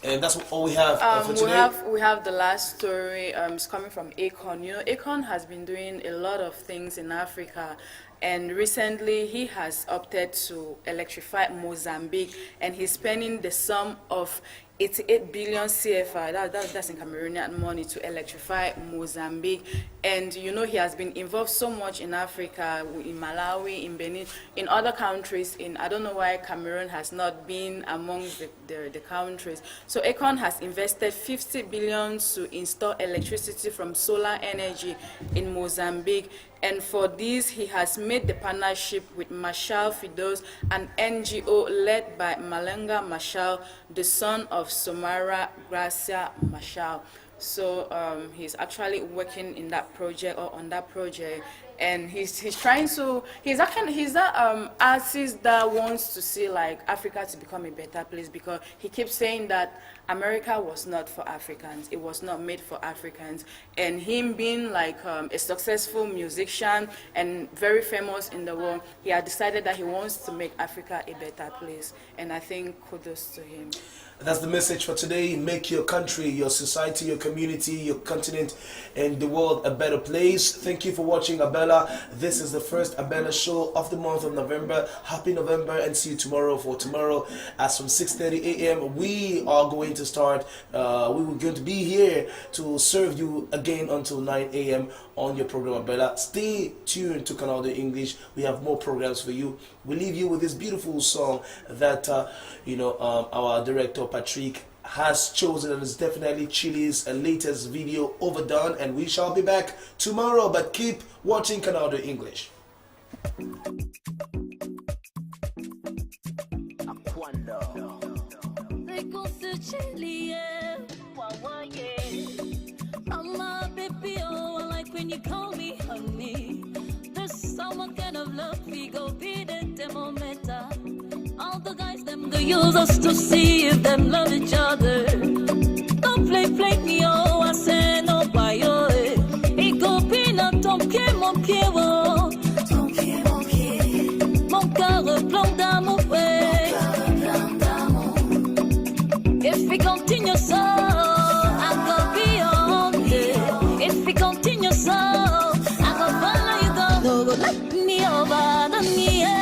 And that's all we have for today. We have the last story. It's coming from Akon. You know, Akon has been doing a lot of things in Africa, and recently he has opted to electrify Mozambique, and he's spending the sum of 88 billion CFA, that's in Cameroonian money, to electrify Mozambique. And you know, he has been involved so much in Africa, in Malawi, in Benin, in other countries. I don't know why Cameroon has not been among the countries. So Akon has invested 50 billion to install electricity from solar energy in Mozambique. And for this, he has made the partnership with Marshal Fidos, an NGO led by Malenga Marshal, the son of Somara Gracia Marshal. So he's actually working in that project, or on that project, and he's trying to, he's that artist that wants to see like Africa to become a better place, because he keeps saying that America was not for Africans, it was not made for Africans. And him being like a successful musician and very famous in the world, he had decided that he wants to make Africa a better place, and I think kudos to him. That's the message for today. Make your country, your society, your community, your continent, and the world a better place. Thank you for watching Abela. This is the first Abela show of the month of November. Happy November, and see you tomorrow. For tomorrow, as from 6:30 a.m., we are going to start. We were going to be here to serve you again until 9 a.m. on your program Abela. Stay tuned to Canal de English. We have more programs for you. We leave you with this beautiful song that our director Patrick has chosen, and it's definitely Chile's latest video, Overdone. And we shall be back tomorrow, but keep watching Canal de English. Mama, baby, oh, I like when you call me honey. There's some kind of love we go beat it the moment. All the guys them go use us to see if them love each other. Don't play me, oh, I say no why yo. It go peanut, ton pied, mon pied, oh. Ton pied, mon pied. Mon cœur plein d'amour, ouais. If we continue so, I go beyond it. If we continue so, I go follow you go. No go let me over, done me, yeah.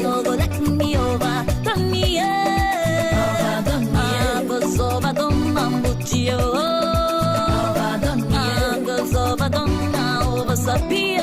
No go let me over, done me, yeah. Goes over, done, I'm with you. Goes over, done, over, Sabia.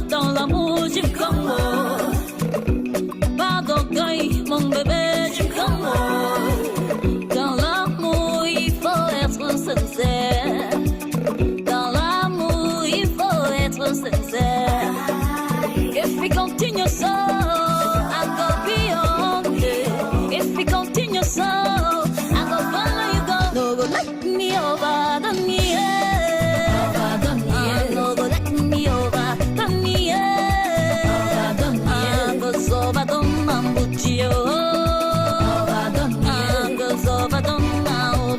Dans l'amour, j'aime comme moi.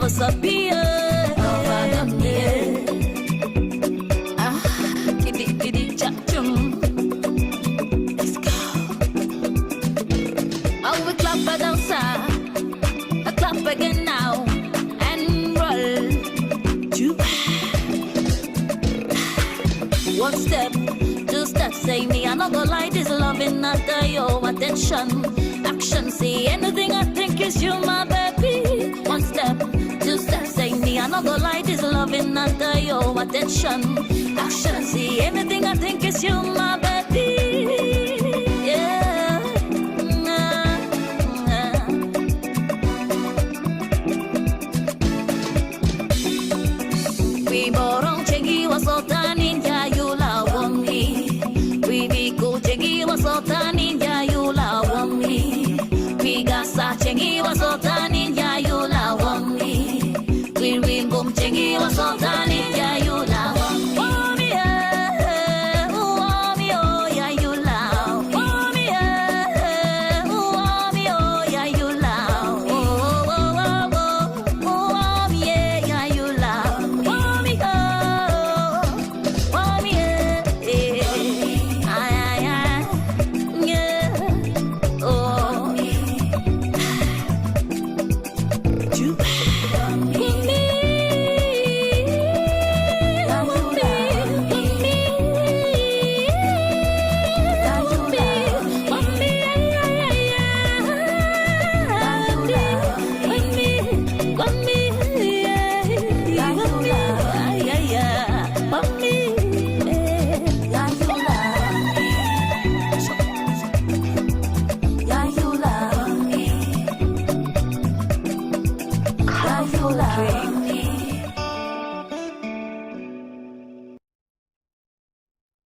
bust up here. Over them here. Giddy, chop, chum. Let's go. Oh, we clap it down, sir. I clap again now. And roll. Two. One step, two steps, say me. I not gonna lie, this loving not your attention. Action, see anything I think is you, my baby. One step, two steps, say me. I not gonna lie, this loving not your attention. Action, see anything I think is you, my baby.